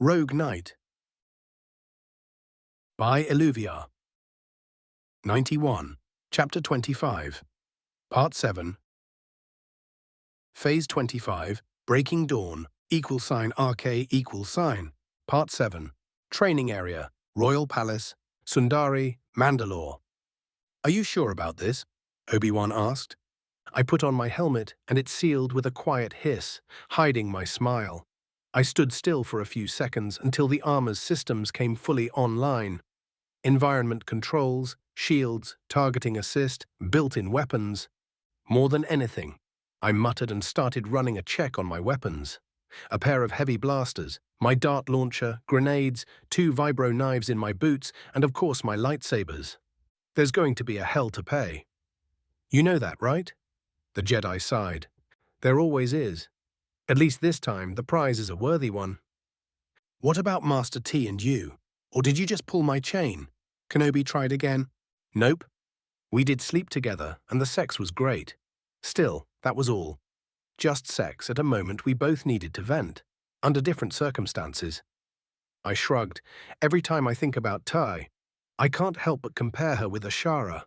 Rogue Knight by Illuviar. 91, Chapter 25, Part 7. Phase 25, Breaking Dawn, =RK=, Part 7. Training Area, Royal Palace, Sundari, Mandalore. "Are you sure about this?" Obi-Wan asked. I put on my helmet, and it sealed with a quiet hiss, hiding my smile. I stood still for a few seconds until the armor's systems came fully online. Environment controls, shields, targeting assist, built-in weapons. More than anything, I muttered and started running a check on my weapons. A pair of heavy blasters, my dart launcher, grenades, 2 vibro knives in my boots, and of course my lightsabers. There's going to be a hell to pay. You know that, right? The Jedi sighed. There always is. At least this time, the prize is a worthy one. What about Master T and you? Or did you just pull my chain? Kenobi tried again. Nope. We did sleep together, and the sex was great. Still, that was all. Just sex at a moment we both needed to vent, under different circumstances. I shrugged. Every time I think about Tai, I can't help but compare her with Ashara,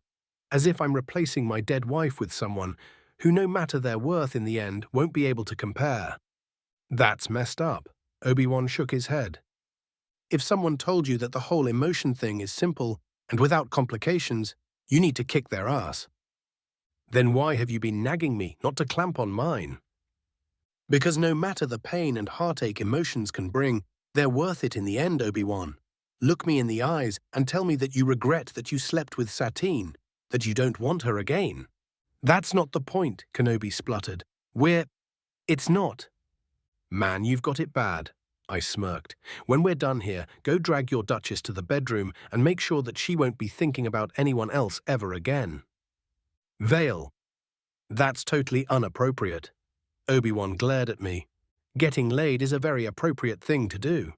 as if I'm replacing my dead wife with someone who, no matter their worth in the end, won't be able to compare. That's messed up. Obi-Wan shook his head. If someone told you that the whole emotion thing is simple and without complications, you need to kick their ass. Then why have you been nagging me not to clamp on mine? Because no matter the pain and heartache emotions can bring, they're worth it in the end, Obi-Wan. Look me in the eyes and tell me that you regret that you slept with Satine, that you don't want her again. That's not the point, Kenobi spluttered. It's not. Man, you've got it bad, I smirked. When we're done here, go drag your Duchess to the bedroom and make sure that she won't be thinking about anyone else ever again. Vale. That's totally unappropriate. Obi-Wan glared at me. Getting laid is a very appropriate thing to do.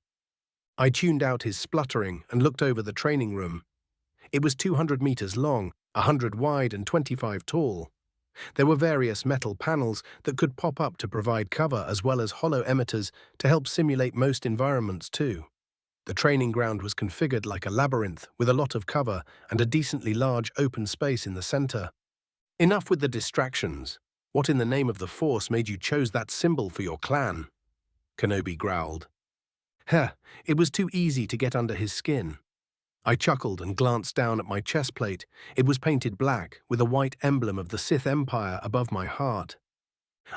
I tuned out his spluttering and looked over the training room. It was 200 meters long, 100 wide and 25 tall. There were various metal panels that could pop up to provide cover, as well as hollow emitters to help simulate most environments too. The training ground was configured like a labyrinth with a lot of cover and a decently large open space in the center. Enough with the distractions. What in the name of the Force made you choose that symbol for your clan? Kenobi growled. It was too easy to get under his skin. I chuckled and glanced down at my chest plate. It was painted black, with a white emblem of the Sith Empire above my heart.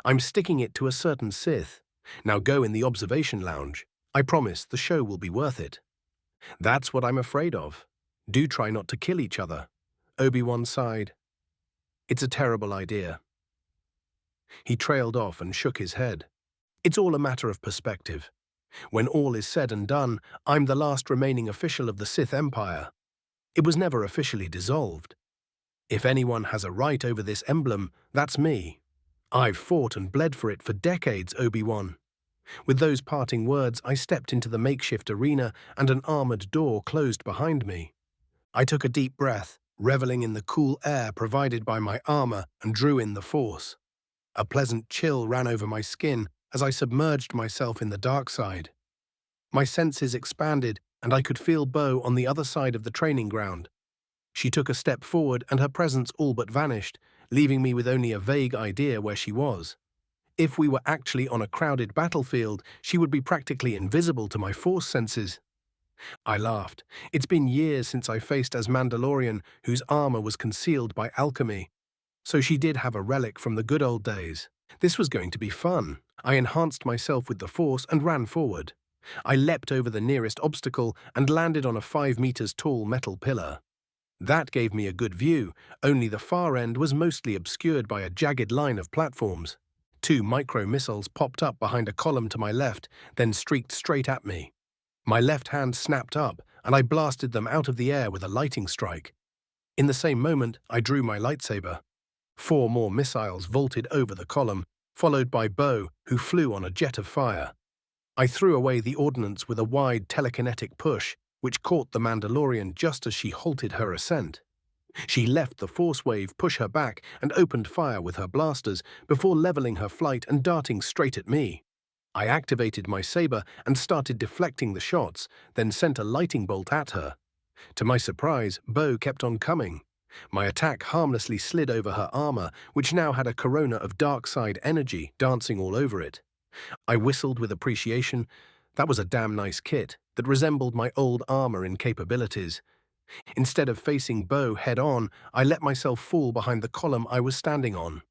I'm sticking it to a certain Sith. Now go in the observation lounge. I promise the show will be worth it. That's what I'm afraid of. Do try not to kill each other. Obi-Wan sighed. It's a terrible idea. He trailed off and shook his head. It's all a matter of perspective. When all is said and done, I'm the last remaining official of the Sith Empire. It was never officially dissolved. If anyone has a right over this emblem, that's me. I've fought and bled for it for decades, Obi-Wan. With those parting words, I stepped into the makeshift arena and an armored door closed behind me. I took a deep breath, reveling in the cool air provided by my armor, and drew in the Force. A pleasant chill ran over my skin as I submerged myself in the dark side. My senses expanded, and I could feel Bo on the other side of the training ground. She took a step forward, and her presence all but vanished, leaving me with only a vague idea where she was. If we were actually on a crowded battlefield, she would be practically invisible to my Force senses. I laughed. It's been years since I faced as Mandalorian, whose armor was concealed by alchemy. So she did have a relic from the good old days. This was going to be fun. I enhanced myself with the Force and ran forward. I leapt over the nearest obstacle and landed on a 5 meters tall metal pillar. That gave me a good view, only the far end was mostly obscured by a jagged line of platforms. 2 micro-missiles popped up behind a column to my left, then streaked straight at me. My left hand snapped up, and I blasted them out of the air with a lighting strike. In the same moment, I drew my lightsaber. 4 more missiles vaulted over the column, followed by Bo, who flew on a jet of fire. I threw away the ordnance with a wide telekinetic push, which caught the Mandalorian just as she halted her ascent. She left the Force wave push her back and opened fire with her blasters before leveling her flight and darting straight at me. I activated my saber and started deflecting the shots, then sent a lightning bolt at her. To my surprise, Bo kept on coming. My attack harmlessly slid over her armor, which now had a corona of dark side energy dancing all over it. I whistled with appreciation. That was a damn nice kit that resembled my old armor in capabilities. Instead of facing Bo head-on, I let myself fall behind the column I was standing on.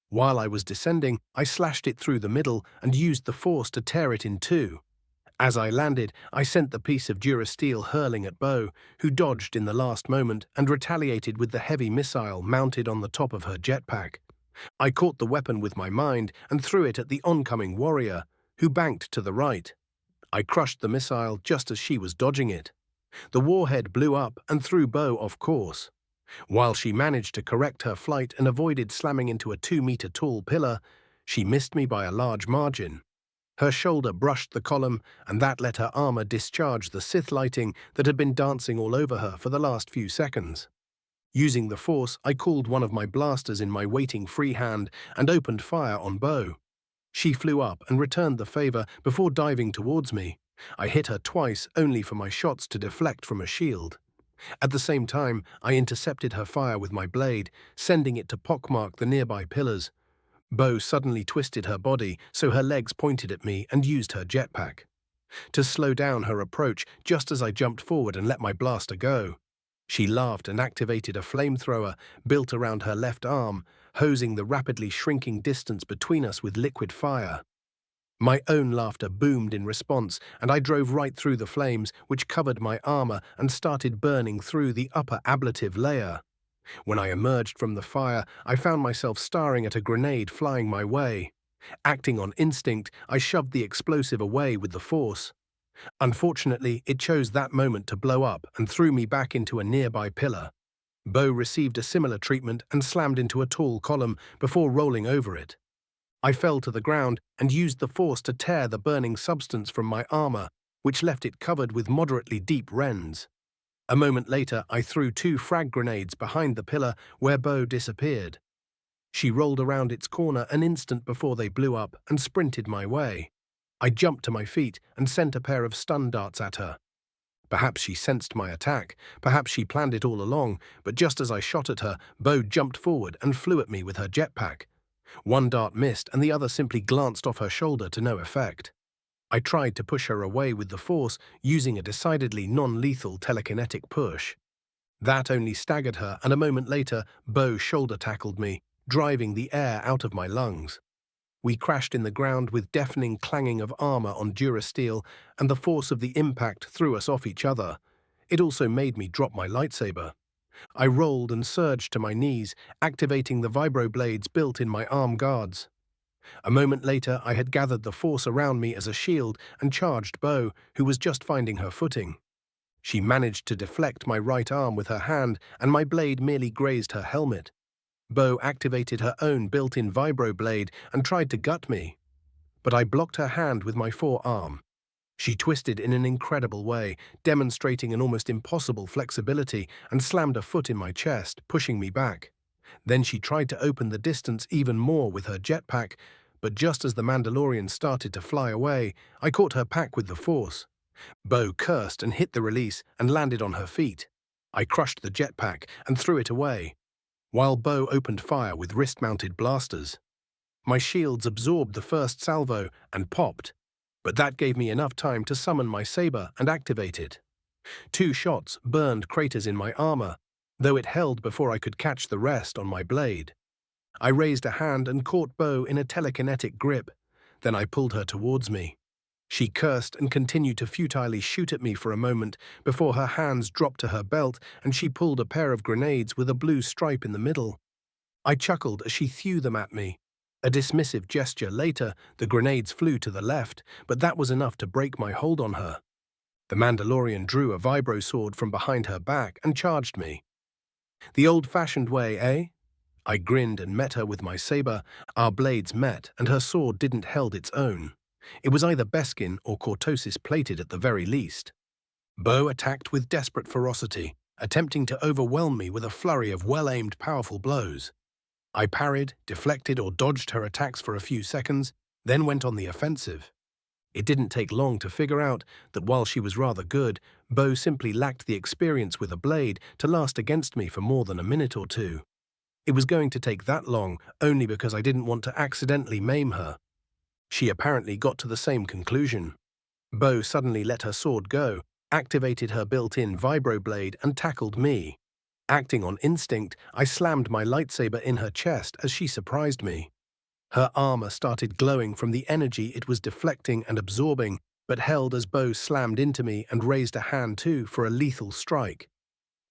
While I was descending, I slashed it through the middle and used the force to tear it in two. As I landed, I sent the piece of durasteel hurling at Bo, who dodged in the last moment and retaliated with the heavy missile mounted on the top of her jetpack. I caught the weapon with my mind and threw it at the oncoming warrior, who banked to the right. I crushed the missile just as she was dodging it. The warhead blew up and threw Bo off course. While she managed to correct her flight and avoided slamming into a 2-meter-tall pillar, she missed me by a large margin. Her shoulder brushed the column, and that let her armor discharge the Sith lighting that had been dancing all over her for the last few seconds. Using the force, I called one of my blasters in my waiting free hand and opened fire on Bo. She flew up and returned the favor before diving towards me. I hit her twice, only for my shots to deflect from a shield. At the same time, I intercepted her fire with my blade, sending it to pockmark the nearby pillars. Bo suddenly twisted her body so her legs pointed at me and used her jetpack to slow down her approach just as I jumped forward and let my blaster go. She laughed and activated a flamethrower built around her left arm, hosing the rapidly shrinking distance between us with liquid fire. My own laughter boomed in response, and I drove right through the flames, which covered my armor and started burning through the upper ablative layer. When I emerged from the fire, I found myself staring at a grenade flying my way. Acting on instinct, I shoved the explosive away with the force. Unfortunately, it chose that moment to blow up and threw me back into a nearby pillar. Bo received a similar treatment and slammed into a tall column before rolling over it. I fell to the ground and used the force to tear the burning substance from my armor, which left it covered with moderately deep rends. A moment later, I threw 2 frag grenades behind the pillar where Bo disappeared. She rolled around its corner an instant before they blew up and sprinted my way. I jumped to my feet and sent a pair of stun darts at her. Perhaps she sensed my attack, perhaps she planned it all along, but just as I shot at her, Bo jumped forward and flew at me with her jetpack. One dart missed and the other simply glanced off her shoulder to no effect. I tried to push her away with the force, using a decidedly non-lethal telekinetic push. That only staggered her, and a moment later, Bo shoulder-tackled me, driving the air out of my lungs. We crashed in the ground with deafening clanging of armor on durasteel, and the force of the impact threw us off each other. It also made me drop my lightsaber. I rolled and surged to my knees, activating the vibroblades built in my arm guards. A moment later, I had gathered the force around me as a shield and charged Bo, who was just finding her footing. She managed to deflect my right arm with her hand, and my blade merely grazed her helmet. Bo activated her own built-in vibroblade and tried to gut me, but I blocked her hand with my forearm. She twisted in an incredible way, demonstrating an almost impossible flexibility, and slammed a foot in my chest, pushing me back. Then she tried to open the distance even more with her jetpack, but just as the Mandalorian started to fly away, I caught her pack with the force. Bo cursed and hit the release and landed on her feet. I crushed the jetpack and threw it away, while Bo opened fire with wrist-mounted blasters. My shields absorbed the first salvo and popped, but that gave me enough time to summon my saber and activate it. 2 shots burned craters in my armor, though it held before I could catch the rest on my blade. I raised a hand and caught Bo in a telekinetic grip. Then I pulled her towards me. She cursed and continued to futilely shoot at me for a moment before her hands dropped to her belt and she pulled a pair of grenades with a blue stripe in the middle. I chuckled as she threw them at me. A dismissive gesture later, the grenades flew to the left, but that was enough to break my hold on her. The Mandalorian drew a vibro sword from behind her back and charged me. The old-fashioned way, eh? I grinned and met her with my saber. Our blades met, and her sword didn't held its own. It was either Beskin or cortosis plated at the very least. Bo attacked with desperate ferocity, attempting to overwhelm me with a flurry of well-aimed, powerful blows. I parried, deflected, or dodged her attacks for a few seconds, then went on the offensive. It didn't take long to figure out that while she was rather good, Bo simply lacked the experience with a blade to last against me for more than a minute or two. It was going to take that long only because I didn't want to accidentally maim her. She apparently got to the same conclusion. Bo suddenly let her sword go, activated her built-in vibroblade and tackled me. Acting on instinct, I slammed my lightsaber in her chest as she surprised me. Her armor started glowing from the energy it was deflecting and absorbing, but held as Bo slammed into me and raised a hand too for a lethal strike.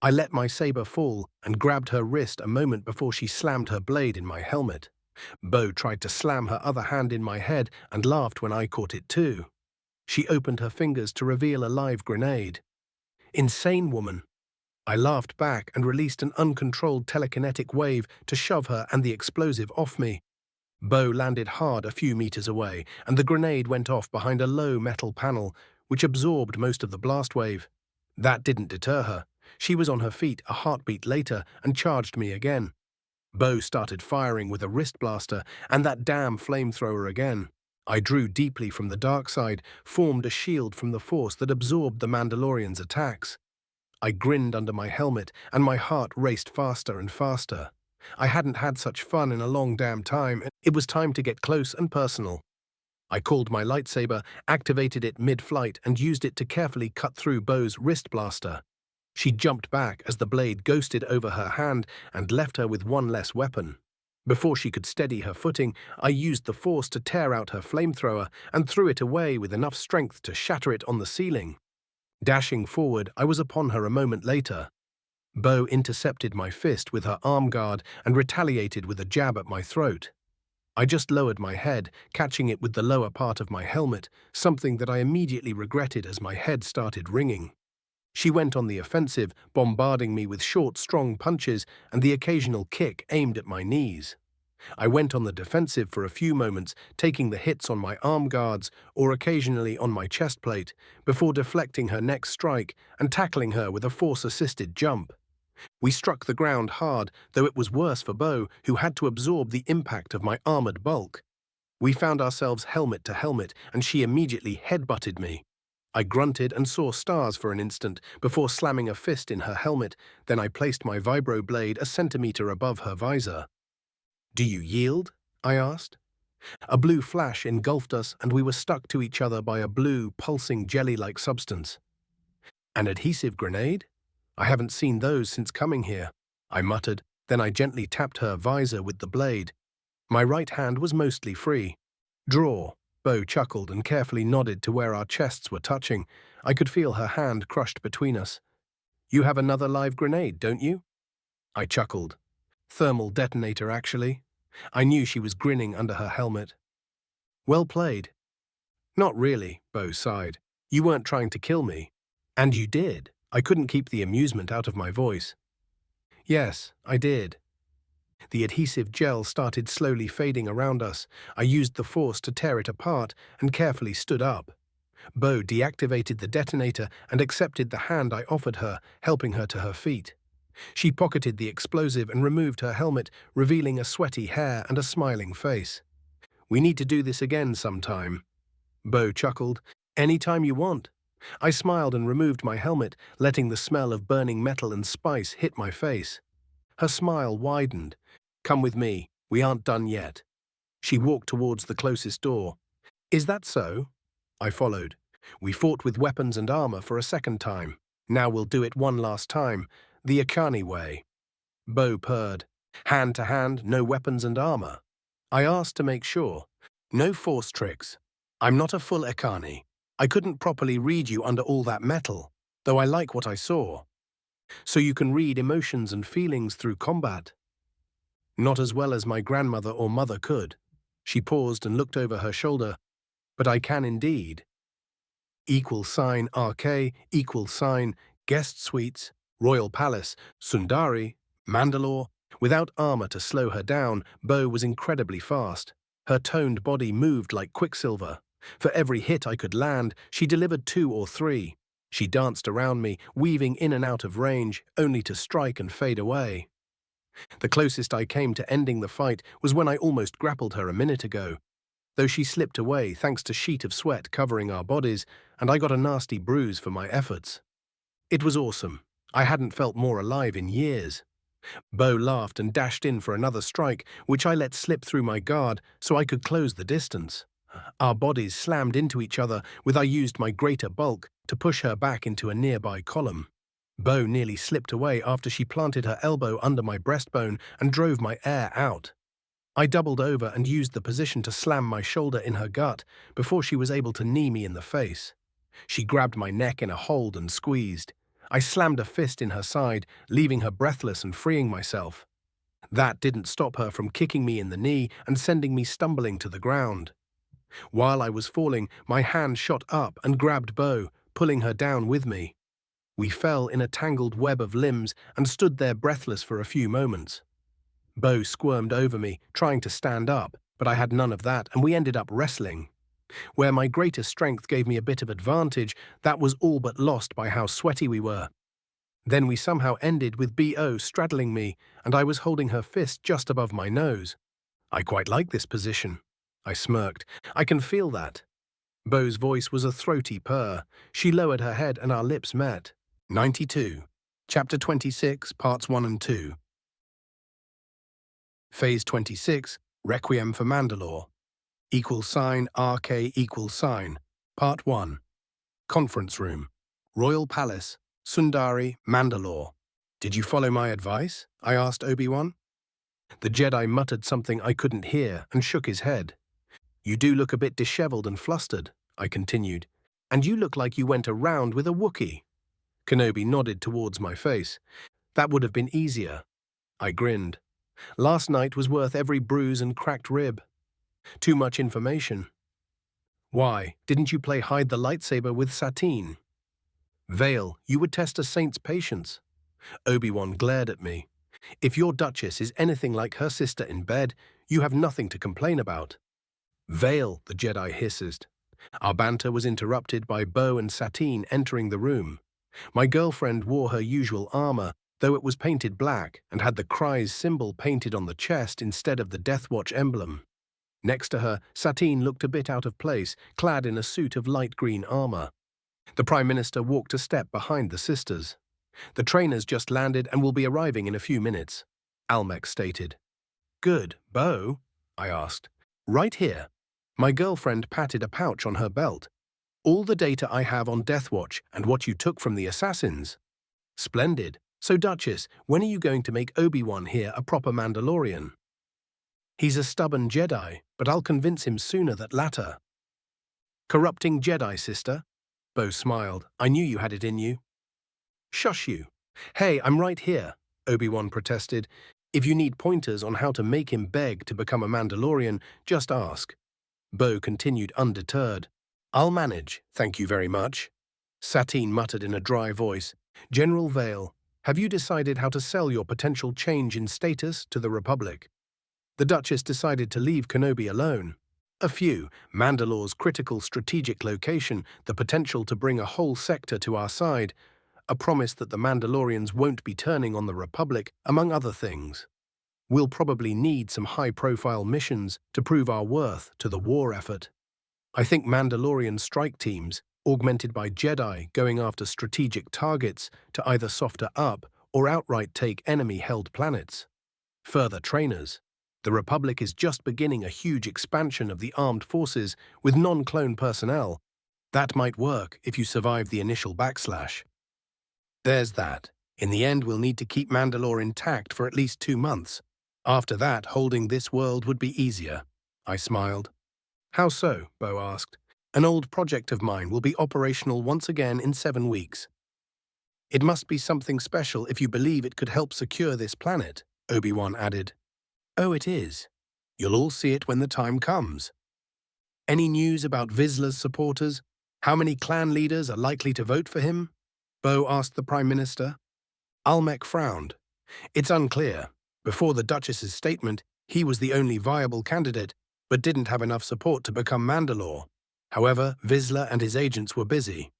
I let my saber fall and grabbed her wrist a moment before she slammed her blade in my helmet. Bo tried to slam her other hand in my head and laughed when I caught it too. She opened her fingers to reveal a live grenade. Insane woman. I laughed back and released an uncontrolled telekinetic wave to shove her and the explosive off me. Bo landed hard a few meters away, and the grenade went off behind a low metal panel, which absorbed most of the blast wave. That didn't deter her. She was on her feet a heartbeat later and charged me again. Bo started firing with a wrist blaster and that damn flamethrower again. I drew deeply from the dark side, formed a shield from the force that absorbed the Mandalorian's attacks. I grinned under my helmet, and my heart raced faster and faster. I hadn't had such fun in a long damn time, and it was time to get close and personal. I called my lightsaber, activated it mid-flight, and used it to carefully cut through Bo's wrist blaster. She jumped back as the blade ghosted over her hand and left her with one less weapon. Before she could steady her footing, I used the force to tear out her flamethrower and threw it away with enough strength to shatter it on the ceiling. Dashing forward, I was upon her a moment later. Bo intercepted my fist with her arm guard and retaliated with a jab at my throat. I just lowered my head, catching it with the lower part of my helmet, something that I immediately regretted as my head started ringing. She went on the offensive, bombarding me with short, strong punches and the occasional kick aimed at my knees. I went on the defensive for a few moments, taking the hits on my arm guards or occasionally on my chest plate, before deflecting her next strike and tackling her with a force-assisted jump. We struck the ground hard, though it was worse for Bo, who had to absorb the impact of my armored bulk. We found ourselves helmet to helmet, and she immediately headbutted me. I grunted and saw stars for an instant before slamming a fist in her helmet, then I placed my vibroblade a centimeter above her visor. "Do you yield?" I asked. A blue flash engulfed us and we were stuck to each other by a blue, pulsing jelly-like substance. "An adhesive grenade? I haven't seen those since coming here," I muttered, then I gently tapped her visor with the blade. My right hand was mostly free. "Draw." Bo chuckled and carefully nodded to where our chests were touching. I could feel her hand crushed between us. "You have another live grenade, don't you?" I chuckled. "Thermal detonator, actually." I knew she was grinning under her helmet. "Well played." "Not really," Bo sighed. "You weren't trying to kill me." "And you did." I couldn't keep the amusement out of my voice. "Yes, I did." The adhesive gel started slowly fading around us. I used the force to tear it apart and carefully stood up. Bo deactivated the detonator and accepted the hand I offered her, helping her to her feet. She pocketed the explosive and removed her helmet, revealing a sweaty hair and a smiling face. "We need to do this again sometime." Bo chuckled. "Anytime you want." I smiled and removed my helmet, letting the smell of burning metal and spice hit my face. Her smile widened. "Come with me. We aren't done yet." She walked towards the closest door. "Is that so?" I followed. We fought with weapons and armor for a second time. Now we'll do it one last time, the Akani way. Bo purred. "Hand to hand, no weapons and armor." I asked to make sure. "No force tricks. I'm not a full Akani. I couldn't properly read you under all that metal, though I like what I saw." "So you can read emotions and feelings through combat?" "Not as well as my grandmother or mother could." She paused and looked over her shoulder. "But I can indeed." =RK, guest suites, royal palace, Sundari, Mandalore. Without armor to slow her down, Bo was incredibly fast. Her toned body moved like quicksilver. For every hit I could land, she delivered 2 or 3. She danced around me, weaving in and out of range, only to strike and fade away. The closest I came to ending the fight was when I almost grappled her a minute ago. though she slipped away thanks to sheet of sweat covering our bodies, and I got a nasty bruise for my efforts. It was awesome. I hadn't felt more alive in years. Bo laughed and dashed in for another strike, which I let slip through my guard so I could close the distance. Our bodies slammed into each other with I used my greater bulk to push her back into a nearby column. Bo nearly slipped away after she planted her elbow under my breastbone and drove my air out. I doubled over and used the position to slam my shoulder in her gut before she was able to knee me in the face. She grabbed my neck in a hold and squeezed. I slammed a fist in her side, leaving her breathless and freeing myself. That didn't stop her from kicking me in the knee and sending me stumbling to the ground. While I was falling, my hand shot up and grabbed Bo, pulling her down with me. We fell in a tangled web of limbs and stood there breathless for a few moments. Bo squirmed over me, trying to stand up, but I had none of that, and we ended up wrestling. Where my greater strength gave me a bit of advantage, that was all but lost by how sweaty we were. Then we somehow ended with B.O. straddling me, and I was holding her fist just above my nose. I quite like this position. I smirked. I can feel that. Bo's voice was a throaty purr. She lowered her head and our lips met. 92. Chapter 26, Parts 1 and 2. Phase 26, Requiem for Mandalore. =RK=. Part 1. Conference Room. Royal Palace, Sundari, Mandalore. Did you follow my advice? I asked Obi-Wan. The Jedi muttered something I couldn't hear and shook his head. You do look a bit disheveled and flustered, I continued. And you look like you went around with a Wookiee. Kenobi nodded towards my face. That would have been easier. I grinned. Last night was worth every bruise and cracked rib. Too much information. Why, didn't you play hide the lightsaber with Satine? Vale, you would test a saint's patience. Obi-Wan glared at me. If your Duchess is anything like her sister in bed, you have nothing to complain about. Vale, the Jedi hissed. Our banter was interrupted by Bo and Satine entering the room. My girlfriend wore her usual armor, though it was painted black and had the Kryze symbol painted on the chest instead of the Death Watch emblem. Next to her, Satine looked a bit out of place, clad in a suit of light green armor. The Prime Minister walked a step behind the sisters. The trainers just landed and will be arriving in a few minutes, Almec stated. Good, Bo? I asked. Right here. My girlfriend patted a pouch on her belt. All the data I have on Death Watch and what you took from the assassins. Splendid. So, Duchess, when are you going to make Obi-Wan here a proper Mandalorian? He's a stubborn Jedi, but I'll convince him sooner than later. Corrupting Jedi, sister? Bo smiled. I knew you had it in you. Shush you. Hey, I'm right here, Obi-Wan protested. If you need pointers on how to make him beg to become a Mandalorian, just ask. Bo continued undeterred. I'll manage, thank you very much. Satine muttered in a dry voice. General Vale, have you decided how to sell your potential change in status to the Republic? The Duchess decided to leave Kenobi alone. A few, Mandalore's critical strategic location, the potential to bring a whole sector to our side, a promise that the Mandalorians won't be turning on the Republic, among other things. We'll probably need some high-profile missions to prove our worth to the war effort. I think Mandalorian strike teams, augmented by Jedi going after strategic targets to either softer up or outright take enemy-held planets. Further trainers. The Republic is just beginning a huge expansion of the armed forces with non-clone personnel. That might work if you survive the initial backslash. There's that. In the end, we'll need to keep Mandalore intact for at least 2 months. After that, holding this world would be easier. I smiled. How so? Bo asked. An old project of mine will be operational once again in 7 weeks. It must be something special if you believe it could help secure this planet, Obi-Wan added. Oh, it is. You'll all see it when the time comes. Any news about Vizsla's supporters? How many clan leaders are likely to vote for him? Bo asked the Prime Minister. Almec frowned. It's unclear. Before the Duchess's statement, he was the only viable candidate, but didn't have enough support to become Mandalore. However, Vizsla and his agents were busy.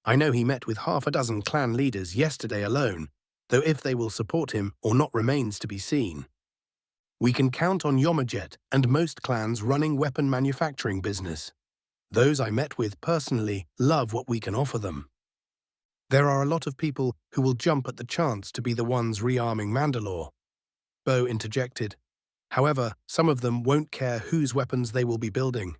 I know he met with 6 clan leaders yesterday alone, though if they will support him or not remains to be seen. We can count on Yomajet and most clans running weapon manufacturing business. Those I met with personally love what we can offer them. There are a lot of people who will jump at the chance to be the ones rearming Mandalore, Bo interjected. However, some of them won't care whose weapons they will be building.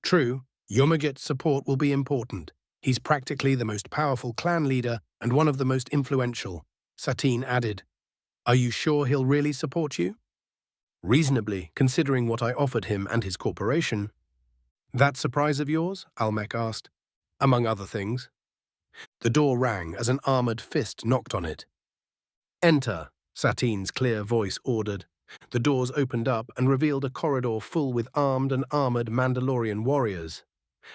True, Yomajet's support will be important. He's practically the most powerful clan leader and one of the most influential, Satine added. Are you sure he'll really support you? Reasonably, considering what I offered him and his corporation. That surprise of yours? Almec asked. Among other things. The door rang as an armored fist knocked on it. Enter, Satine's clear voice ordered. The doors opened up and revealed a corridor full with armed and armored Mandalorian warriors.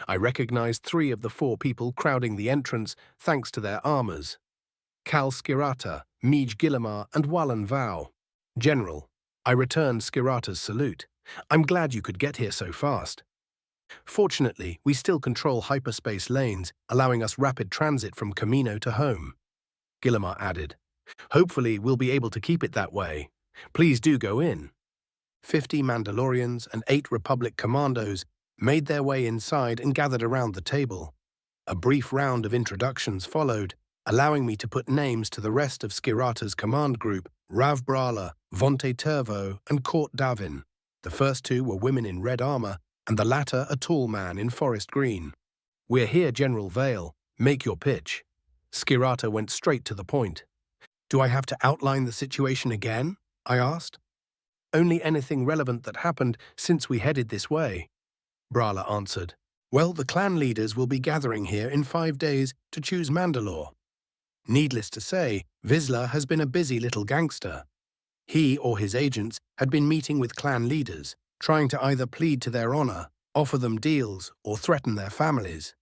I recognized 3 of the 4 people crowding the entrance thanks to their armors. Cal Skirata, Mij Gillamar, and Wallen Vow. General, I returned Skirata's salute. I'm glad you could get here so fast. Fortunately, we still control hyperspace lanes, allowing us rapid transit from Camino to home. Gillamar added. Hopefully, we'll be able to keep it that way. Please do go in. 50 Mandalorians and 8 Republic commandos made their way inside and gathered around the table. A brief round of introductions followed, allowing me to put names to the rest of Skirata's command group, Rav Brala, Vonte Turvo, and Court Davin. The first 2 were women in red armor, and the latter a tall man in forest green. We're here, General Vale. Make your pitch. Skirata went straight to the point. Do I have to outline the situation again? I asked. Only anything relevant that happened since we headed this way. Brala answered. Well, the clan leaders will be gathering here in 5 days to choose Mandalore. Needless to say, Vizsla has been a busy little gangster. He or his agents had been meeting with clan leaders, trying to either plead to their honor, offer them deals, or threaten their families.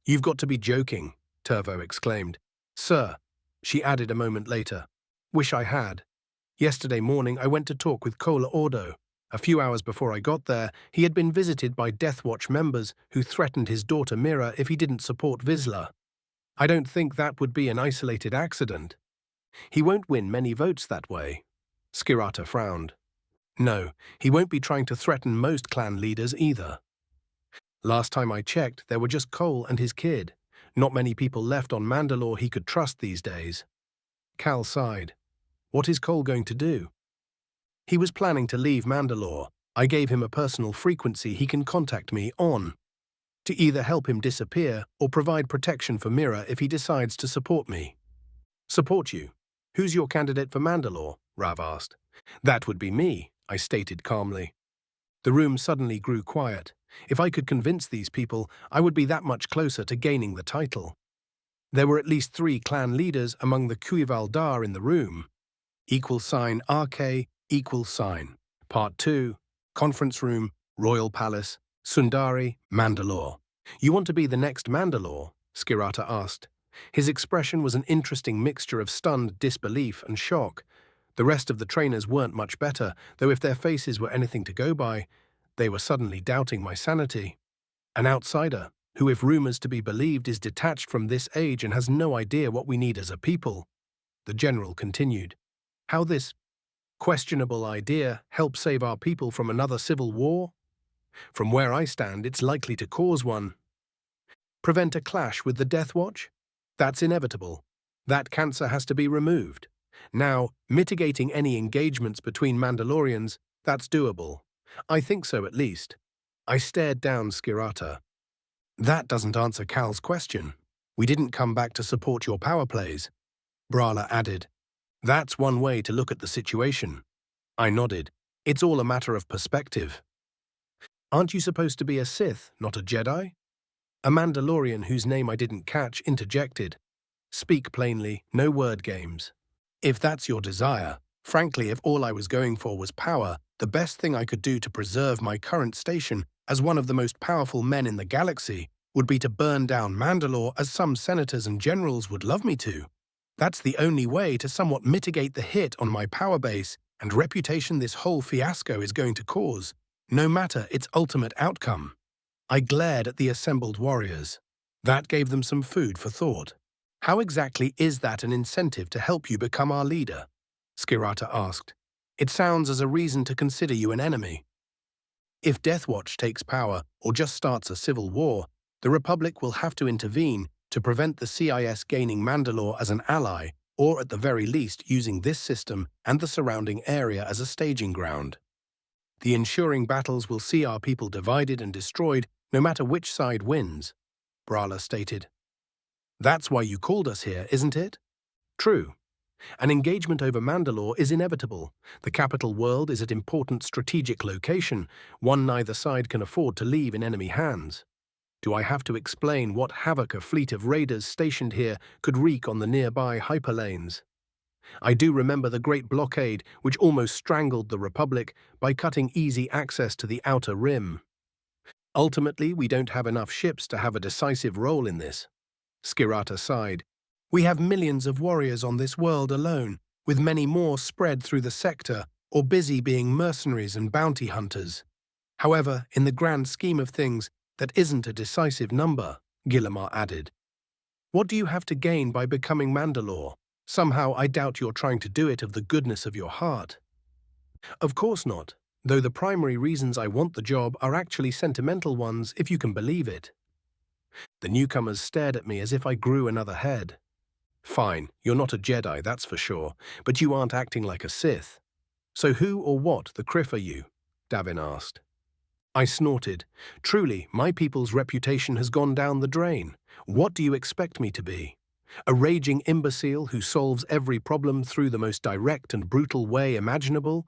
You've got to be joking, Turvo exclaimed. Sir, she added a moment later. Wish I had. Yesterday morning I went to talk with Kola Ordo. A few hours before I got there, he had been visited by Death Watch members who threatened his daughter Mira if he didn't support Vizsla. I don't think that would be an isolated accident. He won't win many votes that way. Skirata frowned. No, he won't be trying to threaten most clan leaders either. Last time I checked, there were just Cole and his kid. Not many people left on Mandalore he could trust these days. Cal sighed. What is Cole going to do? He was planning to leave Mandalore. I gave him a personal frequency he can contact me on, to either help him disappear or provide protection for Mira if he decides to support me. Support you? Who's your candidate for Mandalore? Rav asked. That would be me, I stated calmly. The room suddenly grew quiet. If I could convince these people, I would be that much closer to gaining the title. There were at least 3 clan leaders among the Kuival Dar in the room. RK, Part 2, Conference Room, Royal Palace, Sundari, Mandalore. You want to be the next Mandalore? Skirata asked. His expression was an interesting mixture of stunned disbelief and shock. The rest of the trainers weren't much better, though if their faces were anything to go by, they were suddenly doubting my sanity. An outsider, who if rumors to be believed is detached from this age and has no idea what we need as a people. The general continued. How this questionable idea helps save our people from another civil war? From where I stand, it's likely to cause one. Prevent a clash with the Death Watch? That's inevitable. That cancer has to be removed. Now, mitigating any engagements between Mandalorians, that's doable. I think so at least. I stared down Skirata. That doesn't answer Cal's question. We didn't come back to support your power plays. Brala added. That's one way to look at the situation. I nodded. It's all a matter of perspective. Aren't you supposed to be a Sith, not a Jedi? A Mandalorian whose name I didn't catch interjected. Speak plainly, no word games. If that's your desire, frankly, if all I was going for was power, the best thing I could do to preserve my current station as one of the most powerful men in the galaxy would be to burn down Mandalore as some senators and generals would love me to. That's the only way to somewhat mitigate the hit on my power base and reputation this whole fiasco is going to cause, no matter its ultimate outcome. I glared at the assembled warriors. That gave them some food for thought. How exactly is that an incentive to help you become our leader? Skirata asked. It sounds as a reason to consider you an enemy. If Deathwatch takes power or just starts a civil war, the Republic will have to intervene to prevent the CIS gaining Mandalore as an ally, or at the very least using this system and the surrounding area as a staging ground. The ensuing battles will see our people divided and destroyed no matter which side wins, Brala stated. That's why you called us here, isn't it? True. An engagement over Mandalore is inevitable. The capital world is an important strategic location, one neither side can afford to leave in enemy hands. Do I have to explain what havoc a fleet of raiders stationed here could wreak on the nearby hyperlanes? I do remember the Great Blockade, which almost strangled the Republic by cutting easy access to the Outer Rim. Ultimately, we don't have enough ships to have a decisive role in this. Skirata sighed. We have millions of warriors on this world alone, with many more spread through the sector or busy being mercenaries and bounty hunters. However, in the grand scheme of things, that isn't a decisive number, Gillimar added. What do you have to gain by becoming Mandalore? Somehow I doubt you're trying to do it of the goodness of your heart. Of course not, though the primary reasons I want the job are actually sentimental ones, if you can believe it. The newcomers stared at me as if I grew another head. Fine, you're not a Jedi, that's for sure, but you aren't acting like a Sith. So who or what the Criff are you? Davin asked. I snorted. Truly, my people's reputation has gone down the drain. What do you expect me to be? A raging imbecile who solves every problem through the most direct and brutal way imaginable?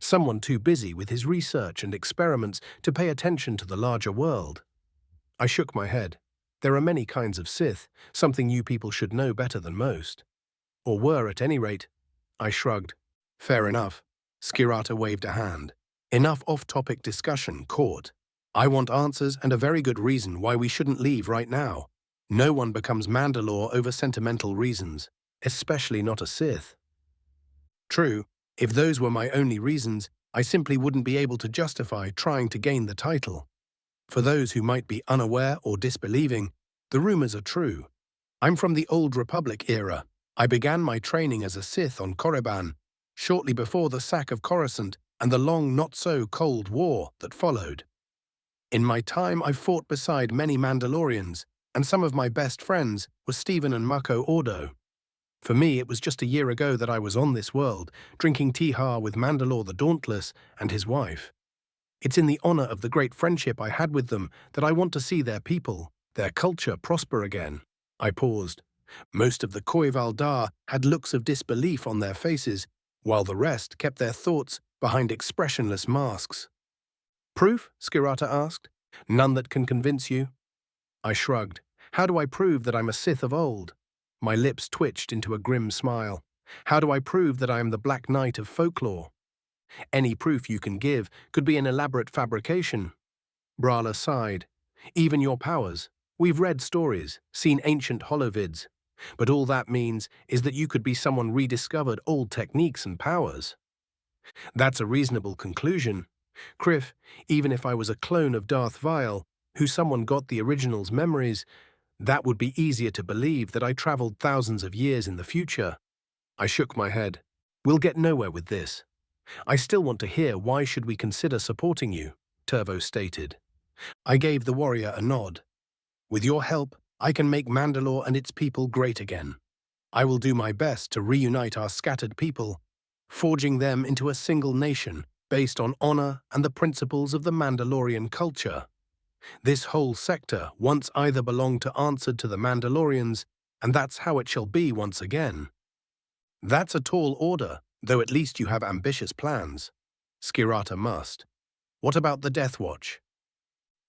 Someone too busy with his research and experiments to pay attention to the larger world? I shook my head. There are many kinds of Sith, something you people should know better than most. Or were, at any rate. I shrugged. Fair enough. Skirata waved a hand. Enough off-topic discussion, Court. I want answers and a very good reason why we shouldn't leave right now. No one becomes Mandalore over sentimental reasons, especially not a Sith. True, if those were my only reasons, I simply wouldn't be able to justify trying to gain the title. For those who might be unaware or disbelieving, the rumors are true. I'm from the Old Republic era. I began my training as a Sith on Korriban, shortly before the sack of Coruscant and the long not-so-cold war that followed. In my time, I fought beside many Mandalorians, and some of my best friends were Stephen and Mako Ordo. For me, it was just a year ago that I was on this world, drinking Tihar with Mandalore the Dauntless and his wife. It's in the honor of the great friendship I had with them that I want to see their people, their culture prosper again. I paused. Most of the Koival Dar had looks of disbelief on their faces, while the rest kept their thoughts behind expressionless masks. Proof? Skirata asked. None that can convince you? I shrugged. How do I prove that I'm a Sith of old? My lips twitched into a grim smile. How do I prove that I am the Black Knight of folklore? Any proof you can give could be an elaborate fabrication. Brala sighed. Even your powers. We've read stories, seen ancient holovids. But all that means is that you could be someone rediscovered old techniques and powers. That's a reasonable conclusion. Criff, even if I was a clone of Darth Vile, who someone got the original's memories, that would be easier to believe that I traveled thousands of years in the future. I shook my head. We'll get nowhere with this. I still want to hear why should we consider supporting you, Turvo stated. I gave the warrior a nod. With your help, I can make Mandalore and its people great again. I will do my best to reunite our scattered people, forging them into a single nation based on honor and the principles of the Mandalorian culture. This whole sector once either belonged to answered to the Mandalorians, and that's how it shall be once again. That's a tall order, though at least you have ambitious plans. Skirata must. What about the Death Watch?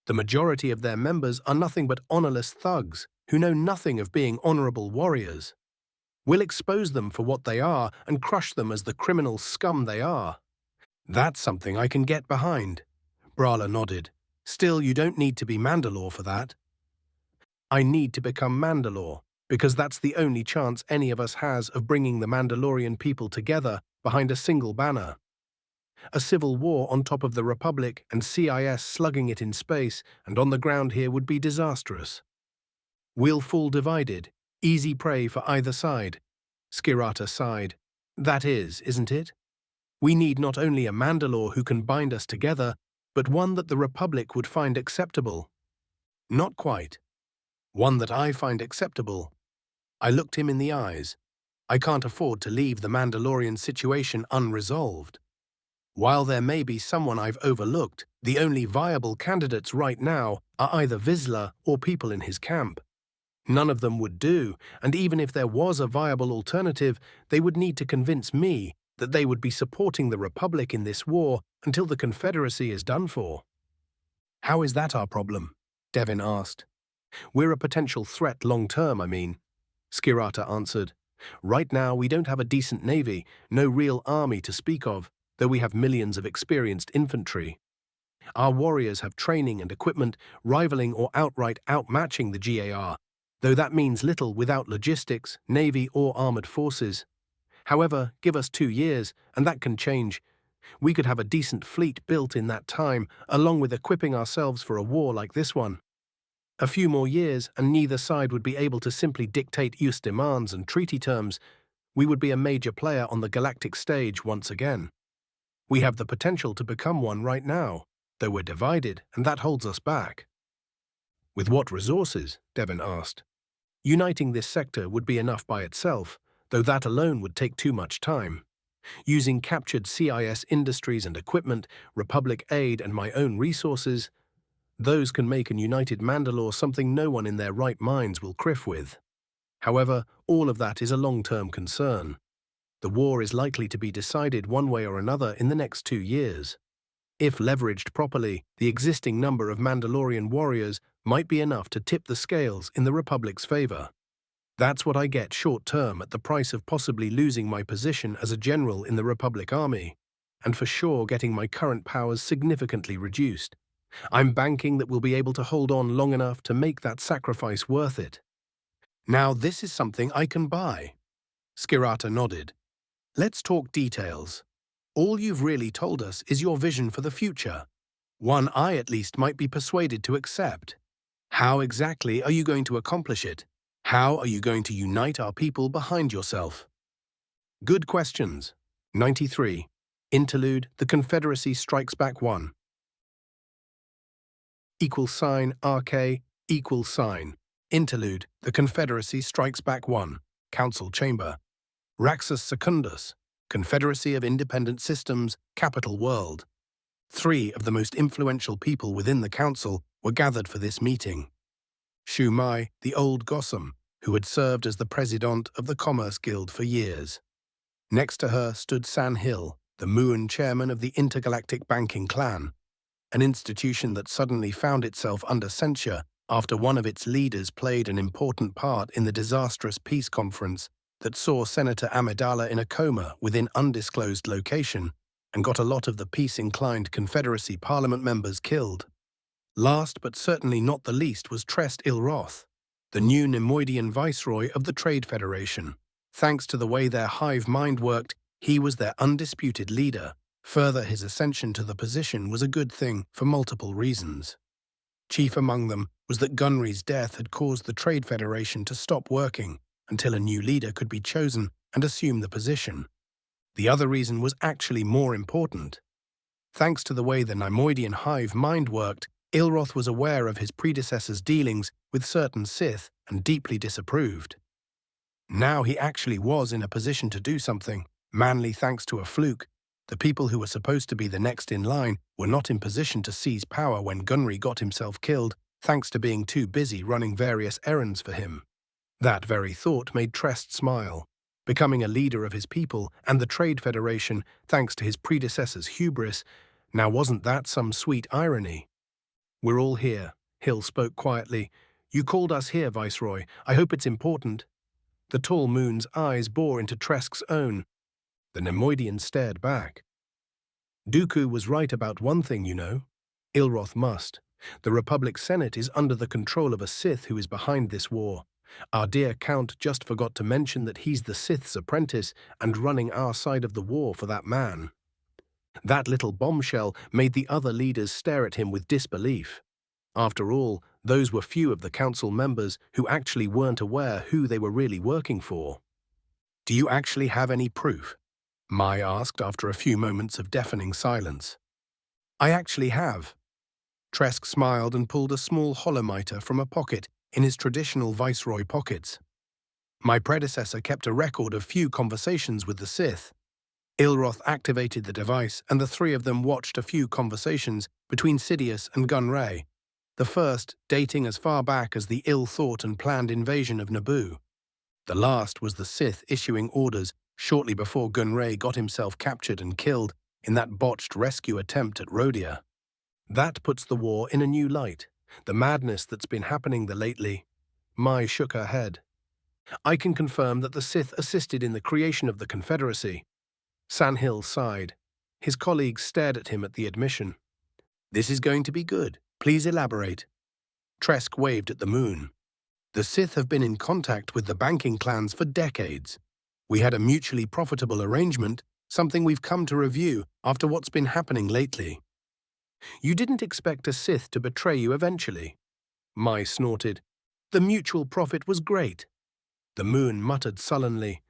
The majority of their members are nothing but honorless thugs who know nothing of being honorable warriors. We'll expose them for what they are and crush them as the criminal scum they are. That's something I can get behind. Brala nodded. Still, you don't need to be Mandalore for that. I need to become Mandalore, because that's the only chance any of us has of bringing the Mandalorian people together behind a single banner. A civil war on top of the Republic and CIS slugging it in space and on the ground here would be disastrous. We'll fall divided, easy prey for either side. Skirata sighed. That is, isn't it? We need not only a Mandalore who can bind us together, but one that the Republic would find acceptable. Not quite. One that I find acceptable. I looked him in the eyes. I can't afford to leave the Mandalorian situation unresolved. While there may be someone I've overlooked, the only viable candidates right now are either Vizsla or people in his camp. None of them would do, and even if there was a viable alternative, they would need to convince me that they would be supporting the Republic in this war until the Confederacy is done for. How is that our problem? Devin asked. We're a potential threat long-term, I mean. Skirata answered. Right now we don't have a decent navy, no real army to speak of, though we have millions of experienced infantry. Our warriors have training and equipment rivaling or outright outmatching the GAR, though that means little without logistics, navy or armored forces. However, give us 2 years, and that can change. We could have a decent fleet built in that time, along with equipping ourselves for a war like this one. A few more years, and neither side would be able to simply dictate use demands and treaty terms. We would be a major player on the galactic stage once again. We have the potential to become one right now, though we're divided, and that holds us back. With what resources? Devin asked. Uniting this sector would be enough by itself, though that alone would take too much time. Using captured CIS industries and equipment, Republic aid and my own resources, those can make an united Mandalore something no one in their right minds will criff with. However, all of that is a long-term concern. The war is likely to be decided one way or another in the next 2 years. If leveraged properly, the existing number of Mandalorian warriors might be enough to tip the scales in the Republic's favor. That's what I get short-term at the price of possibly losing my position as a general in the Republic Army, and for sure getting my current powers significantly reduced. I'm banking that we'll be able to hold on long enough to make that sacrifice worth it. Now this is something I can buy. Skirata nodded. Let's talk details. All you've really told us is your vision for the future. One I at least might be persuaded to accept. How exactly are you going to accomplish it? How are you going to unite our people behind yourself? Good questions. 93. Interlude, The Confederacy Strikes Back 1. =RK, Interlude, The Confederacy Strikes Back 1. Council Chamber. Raxus Secundus, Confederacy of Independent Systems, Capital World. 3 of the most influential people within the council were gathered for this meeting. Shu Mai, the old Gossam, who had served as the president of the Commerce Guild for years. Next to her stood San Hill, the Muon chairman of the Intergalactic Banking Clan, an institution that suddenly found itself under censure after one of its leaders played an important part in the disastrous peace conference that saw Senator Amidala in a coma within undisclosed location and got a lot of the peace-inclined Confederacy Parliament members killed. Last but certainly not the least was Trest Ilroth, the new Nemoidian viceroy of the Trade Federation. Thanks to the way their hive mind worked, he was their undisputed leader. Further, his ascension to the position was a good thing for multiple reasons. Chief among them was that Gunry's death had caused the Trade Federation to stop working until a new leader could be chosen and assume the position. The other reason was actually more important. Thanks to the way the Nemoidian hive mind worked, Ilroth was aware of his predecessor's dealings with certain Sith and deeply disapproved. Now he actually was in a position to do something, mainly thanks to a fluke. The people who were supposed to be the next in line were not in position to seize power when Gunry got himself killed, thanks to being too busy running various errands for him. That very thought made Trest smile. Becoming a leader of his people and the Trade Federation, thanks to his predecessor's hubris, now wasn't that some sweet irony? We're all here, Hill spoke quietly. You called us here, Viceroy. I hope it's important. The tall moon's eyes bore into Tresk's own. The Nemoidian stared back. Dooku was right about one thing, you know. Ilroth must. The Republic Senate is under the control of a Sith who is behind this war. Our dear Count just forgot to mention that he's the Sith's apprentice and running our side of the war for that man. That little bombshell made the other leaders stare at him with disbelief. After all, those were few of the council members who actually weren't aware who they were really working for. Do you actually have any proof? Mai asked after a few moments of deafening silence. I actually have. Tresk smiled and pulled a small holometer from a pocket in his traditional viceroy pockets. My predecessor kept a record of few conversations with the Sith. Ilroth activated the device, and the three of them watched a few conversations between Sidious and Gunray, the first dating as far back as the ill-thought and planned invasion of Naboo. The last was the Sith issuing orders shortly before Gunray got himself captured and killed in that botched rescue attempt at Rhodia. That puts the war in a new light, the madness that's been happening there lately. Mai shook her head. I can confirm that the Sith assisted in the creation of the Confederacy. Sandhill sighed. His colleagues stared at him at the admission. This is going to be good. Please elaborate. Tresk waved at the moon. The Sith have been in contact with the banking clans for decades. We had a mutually profitable arrangement, something we've come to review after what's been happening lately. You didn't expect a Sith to betray you eventually. Mai snorted. The mutual profit was great. The moon muttered sullenly.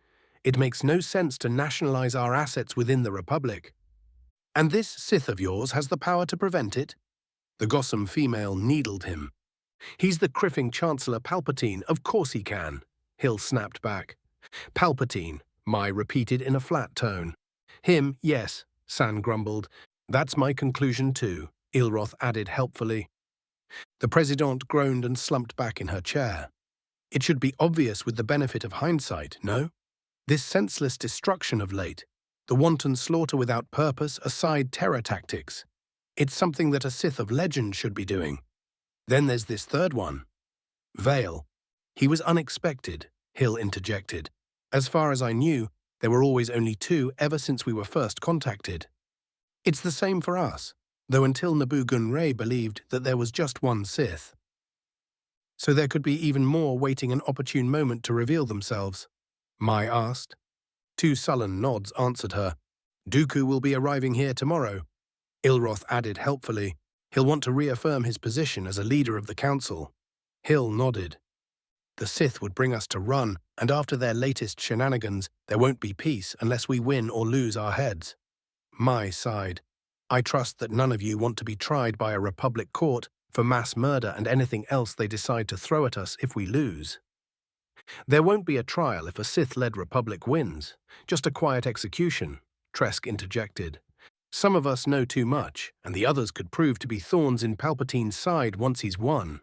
It makes no sense to nationalize our assets within the Republic. And this Sith of yours has the power to prevent it? The Gossam female needled him. He's the criffing Chancellor Palpatine, of course he can. Hill snapped back. Palpatine, Mai repeated in a flat tone. Him, yes, San grumbled. That's my conclusion too, Ilroth added helpfully. The Presidente groaned and slumped back in her chair. It should be obvious with the benefit of hindsight, no? This senseless destruction of late, the wanton slaughter without purpose, aside terror tactics. It's something that a Sith of legend should be doing. Then there's this third one. Vale. He was unexpected, Hill interjected. As far as I knew, there were always only two ever since we were first contacted. It's the same for us, though until Naboo Gunray believed that there was just one Sith. So there could be even more waiting an opportune moment to reveal themselves? Mai asked. Two sullen nods answered her. Dooku will be arriving here tomorrow. Ilroth added helpfully. He'll want to reaffirm his position as a leader of the Council. Hill nodded. The Sith would bring us to run, and after their latest shenanigans, there won't be peace unless we win or lose our heads. Mai sighed. I trust that none of you want to be tried by a Republic court for mass murder and anything else they decide to throw at us if we lose. There won't be a trial if a Sith-led Republic wins, just a quiet execution, Tresk interjected. Some of us know too much, and the others could prove to be thorns in Palpatine's side once he's won.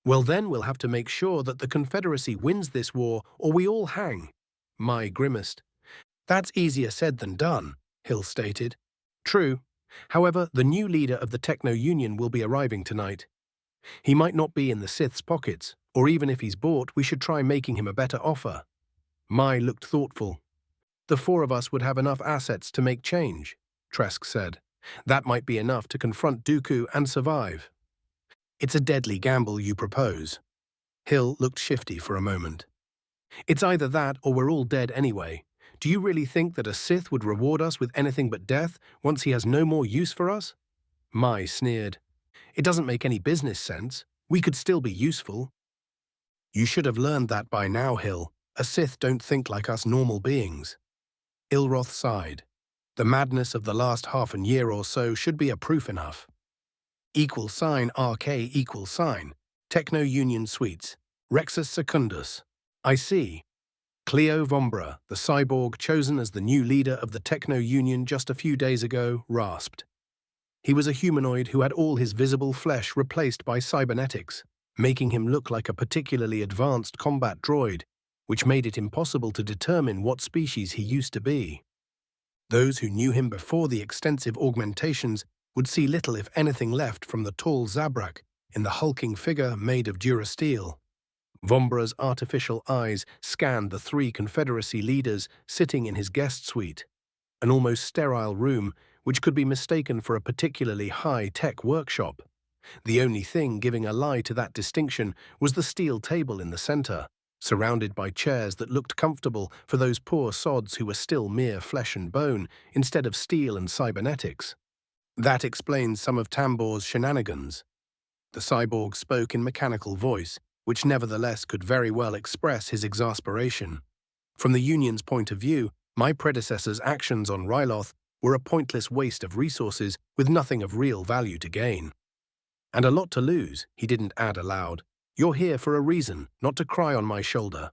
Well, then we'll have to make sure that the Confederacy wins this war, or we all hang. Mai grimaced. That's easier said than done, Hill stated. True. However, the new leader of the Techno-Union will be arriving tonight. He might not be in the Sith's pockets, or even if he's bought, we should try making him a better offer. Mai looked thoughtful. The four of us would have enough assets to make change, Tresk said. That might be enough to confront Dooku and survive. It's a deadly gamble you propose. Hill looked shifty for a moment. It's either that or we're all dead anyway. Do you really think that a Sith would reward us with anything but death once he has no more use for us? Mai sneered. It doesn't make any business sense. We could still be useful. You should have learned that by now, Hill. A Sith don't think like us normal beings. Ilroth sighed. The madness of the last half a year or so should be a proof enough. =RK=, Techno-Union Suites, Rexus Secundus. I see. Cleo Vombra, the cyborg chosen as the new leader of the Techno-Union just a few days ago, rasped. He was a humanoid who had all his visible flesh replaced by cybernetics, making him look like a particularly advanced combat droid, which made it impossible to determine what species he used to be. Those who knew him before the extensive augmentations would see little if anything left from the tall Zabrak in the hulking figure made of durasteel. Vombra's artificial eyes scanned the three Confederacy leaders sitting in his guest suite, an almost sterile room which could be mistaken for a particularly high-tech workshop. The only thing giving a lie to that distinction was the steel table in the center, surrounded by chairs that looked comfortable for those poor sods who were still mere flesh and bone instead of steel and cybernetics. That explains some of Tambor's shenanigans. The cyborg spoke in mechanical voice, which nevertheless could very well express his exasperation. From the Union's point of view, My predecessor's actions on Ryloth were a pointless waste of resources with nothing of real value to gain. And a lot to lose, he didn't add aloud. You're here for a reason, not to cry on my shoulder.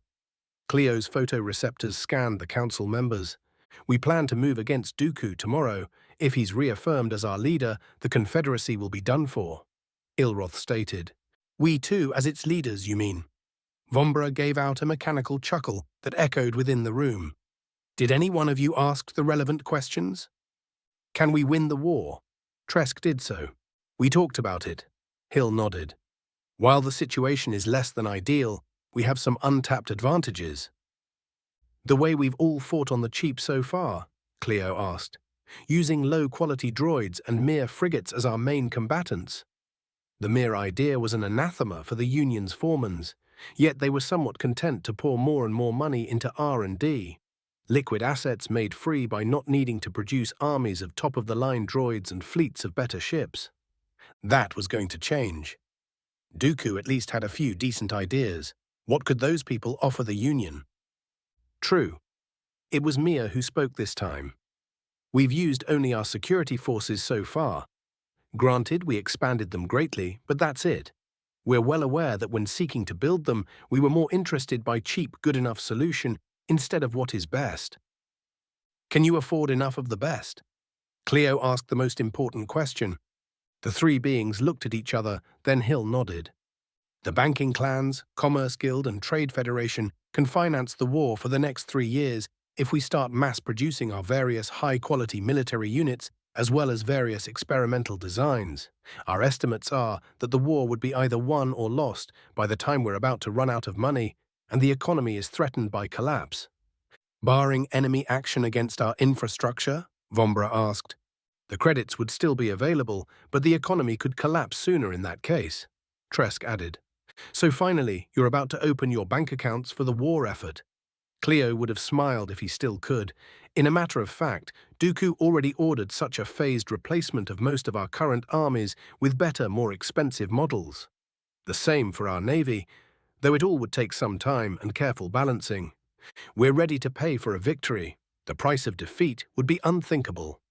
Cleo's photoreceptors scanned the council members. We plan to move against Dooku tomorrow. If he's reaffirmed as our leader, the Confederacy will be done for. Ilroth stated. We too, as its leaders, you mean? Vombra gave out a mechanical chuckle that echoed within the room. Did any one of you ask the relevant questions? Can we win the war? Tresk did so. We talked about it. Hill nodded. While the situation is less than ideal, we have some untapped advantages. The way we've all fought on the cheap so far, Cleo asked, using low-quality droids and mere frigates as our main combatants. The mere idea was an anathema for the Union's foremans, yet they were somewhat content to pour more and more money into R&D. Liquid assets made free by not needing to produce armies of top-of-the-line droids and fleets of better ships. That was going to change. Dooku at least had a few decent ideas. What could those people offer the Union? True. It was Mia who spoke this time. We've used only our security forces so far. Granted, we expanded them greatly, but that's it. We're well aware that when seeking to build them, we were more interested by cheap, good-enough solution instead of what is best. Can you afford enough of the best? Cleo asked the most important question. The three beings looked at each other, then Hill nodded. The banking clans, Commerce Guild and Trade Federation can finance the war for the next 3 years if we start mass-producing our various high-quality military units as well as various experimental designs. Our estimates are that the war would be either won or lost by the time we're about to run out of money and the economy is threatened by collapse. Barring enemy action against our infrastructure, Vombra asked. The credits would still be available, but the economy could collapse sooner in that case, Tresk added. So finally, you're about to open your bank accounts for the war effort. Cleo would have smiled if he still could. In a matter of fact, Dooku already ordered such a phased replacement of most of our current armies with better, more expensive models. The same for our navy, though it all would take some time and careful balancing. We're ready to pay for a victory. The price of defeat would be unthinkable.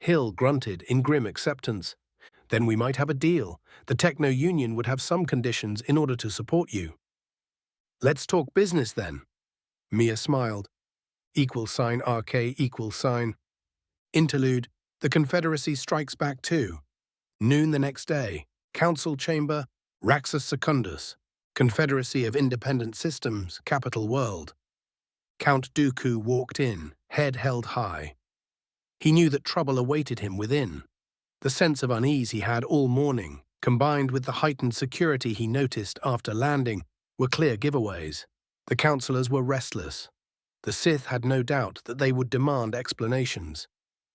Hill grunted in grim acceptance. Then we might have a deal. The Techno-Union would have some conditions in order to support you. Let's talk business then. Mia smiled. =RK=. Interlude. The Confederacy strikes back too. Noon the next day. Council Chamber, Raxus Secundus. Confederacy of Independent Systems, Capital World. Count Dooku walked in, head held high. He knew that trouble awaited him within. The sense of unease he had all morning, combined with the heightened security he noticed after landing, were clear giveaways. The councillors were restless. The Sith had no doubt that they would demand explanations,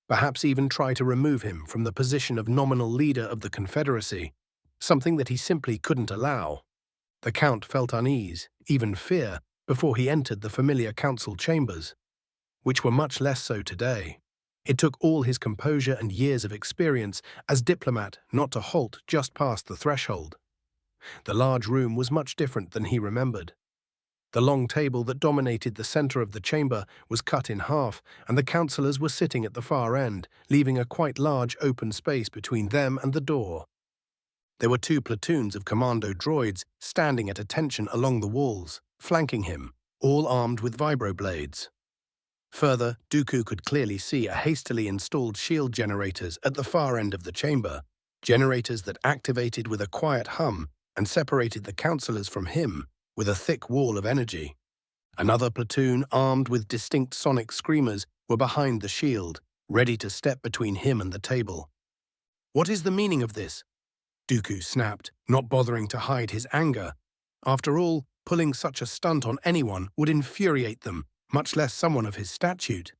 perhaps even try to remove him from the position of nominal leader of the Confederacy, something that he simply couldn't allow. The Count felt unease, even fear, before he entered the familiar council chambers, which were much less so today. It took all his composure and years of experience as diplomat not to halt just past the threshold. The large room was much different than he remembered. The long table that dominated the center of the chamber was cut in half, and the councillors were sitting at the far end, leaving a quite large open space between them and the door. There were 2 platoons of commando droids standing at attention along the walls, flanking him, all armed with vibroblades. Further, Dooku could clearly see a hastily installed shield generators at the far end of the chamber, generators that activated with a quiet hum and separated the councillors from him with a thick wall of energy. Another platoon, armed with distinct sonic screamers, were behind the shield, ready to step between him and the table. What is the meaning of this? Dooku snapped, not bothering to hide his anger. After all, pulling such a stunt on anyone would infuriate them, much less someone of his statute.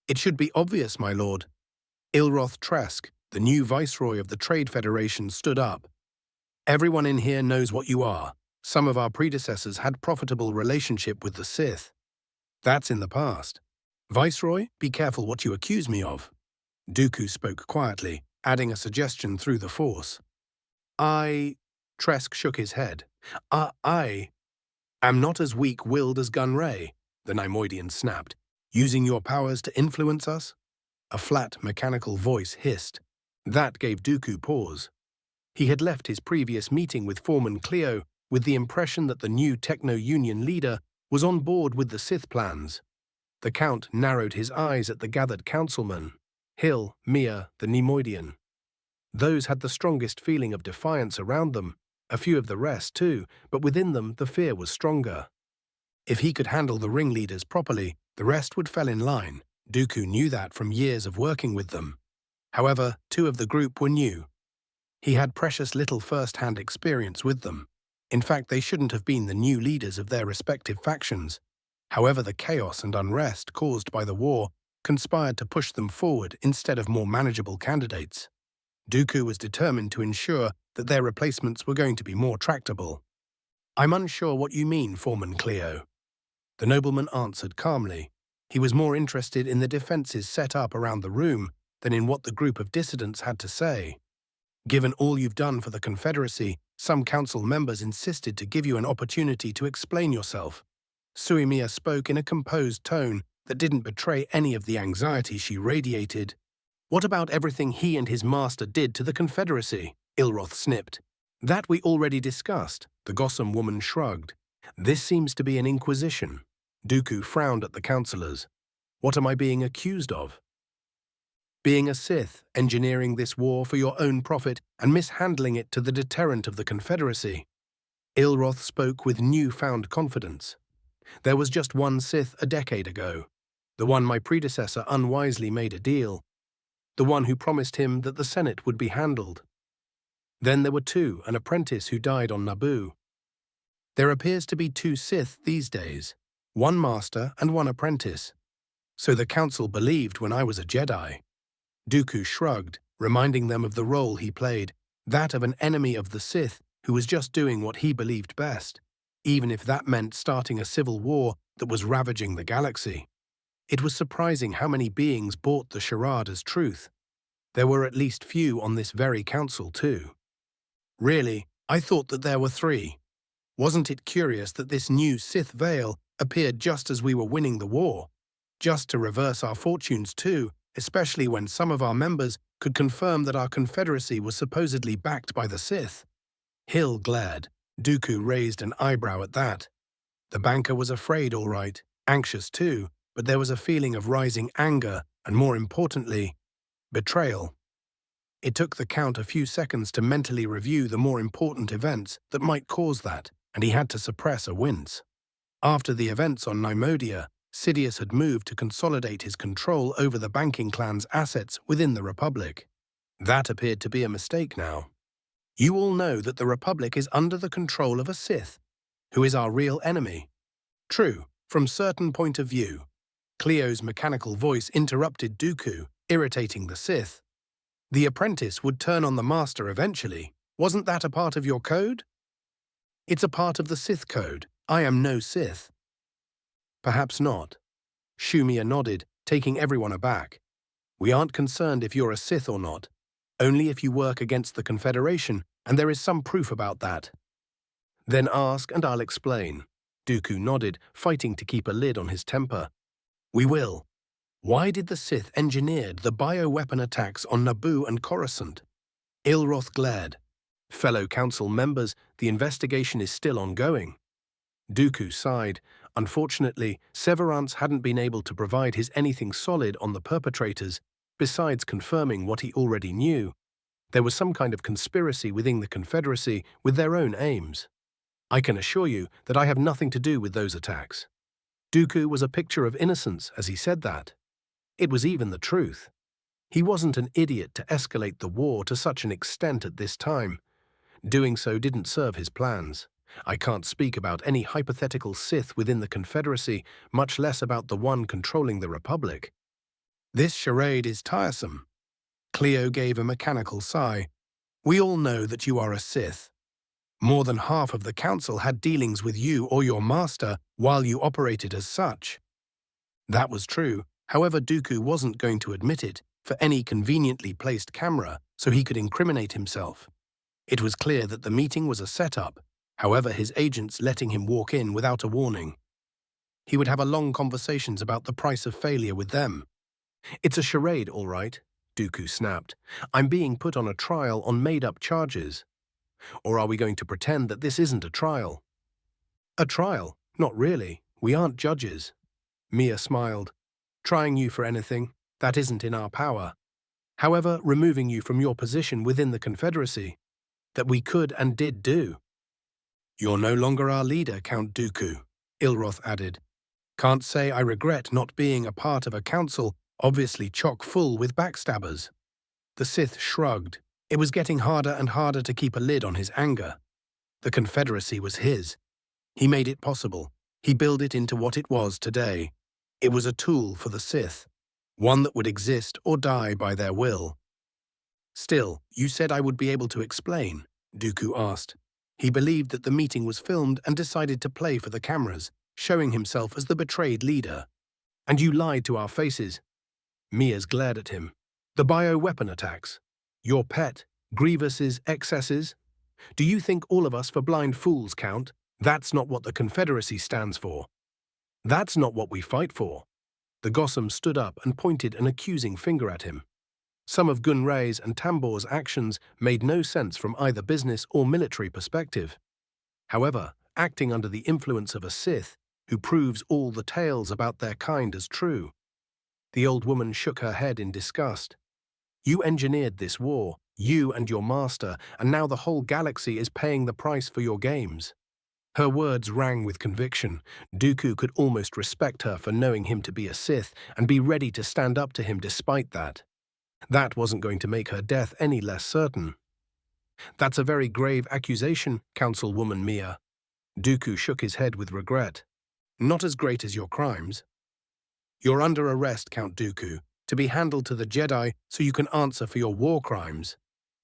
It should be obvious, my lord. Ilroth Tresk, the new viceroy of the Trade Federation, stood up. Everyone in here knows what you are. Some of our predecessors had profitable relationship with the Sith. That's in the past. Viceroy, be careful what you accuse me of. Dooku spoke quietly, adding a suggestion through the Force. Tresk shook his head. I am not as weak-willed as Gunray, the Neimoidian snapped. Using your powers to influence us? A flat, mechanical voice hissed. That gave Dooku pause. He had left his previous meeting with Foreman Cleo with the impression that the new Techno-Union leader was on board with the Sith plans. The Count narrowed his eyes at the gathered councilmen. Hill, Mia, the Neimoidian. Those had the strongest feeling of defiance around them, a few of the rest too, but within them the fear was stronger. If he could handle the ringleaders properly, the rest would fall in line. Dooku knew that from years of working with them. However, two of the group were new. He had precious little first-hand experience with them. In fact, they shouldn't have been the new leaders of their respective factions. However, the chaos and unrest caused by the war conspired to push them forward instead of more manageable candidates. Dooku was determined to ensure that their replacements were going to be more tractable. "I'm unsure what you mean, Foreman Cleo." The nobleman answered calmly. He was more interested in the defenses set up around the room than in what the group of dissidents had to say. "Given all you've done for the Confederacy, some council members insisted to give you an opportunity to explain yourself." Suimiya spoke in a composed tone that didn't betray any of the anxiety she radiated. "What about everything he and his master did to the Confederacy?" Ilroth snipped. "That we already discussed," the Gossam woman shrugged. "This seems to be an inquisition." Dooku frowned at the councillors. "What am I being accused of?" "Being a Sith, engineering this war for your own profit and mishandling it to the deterrent of the Confederacy." Ilroth spoke with newfound confidence. "There was just one Sith a decade ago, the one my predecessor unwisely made a deal, the one who promised him that the Senate would be handled. Then there were two, an apprentice who died on Naboo. There appears to be two Sith these days, one master and one apprentice. So the council believed when I was a Jedi." Dooku shrugged, reminding them of the role he played, that of an enemy of the Sith who was just doing what he believed best, even if that meant starting a civil war that was ravaging the galaxy. It was surprising how many beings bought the charade as truth. There were at least few on this very council too. "Really, I thought that there were three. Wasn't it curious that this new Sith veil appeared just as we were winning the war? Just to reverse our fortunes too, especially when some of our members could confirm that our Confederacy was supposedly backed by the Sith." Hill glared. Dooku raised an eyebrow at that. The banker was afraid, all right, anxious too, but there was a feeling of rising anger and, more importantly, betrayal. It took the Count a few seconds to mentally review the more important events that might cause that, and he had to suppress a wince. After the events on Neimoidia, Sidious had moved to consolidate his control over the banking clan's assets within the Republic. That appeared to be a mistake now. "You all know that the Republic is under the control of a Sith, who is our real enemy." "True, from certain point of view." Cleo's mechanical voice interrupted Dooku, irritating the Sith. "The apprentice would turn on the master eventually. Wasn't that a part of your code?" "It's a part of the Sith code. I am no Sith." "Perhaps not." Shumia nodded, taking everyone aback. "We aren't concerned if you're a Sith or not, only if you work against the Confederation, and there is some proof about that." "Then ask and I'll explain." Dooku nodded, fighting to keep a lid on his temper. "We will. Why did the Sith engineered the bioweapon attacks on Naboo and Coruscant?" Ilroth glared. "Fellow council members, the investigation is still ongoing." Dooku sighed. Unfortunately, Severance hadn't been able to provide his anything solid on the perpetrators, besides confirming what he already knew. There was some kind of conspiracy within the Confederacy with their own aims. "I can assure you that I have nothing to do with those attacks." Dooku was a picture of innocence as he said that. It was even the truth. He wasn't an idiot to escalate the war to such an extent at this time. Doing so didn't serve his plans. I can't speak about any hypothetical Sith within the Confederacy, much less about the one controlling the Republic. "This charade is tiresome." Cleo gave a mechanical sigh. "We all know that you are a Sith. More than half of the council had dealings with you or your master while you operated as such." That was true. However, Dooku wasn't going to admit it for any conveniently placed camera so he could incriminate himself. It was clear that the meeting was a setup, however his agents letting him walk in without a warning. He would have a long conversations about the price of failure with them. It's a charade, all right, Dooku snapped. I'm being put on a trial on made-up charges. Or are we going to pretend that this isn't a trial? A trial? Not really. We aren't judges. Mia smiled. Trying you for anything, that isn't in our power. However, removing you from your position within the Confederacy, that we could and did do. You're no longer our leader, Count Dooku, Ilroth added. Can't say I regret not being a part of a council obviously chock full with backstabbers. The Sith shrugged. It was getting harder and harder to keep a lid on his anger. The Confederacy was his. He made it possible. He built it into what it was today. It was a tool for the Sith, one that would exist or die by their will. Still, you said I would be able to explain, Dooku asked. He believed that the meeting was filmed and decided to play for the cameras, showing himself as the betrayed leader. And you lied to our faces. Mia's glared at him. The bioweapon attacks. Your pet, Grievous's excesses. Do you think all of us for blind fools count? That's not what the Confederacy stands for. That's not what we fight for. The Gossam stood up and pointed an accusing finger at him. Some of Gunray's and Tambor's actions made no sense from either business or military perspective. However, acting under the influence of a Sith, who proves all the tales about their kind as true. The old woman shook her head in disgust. You engineered this war, you and your master, and now the whole galaxy is paying the price for your games. Her words rang with conviction. Dooku could almost respect her for knowing him to be a Sith and be ready to stand up to him despite that. That wasn't going to make her death any less certain. That's a very grave accusation, Councilwoman Mia. Dooku shook his head with regret. Not as great as your crimes. You're under arrest, Count Dooku, to be handled to the Jedi so you can answer for your war crimes.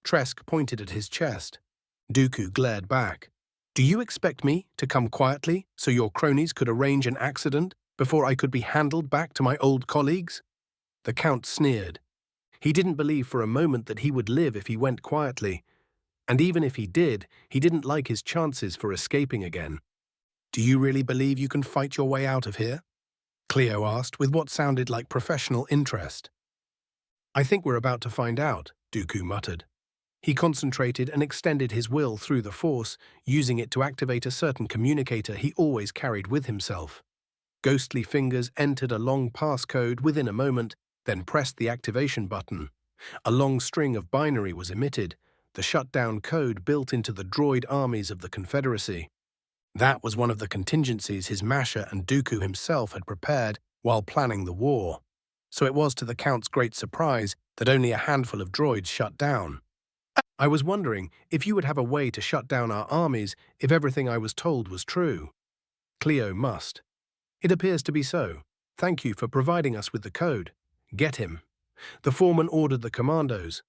Tresk pointed at his chest. Dooku glared back. Do you expect me to come quietly so your cronies could arrange an accident before I could be handled back to my old colleagues? The Count sneered. He didn't believe for a moment that he would live if he went quietly. And even if he did, he didn't like his chances for escaping again. Do you really believe you can fight your way out of here? Cleo asked with what sounded like professional interest. I think we're about to find out, Dooku muttered. He concentrated and extended his will through the Force, using it to activate a certain communicator he always carried with himself. Ghostly fingers entered a long passcode within a moment, then pressed the activation button. A long string of binary was emitted, the shutdown code built into the droid armies of the Confederacy. That was one of the contingencies his Masha and Dooku himself had prepared while planning the war. So it was to the Count's great surprise that only a handful of droids shut down. I was wondering if you would have a way to shut down our armies if everything I was told was true. Cleo must. It appears to be so. Thank you for providing us with the code. Get him. The foreman ordered the commandos.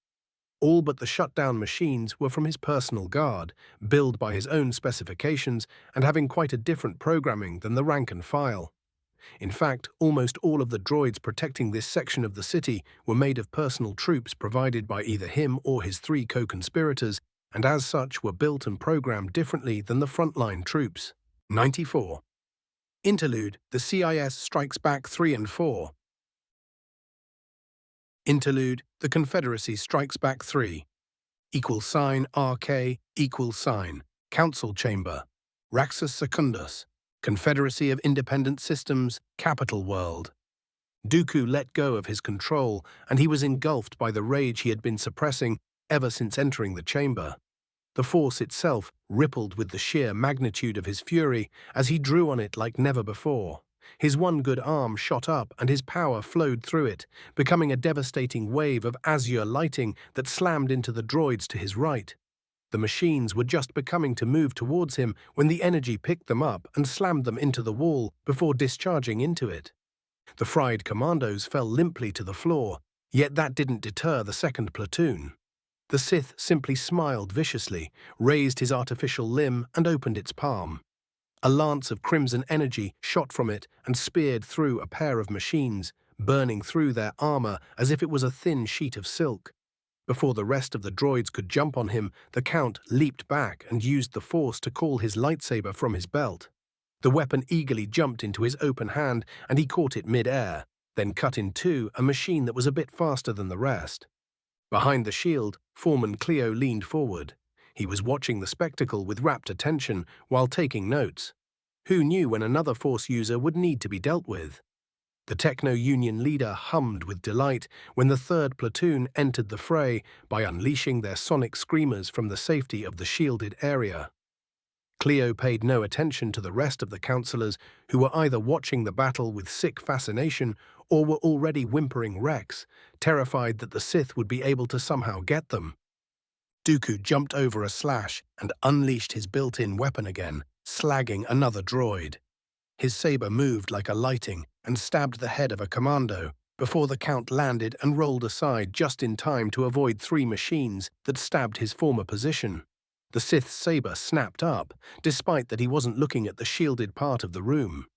All but the shutdown machines were from his personal guard, built by his own specifications and having quite a different programming than the rank and file. In fact, almost all of the droids protecting this section of the city were made of personal troops provided by either him or his 3 co-conspirators, and as such were built and programmed differently than the frontline troops. 94. Interlude, the CIS Strikes Back 3 and 4. Interlude, the Confederacy Strikes Back 3. =RK, Council Chamber. Raxus Secundus. Confederacy of Independent Systems, Capital World. Dooku let go of his control, and he was engulfed by the rage he had been suppressing ever since entering the chamber. The Force itself rippled with the sheer magnitude of his fury as he drew on it like never before. His one good arm shot up and his power flowed through it, becoming a devastating wave of azure lighting that slammed into the droids to his right. The machines were just beginning to move towards him when the energy picked them up and slammed them into the wall before discharging into it. The fried commandos fell limply to the floor, yet that didn't deter the second platoon. The Sith simply smiled viciously, raised his artificial limb and opened its palm. A lance of crimson energy shot from it and speared through a pair of machines, burning through their armor as if it was a thin sheet of silk. Before the rest of the droids could jump on him, the Count leaped back and used the Force to call his lightsaber from his belt. The weapon eagerly jumped into his open hand and he caught it mid-air, then cut in two a machine that was a bit faster than the rest. Behind the shield, Foreman Cleo leaned forward. He was watching the spectacle with rapt attention while taking notes. Who knew when another Force user would need to be dealt with? The Techno-Union leader hummed with delight when the third platoon entered the fray by unleashing their sonic screamers from the safety of the shielded area. Cleo paid no attention to the rest of the counselors who were either watching the battle with sick fascination or were already whimpering wrecks, terrified that the Sith would be able to somehow get them. Dooku jumped over a slash and unleashed his built-in weapon again, slagging another droid. His saber moved like a lighting and stabbed the head of a commando before the Count landed and rolled aside just in time to avoid three machines that stabbed his former position. The Sith's saber snapped up, despite that he wasn't looking at the shielded part of the room.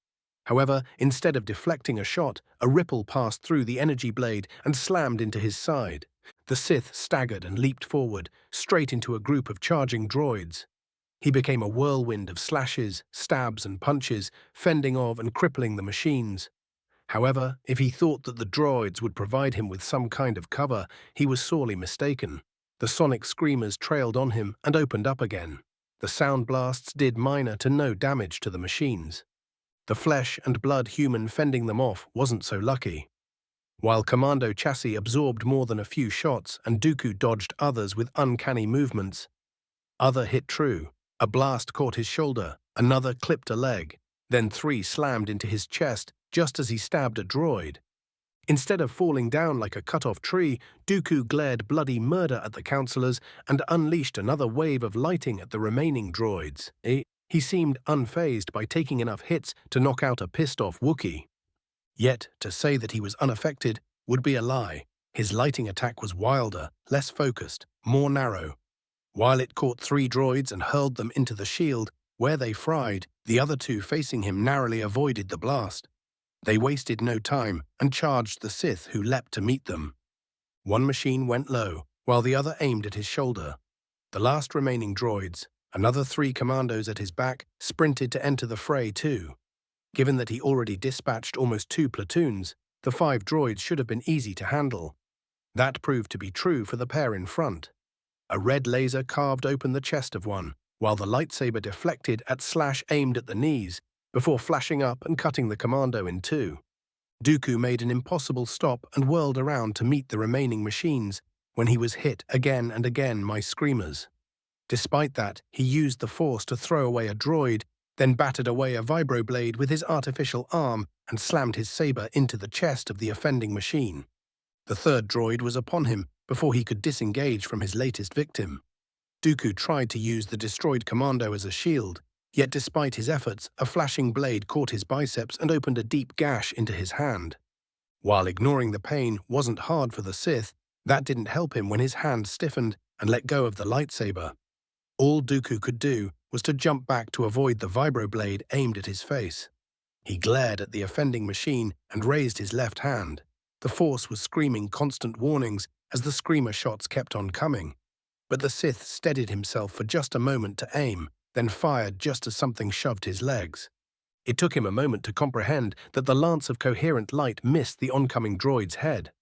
However, instead of deflecting a shot, a ripple passed through the energy blade and slammed into his side. The Sith staggered and leaped forward, straight into a group of charging droids. He became a whirlwind of slashes, stabs and punches, fending off and crippling the machines. However, if he thought that the droids would provide him with some kind of cover, he was sorely mistaken. The sonic screamers trailed on him and opened up again. The sound blasts did minor to no damage to the machines. The flesh and blood human fending them off wasn't so lucky. While Commando Chassis absorbed more than a few shots and Dooku dodged others with uncanny movements, other hit true. A blast caught his shoulder, another clipped a leg, then three slammed into his chest just as he stabbed a droid. Instead of falling down like a cut-off tree, Dooku glared bloody murder at the counselors and unleashed another wave of lighting at the remaining droids. He seemed unfazed by taking enough hits to knock out a pissed-off Wookiee. Yet, to say that he was unaffected would be a lie. His lighting attack was wilder, less focused, more narrow. While it caught three droids and hurled them into the shield, where they fried, the other two facing him narrowly avoided the blast. They wasted no time and charged the Sith who leapt to meet them. One machine went low, while the other aimed at his shoulder. The last remaining droids, another three commandos at his back, sprinted to enter the fray too. Given that he already dispatched almost 2 platoons, the 5 droids should have been easy to handle. That proved to be true for the pair in front. A red laser carved open the chest of one, while the lightsaber deflected at slash aimed at the knees, before flashing up and cutting the commando in two. Dooku made an impossible stop and whirled around to meet the remaining machines when he was hit again and again by screamers. Despite that, he used the Force to throw away a droid, then battered away a vibroblade with his artificial arm and slammed his saber into the chest of the offending machine. The third droid was upon him before he could disengage from his latest victim. Dooku tried to use the destroyed commando as a shield, yet despite his efforts, a flashing blade caught his biceps and opened a deep gash into his hand. While ignoring the pain wasn't hard for the Sith, that didn't help him when his hand stiffened and let go of the lightsaber. All Dooku could do was to jump back to avoid the vibroblade aimed at his face. He glared at the offending machine and raised his left hand. The Force was screaming constant warnings as the screamer shots kept on coming. But the Sith steadied himself for just a moment to aim, then fired just as something shoved his legs. It took him a moment to comprehend that the lance of coherent light missed the oncoming droid's head.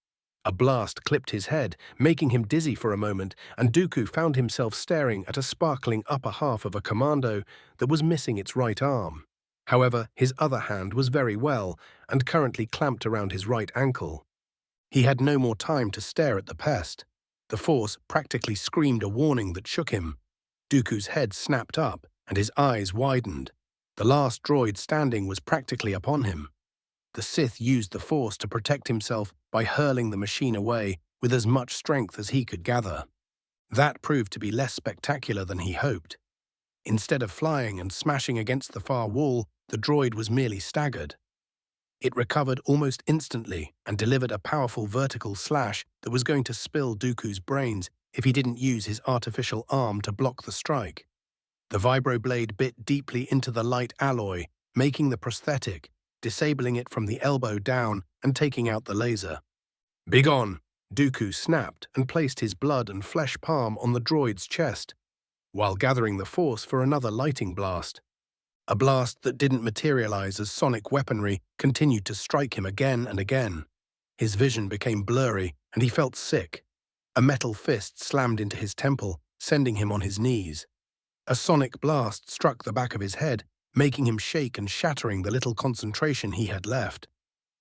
A blast clipped his head, making him dizzy for a moment, and Dooku found himself staring at a sparkling upper half of a commando that was missing its right arm. However, his other hand was very well, and currently clamped around his right ankle. He had no more time to stare at the pest. The Force practically screamed a warning that shook him. Dooku's head snapped up, and his eyes widened. The last droid standing was practically upon him. The Sith used the Force to protect himself by hurling the machine away with as much strength as he could gather. That proved to be less spectacular than he hoped. Instead of flying and smashing against the far wall, the droid was merely staggered. It recovered almost instantly and delivered a powerful vertical slash that was going to spill Dooku's brains if he didn't use his artificial arm to block the strike. The vibroblade bit deeply into the light alloy, making the prosthetic, disabling it from the elbow down and taking out the laser. "Begone!" Dooku snapped and placed his blood and flesh palm on the droid's chest, while gathering the Force for another lighting blast. A blast that didn't materialize as sonic weaponry continued to strike him again and again. His vision became blurry, and he felt sick. A metal fist slammed into his temple, sending him on his knees. A sonic blast struck the back of his head, making him shake and shattering the little concentration he had left.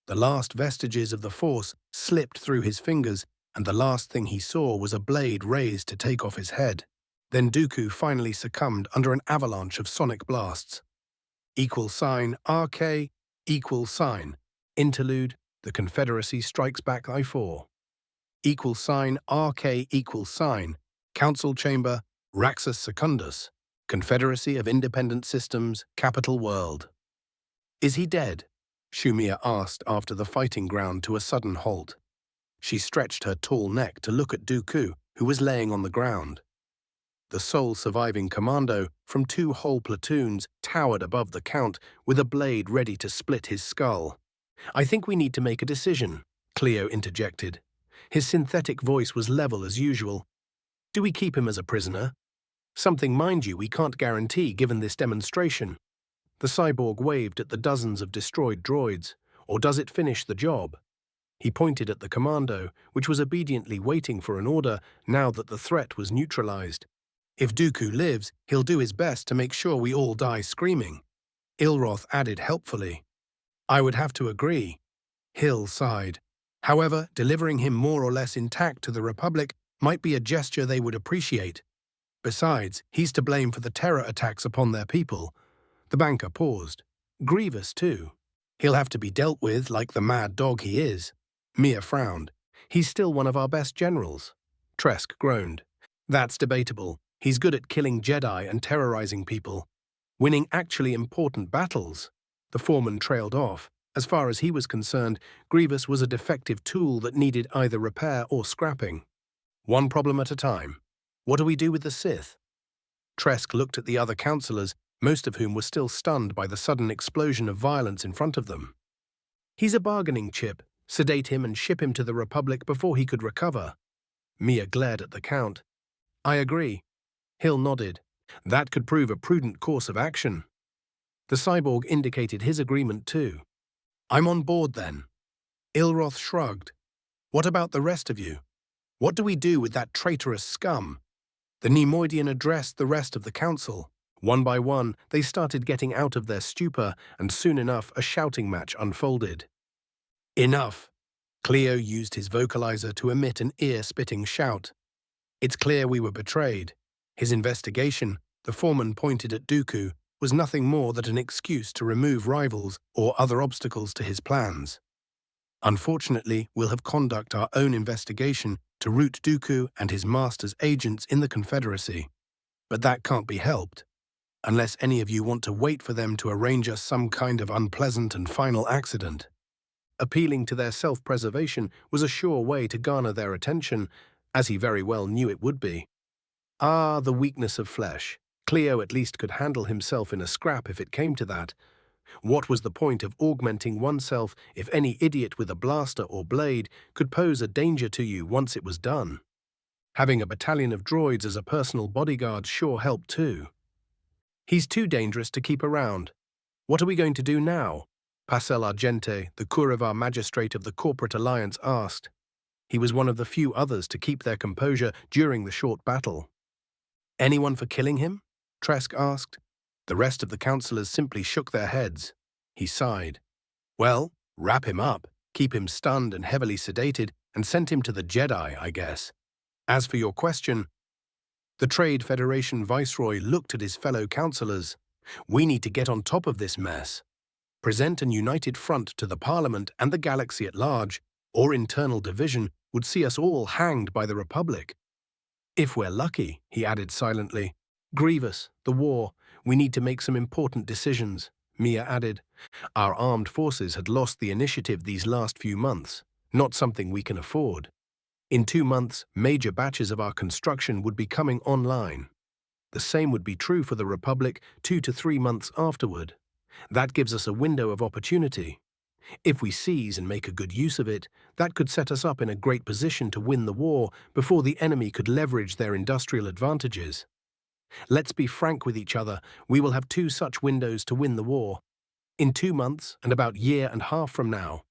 The last vestiges of the force slipped through his fingers, and the last thing he saw was a blade raised to take off his head. Then Dooku finally succumbed under an avalanche of sonic blasts. =RK, Interlude, the Confederacy Strikes Back I-4. =RK, Council Chamber, Raxus Secundus, Confederacy of Independent Systems, Capital World. Is he dead? Shumia asked after the fighting ground to a sudden halt. She stretched her tall neck to look at Dooku, who was laying on the ground. The sole surviving commando from 2 whole platoons towered above the Count with a blade ready to split his skull. I think we need to make a decision, Cleo interjected. His synthetic voice was level as usual. Do we keep him as a prisoner? Something, mind you, we can't guarantee given this demonstration. The cyborg waved at the dozens of destroyed droids. Or does it finish the job? He pointed at the commando, which was obediently waiting for an order now that the threat was neutralized. If Dooku lives, he'll do his best to make sure we all die screaming. Ilroth added helpfully. I would have to agree. Hill sighed. However, delivering him more or less intact to the Republic might be a gesture they would appreciate. Besides, he's to blame for the terror attacks upon their people. The banker paused. Grievous, too. He'll have to be dealt with like the mad dog he is. Mia frowned. He's still one of our best generals. Tresk groaned. That's debatable. He's good at killing Jedi and terrorizing people. Winning actually important battles. The foreman trailed off. As far as he was concerned, Grievous was a defective tool that needed either repair or scrapping. One problem at a time. What do we do with the Sith? Tresk looked at the other councillors, most of whom were still stunned by the sudden explosion of violence in front of them. He's a bargaining chip. Sedate him and ship him to the Republic before he could recover. Mia glared at the Count. I agree. Hill nodded. That could prove a prudent course of action. The cyborg indicated his agreement too. I'm on board then. Ilroth shrugged. What about the rest of you? What do we do with that traitorous scum? The Neimoidian addressed the rest of the council. One by one, they started getting out of their stupor, and soon enough a shouting match unfolded. Enough! Cleo used his vocalizer to emit an ear-spitting shout. It's clear we were betrayed. His investigation, the foreman pointed at Dooku, was nothing more than an excuse to remove rivals or other obstacles to his plans. Unfortunately, we'll have conduct our own investigation to root Dooku and his master's agents in the Confederacy. But that can't be helped, unless any of you want to wait for them to arrange us some kind of unpleasant and final accident. Appealing to their self-preservation was a sure way to garner their attention, as he very well knew it would be. Ah, the weakness of flesh. Cleo at least could handle himself in a scrap if it came to that. What was the point of augmenting oneself if any idiot with a blaster or blade could pose a danger to you once it was done? Having a battalion of droids as a personal bodyguard sure helped too. He's too dangerous to keep around. What are we going to do now? Pasel Argente, the Kurivar magistrate of the Corporate Alliance, asked. He was one of the few others to keep their composure during the short battle. Anyone for killing him? Tresk asked. The rest of the councillors simply shook their heads. He sighed. Well, wrap him up, keep him stunned and heavily sedated, and send him to the Jedi, I guess. As for your question, the Trade Federation Viceroy looked at his fellow councillors. We need to get on top of this mess. Present an united front to the Parliament and the galaxy at large, or internal division would see us all hanged by the Republic. If we're lucky, he added silently. Grievous, the war, we need to make some important decisions, Mia added. Our armed forces had lost the initiative these last few months, not something we can afford. In 2 months, major batches of our construction would be coming online. The same would be true for the Republic 2 to 3 months afterward. That gives us a window of opportunity. If we seize and make a good use of it, that could set us up in a great position to win the war before the enemy could leverage their industrial advantages. Let's be frank with each other, we will have two such windows to win the war. In 2 months and about year and half from now.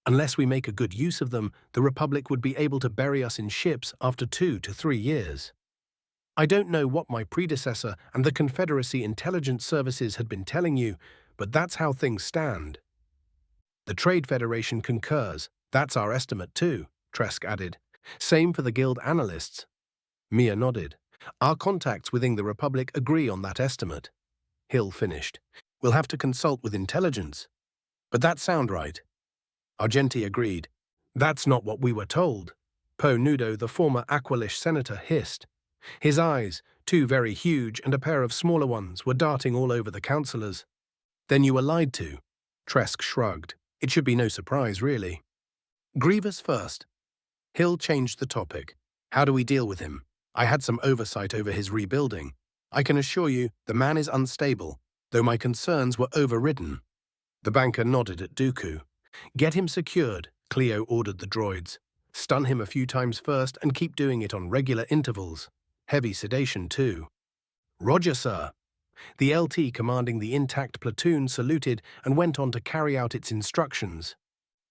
Unless we make a good use of them, the Republic would be able to bury us in ships after 2 to 3 years. I don't know what my predecessor and the Confederacy intelligence services had been telling you, but that's how things stand. The Trade Federation concurs. That's our estimate too, Tresk added. Same for the Guild analysts. Mia nodded. Our contacts within the Republic agree on that estimate. Hill finished. We'll have to consult with intelligence. But that sound right? Argenti agreed. That's not what we were told. Po Nudo, the former Aqualish senator, hissed. His eyes, two very huge and a pair of smaller ones, were darting all over the councillors. Then you were lied to. Tresk shrugged. It should be no surprise, really. Grievous first. Hill changed the topic. How do we deal with him? I had some oversight over his rebuilding. I can assure you, the man is unstable, though my concerns were overridden. The banker nodded at Dooku. Get him secured, Cleo ordered the droids. Stun him a few times first and keep doing it on regular intervals. Heavy sedation, too. Roger, sir. The LT commanding the intact platoon saluted and went on to carry out its instructions.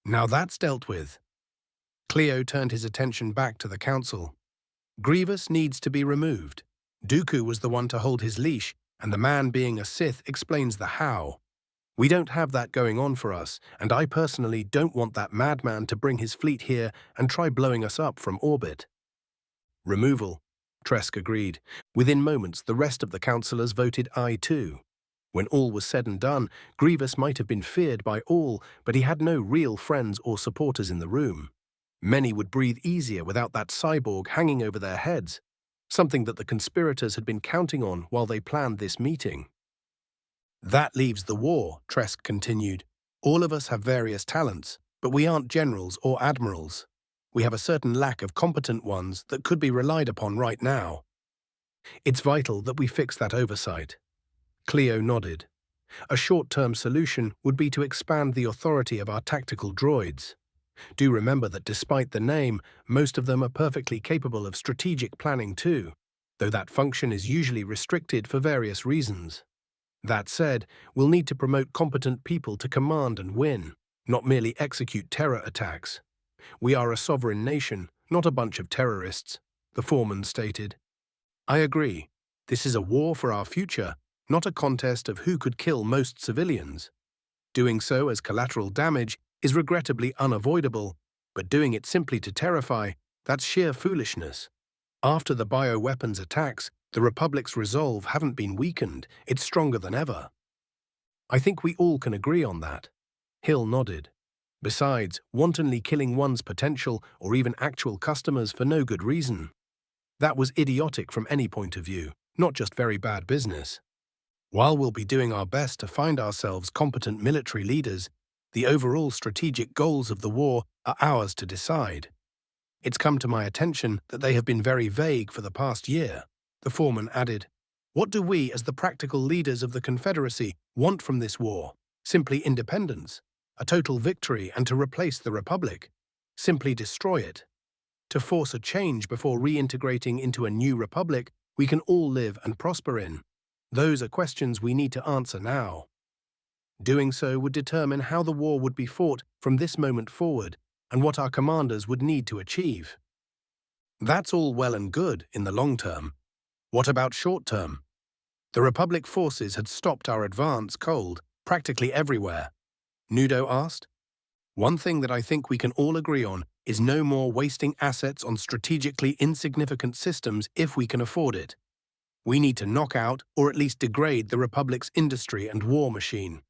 Now that's dealt with. Cleo turned his attention back to the council. Grievous needs to be removed. Dooku was the one to hold his leash, and the man being a Sith explains the how. We don't have that going on for us, and I personally don't want that madman to bring his fleet here and try blowing us up from orbit. Removal, Tresk agreed. Within moments, the rest of the councillors voted aye too. When all was said and done, Grievous might have been feared by all, but he had no real friends or supporters in the room. Many would breathe easier without that cyborg hanging over their heads, something that the conspirators had been counting on while they planned this meeting. That leaves the war, Tresk continued. All of us have various talents, but we aren't generals or admirals. We have a certain lack of competent ones that could be relied upon right now. It's vital that we fix that oversight. Cleo nodded. A short-term solution would be to expand the authority of our tactical droids. Do remember that despite the name, most of them are perfectly capable of strategic planning too, though that function is usually restricted for various reasons. That said, we'll need to promote competent people to command and win, not merely execute terror attacks. We are a sovereign nation, not a bunch of terrorists, the foreman stated. I agree. This is a war for our future, not a contest of who could kill most civilians. Doing so as collateral damage is regrettably unavoidable, but doing it simply to terrify, that's sheer foolishness. After the bioweapons attacks, the Republic's resolve haven't been weakened, it's stronger than ever. I think we all can agree on that. Hill nodded. Besides, wantonly killing one's potential or even actual customers for no good reason. That was idiotic from any point of view, not just very bad business. While we'll be doing our best to find ourselves competent military leaders, the overall strategic goals of the war are ours to decide. It's come to my attention that they have been very vague for the past year. The foreman added, What do we, as the practical leaders of the Confederacy, want from this war? Simply independence, a total victory, and to replace the Republic. Simply destroy it. To force a change before reintegrating into a new Republic we can all live and prosper in. Those are questions we need to answer now. Doing so would determine how the war would be fought from this moment forward and what our commanders would need to achieve. That's all well and good in the long term. What about short term? The Republic forces had stopped our advance cold, practically everywhere. Nudo asked. One thing that I think we can all agree on is no more wasting assets on strategically insignificant systems if we can afford it. We need to knock out or at least degrade the Republic's industry and war machine.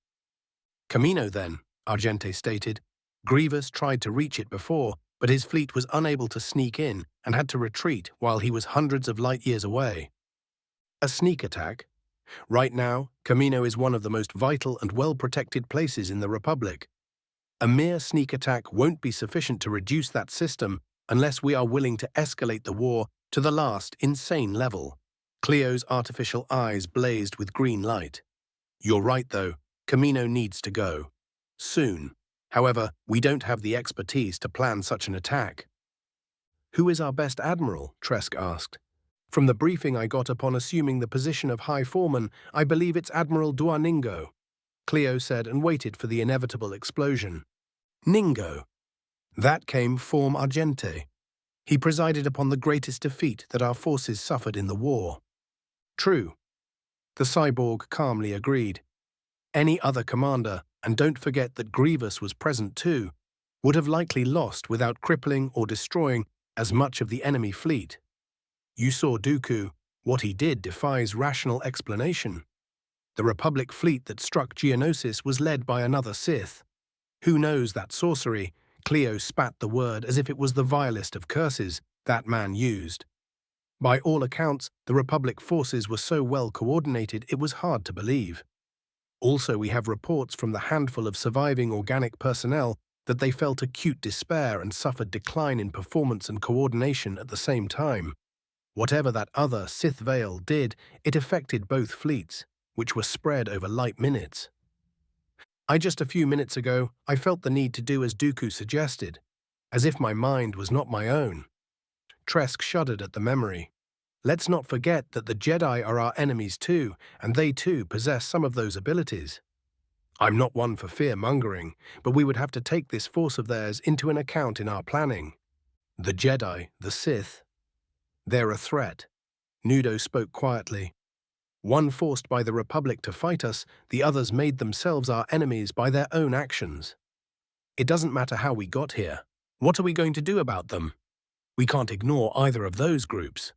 Camino then, Argente stated. Grievous tried to reach it before, but his fleet was unable to sneak in and had to retreat while he was hundreds of light years away. A sneak attack? Right now, Camino is one of the most vital and well-protected places in the Republic. A mere sneak attack won't be sufficient to reduce that system unless we are willing to escalate the war to the last insane level. Cleo's artificial eyes blazed with green light. You're right, though. Camino needs to go. Soon. However, we don't have the expertise to plan such an attack. Who is our best admiral? Tresk asked. From the briefing I got upon assuming the position of High Foreman, I believe it's Admiral Duaningo, Cleo said and waited for the inevitable explosion. Ningo. That came Form Argente. He presided upon the greatest defeat that our forces suffered in the war. True. The cyborg calmly agreed. Any other commander, and don't forget that Grievous was present too, would have likely lost without crippling or destroying as much of the enemy fleet. You saw Dooku. What he did defies rational explanation. The Republic fleet that struck Geonosis was led by another Sith. Who knows that sorcery? Cleo spat the word as if it was the vilest of curses that man used. By all accounts, the Republic forces were so well coordinated it was hard to believe. Also, we have reports from the handful of surviving organic personnel that they felt acute despair and suffered decline in performance and coordination at the same time. Whatever that other Sith Veil did, it affected both fleets, which were spread over light minutes. Just a few minutes ago, I felt the need to do as Dooku suggested, as if my mind was not my own. Tresk shuddered at the memory. Let's not forget that the Jedi are our enemies too, and they too possess some of those abilities. I'm not one for fear-mongering, but we would have to take this force of theirs into an account in our planning. The Jedi, the Sith, they're a threat. Nudo spoke quietly. One forced by the Republic to fight us, the others made themselves our enemies by their own actions. It doesn't matter how we got here. What are we going to do about them? We can't ignore either of those groups.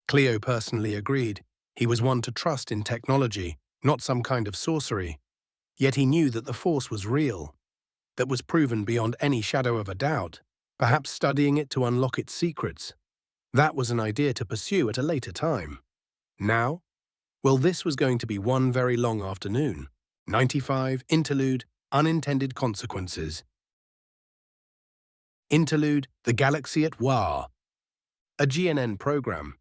Cleo personally agreed. He was one to trust in technology, not some kind of sorcery. Yet he knew that the Force was real, that was proven beyond any shadow of a doubt, perhaps studying it to unlock its secrets. That was an idea to pursue at a later time. Now? Well, this was going to be one very long afternoon. 95, Interlude, Unintended Consequences. Interlude, The Galaxy at War. A GNN program.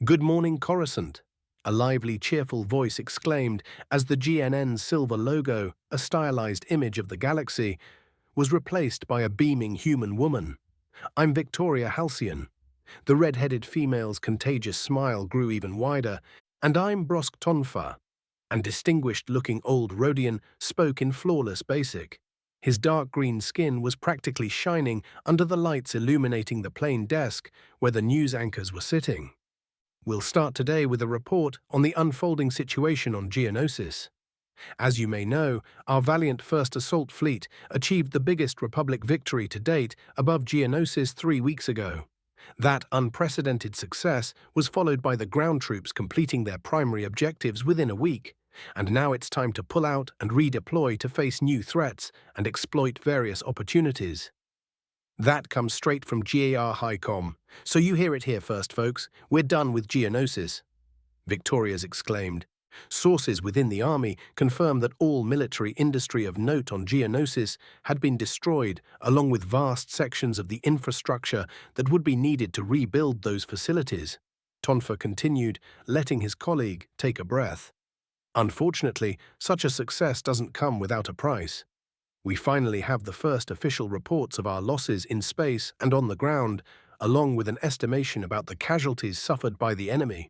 Good morning, Coruscant, a lively, cheerful voice exclaimed as the GNN silver logo, a stylized image of the galaxy, was replaced by a beaming human woman. I'm Victoria Halcyon. The red-headed female's contagious smile grew even wider, and I'm Brosk Tonfa. And distinguished-looking old Rhodian spoke in flawless basic. His dark green skin was practically shining under the lights illuminating the plain desk where the news anchors were sitting. We'll start today with a report on the unfolding situation on Geonosis. As you may know, our valiant First Assault Fleet achieved the biggest Republic victory to date above Geonosis 3 weeks ago. That unprecedented success was followed by the ground troops completing their primary objectives within a week, and now it's time to pull out and redeploy to face new threats and exploit various opportunities. That comes straight from GAR Highcom, so you hear it here first, folks. We're done with Geonosis, Victoria's exclaimed. Sources within the army confirmed that all military industry of note on Geonosis had been destroyed, along with vast sections of the infrastructure that would be needed to rebuild those facilities. Tonfa continued, letting his colleague take a breath. Unfortunately, such a success doesn't come without a price. We finally have the first official reports of our losses in space and on the ground, along with an estimation about the casualties suffered by the enemy.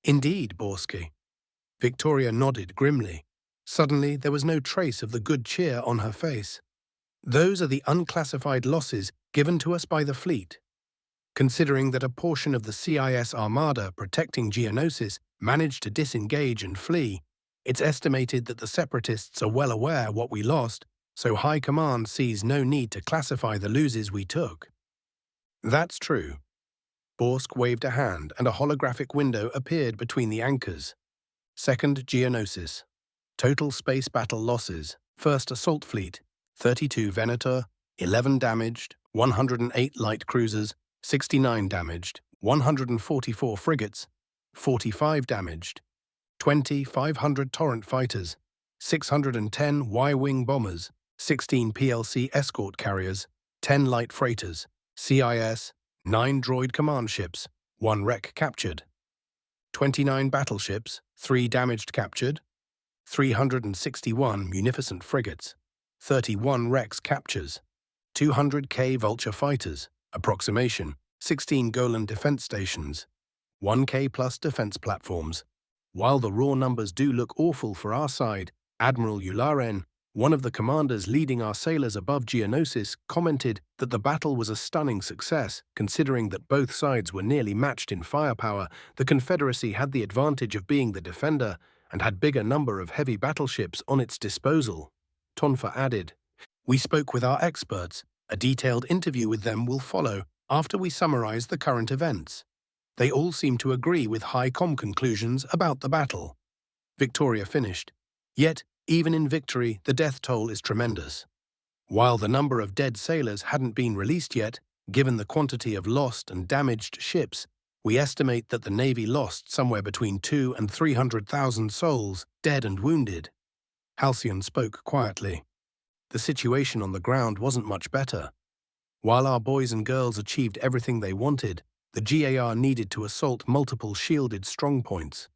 Indeed, Borsky. Victoria nodded grimly. Suddenly, there was no trace of the good cheer on her face. Those are the unclassified losses given to us by the fleet. Considering that a portion of the CIS armada protecting Geonosis managed to disengage and flee, it's estimated that the Separatists are well aware what we lost, so High Command sees no need to classify the losses we took. That's true. Borsk waved a hand and a holographic window appeared between the anchors. Second Geonosis. Total space battle losses. First Assault Fleet. 32 Venator, 11 damaged, 108 light cruisers, 69 damaged, 144 frigates, 45 damaged, 500 Torrent fighters, 610 Y-wing bombers, 16 PLC escort carriers, 10 light freighters, CIS, 9 droid command ships, 1 wreck captured, 29 battleships, 3 damaged captured, 361 munificent frigates, 31 wrecks captures, 200K Vulture fighters, approximation, 16 Golan defense stations, 1K plus defense platforms. While the raw numbers do look awful for our side, Admiral Yularen, one of the commanders leading our sailors above Geonosis, commented that the battle was a stunning success, considering that both sides were nearly matched in firepower. The Confederacy had the advantage of being the defender and had bigger number of heavy battleships on its disposal. Tonfa added, "We spoke with our experts. A detailed interview with them will follow after we summarize the current events. They all seem to agree with high-com conclusions about the battle." Victoria finished. Yet, even in victory, the death toll is tremendous. While the number of dead sailors hadn't been released yet, given the quantity of lost and damaged ships, we estimate that the Navy lost somewhere between 200,000 and 300,000 souls, dead and wounded. Halcyon spoke quietly. The situation on the ground wasn't much better. While our boys and girls achieved everything they wanted, the GAR needed to assault multiple shielded strongpoints,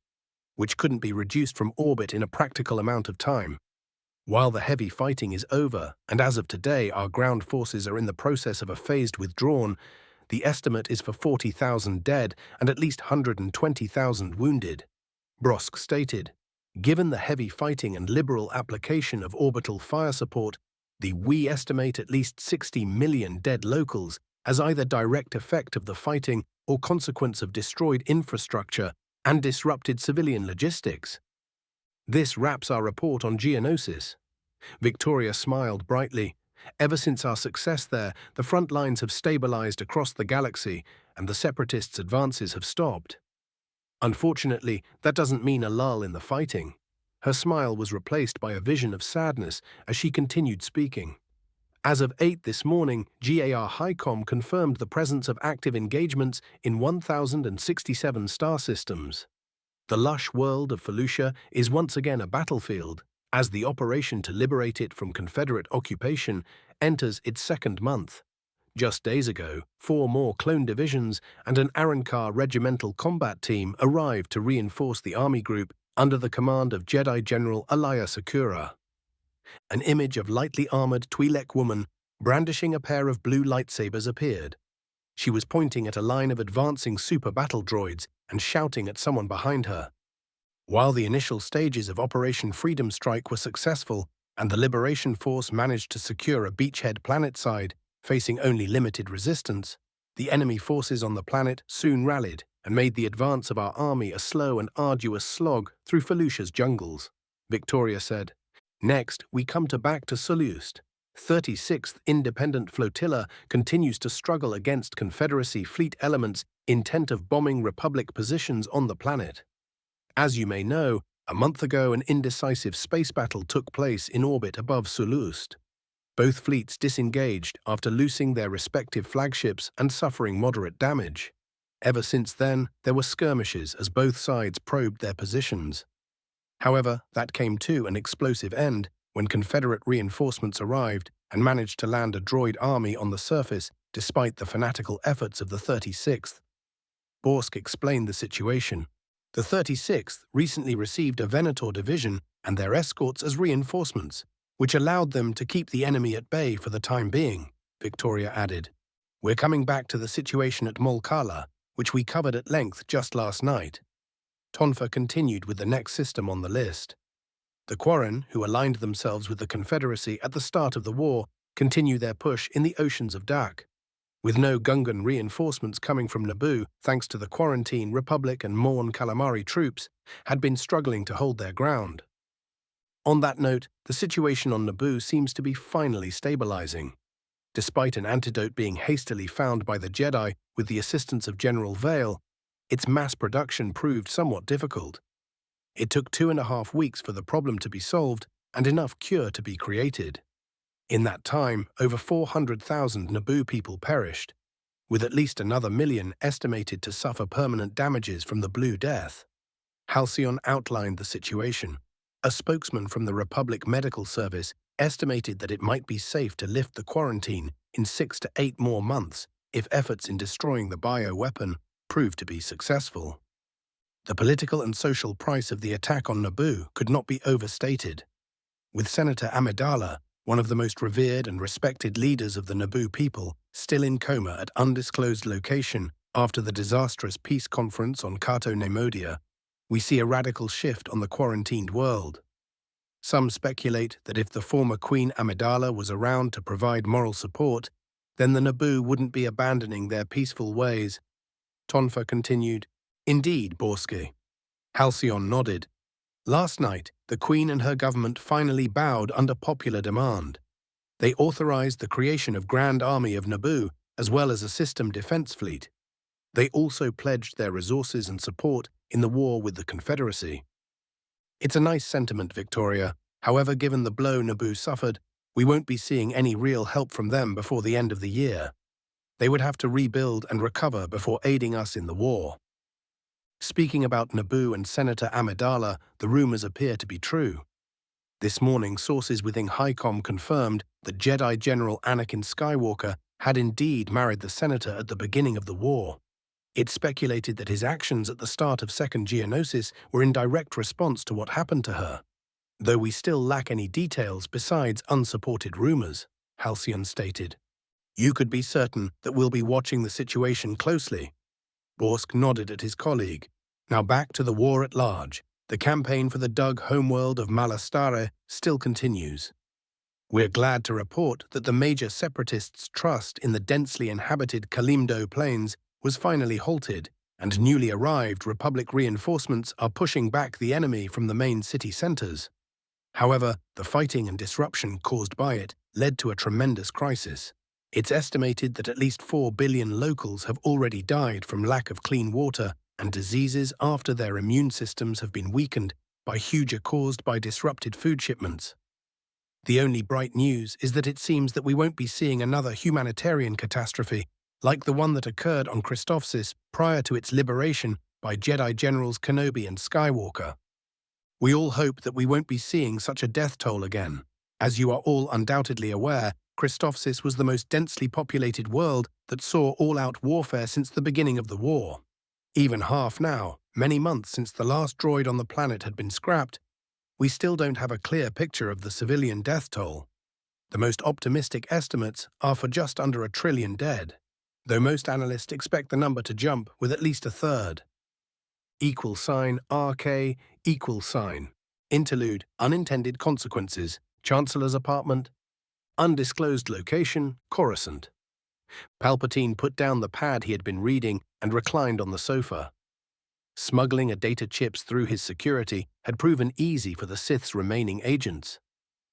which couldn't be reduced from orbit in a practical amount of time. While the heavy fighting is over, and as of today our ground forces are in the process of a phased withdrawal, the estimate is for 40,000 dead and at least 120,000 wounded. Brosk stated, "Given the heavy fighting and liberal application of orbital fire support, we estimate at least 60 million dead locals as either direct effect of the fighting or consequence of destroyed infrastructure and disrupted civilian logistics." This wraps our report on Geonosis. Victoria smiled brightly. Ever since our success there, the front lines have stabilized across the galaxy and the Separatists' advances have stopped. Unfortunately, that doesn't mean a lull in the fighting. Her smile was replaced by a vision of sadness as she continued speaking. As of 8 this morning, GAR HICOM confirmed the presence of active engagements in 1,067 star systems. The lush world of Felucia is once again a battlefield, as the operation to liberate it from Confederate occupation enters its second month. Just days ago, 4 more clone divisions and an Arankar regimental combat team arrived to reinforce the army group under the command of Jedi General Alaya Sakura. An image of lightly armored Twi'lek woman brandishing a pair of blue lightsabers appeared. She was pointing at a line of advancing super battle droids and shouting at someone behind her. While the initial stages of Operation Freedom Strike were successful and the Liberation Force managed to secure a beachhead planetside, facing only limited resistance, the enemy forces on the planet soon rallied and made the advance of our army a slow and arduous slog through Felucia's jungles. Victoria said, "Next, we come back to Solust. 36th Independent Flotilla continues to struggle against Confederacy fleet elements intent of bombing Republic positions on the planet. As you may know, a month ago an indecisive space battle took place in orbit above Solust. Both fleets disengaged after losing their respective flagships and suffering moderate damage. Ever since then, there were skirmishes as both sides probed their positions. However, that came to an explosive end when Confederate reinforcements arrived and managed to land a droid army on the surface despite the fanatical efforts of the 36th. Borsk explained the situation. The 36th recently received a Venator division and their escorts as reinforcements, which allowed them to keep the enemy at bay for the time being, Victoria added. We're coming back to the situation at Molkala, which we covered at length just last night. Tonfa continued with the next system on the list. The Quarren, who aligned themselves with the Confederacy at the start of the war, continue their push in the oceans of Dak. With no Gungan reinforcements coming from Naboo, thanks to the Quarantine, Republic and Morn Calamari troops, had been struggling to hold their ground. On that note, the situation on Naboo seems to be finally stabilizing. Despite an antidote being hastily found by the Jedi with the assistance of General Vale, its mass production proved somewhat difficult. It took 2.5 weeks for the problem to be solved and enough cure to be created. In that time, over 400,000 Naboo people perished, with at least another million estimated to suffer permanent damages from the Blue Death. Halcyon outlined the situation. A spokesman from the Republic Medical Service estimated that it might be safe to lift the quarantine in 6 to 8 more months if efforts in destroying the bioweapon proved to be successful. The political and social price of the attack on Naboo could not be overstated. With Senator Amidala, one of the most revered and respected leaders of the Naboo people, still in coma at undisclosed location After the disastrous peace conference on Cato Nemodia, we see a radical shift on the quarantined world. Some speculate that if the former Queen Amidala was around to provide moral support, then the Naboo wouldn't be abandoning their peaceful ways. Tonfa continued, "Indeed, Borske." Halcyon nodded. Last night, the Queen and her government finally bowed under popular demand. They authorized the creation of Grand Army of Naboo, as well as a system defense fleet. They also pledged their resources and support in the war with the Confederacy. It's a nice sentiment, Victoria. However, given the blow Naboo suffered, we won't be seeing any real help from them before the end of the year. They would have to rebuild and recover before aiding us in the war. Speaking about Naboo and Senator Amidala, the rumors appear to be true. This morning, sources within HICOM confirmed that Jedi General Anakin Skywalker had indeed married the senator at the beginning of the war. It's speculated that his actions at the start of Second Geonosis were in direct response to what happened to her. Though we still lack any details besides unsupported rumors, Halcyon stated. You could be certain that we'll be watching the situation closely. Borsk nodded at his colleague. Now back to the war at large. The campaign for the dug homeworld of Malastare still continues. We're glad to report that the major separatists' trust in the densely inhabited Kalimdo Plains was finally halted, and newly arrived Republic reinforcements are pushing back the enemy from the main city centers. However, the fighting and disruption caused by it led to a tremendous crisis. It's estimated that at least 4 billion locals have already died from lack of clean water and diseases after their immune systems have been weakened by huger caused by disrupted food shipments. The only bright news is that it seems that we won't be seeing another humanitarian catastrophe like the one that occurred on Christophsis prior to its liberation by Jedi Generals Kenobi and Skywalker. We all hope that we won't be seeing such a death toll again. As you are all undoubtedly aware, Christophsis was the most densely populated world that saw all-out warfare since the beginning of the war. Even half now, many months since the last droid on the planet had been scrapped, we still don't have a clear picture of the civilian death toll. The most optimistic estimates are for just under 1 trillion dead, though most analysts expect the number to jump with at least a third. $RK, Interlude, unintended consequences, Chancellor's apartment, undisclosed location, Coruscant. Palpatine put down the pad he had been reading and reclined on the sofa. Smuggling a data chips through his security had proven easy for the Sith's remaining agents.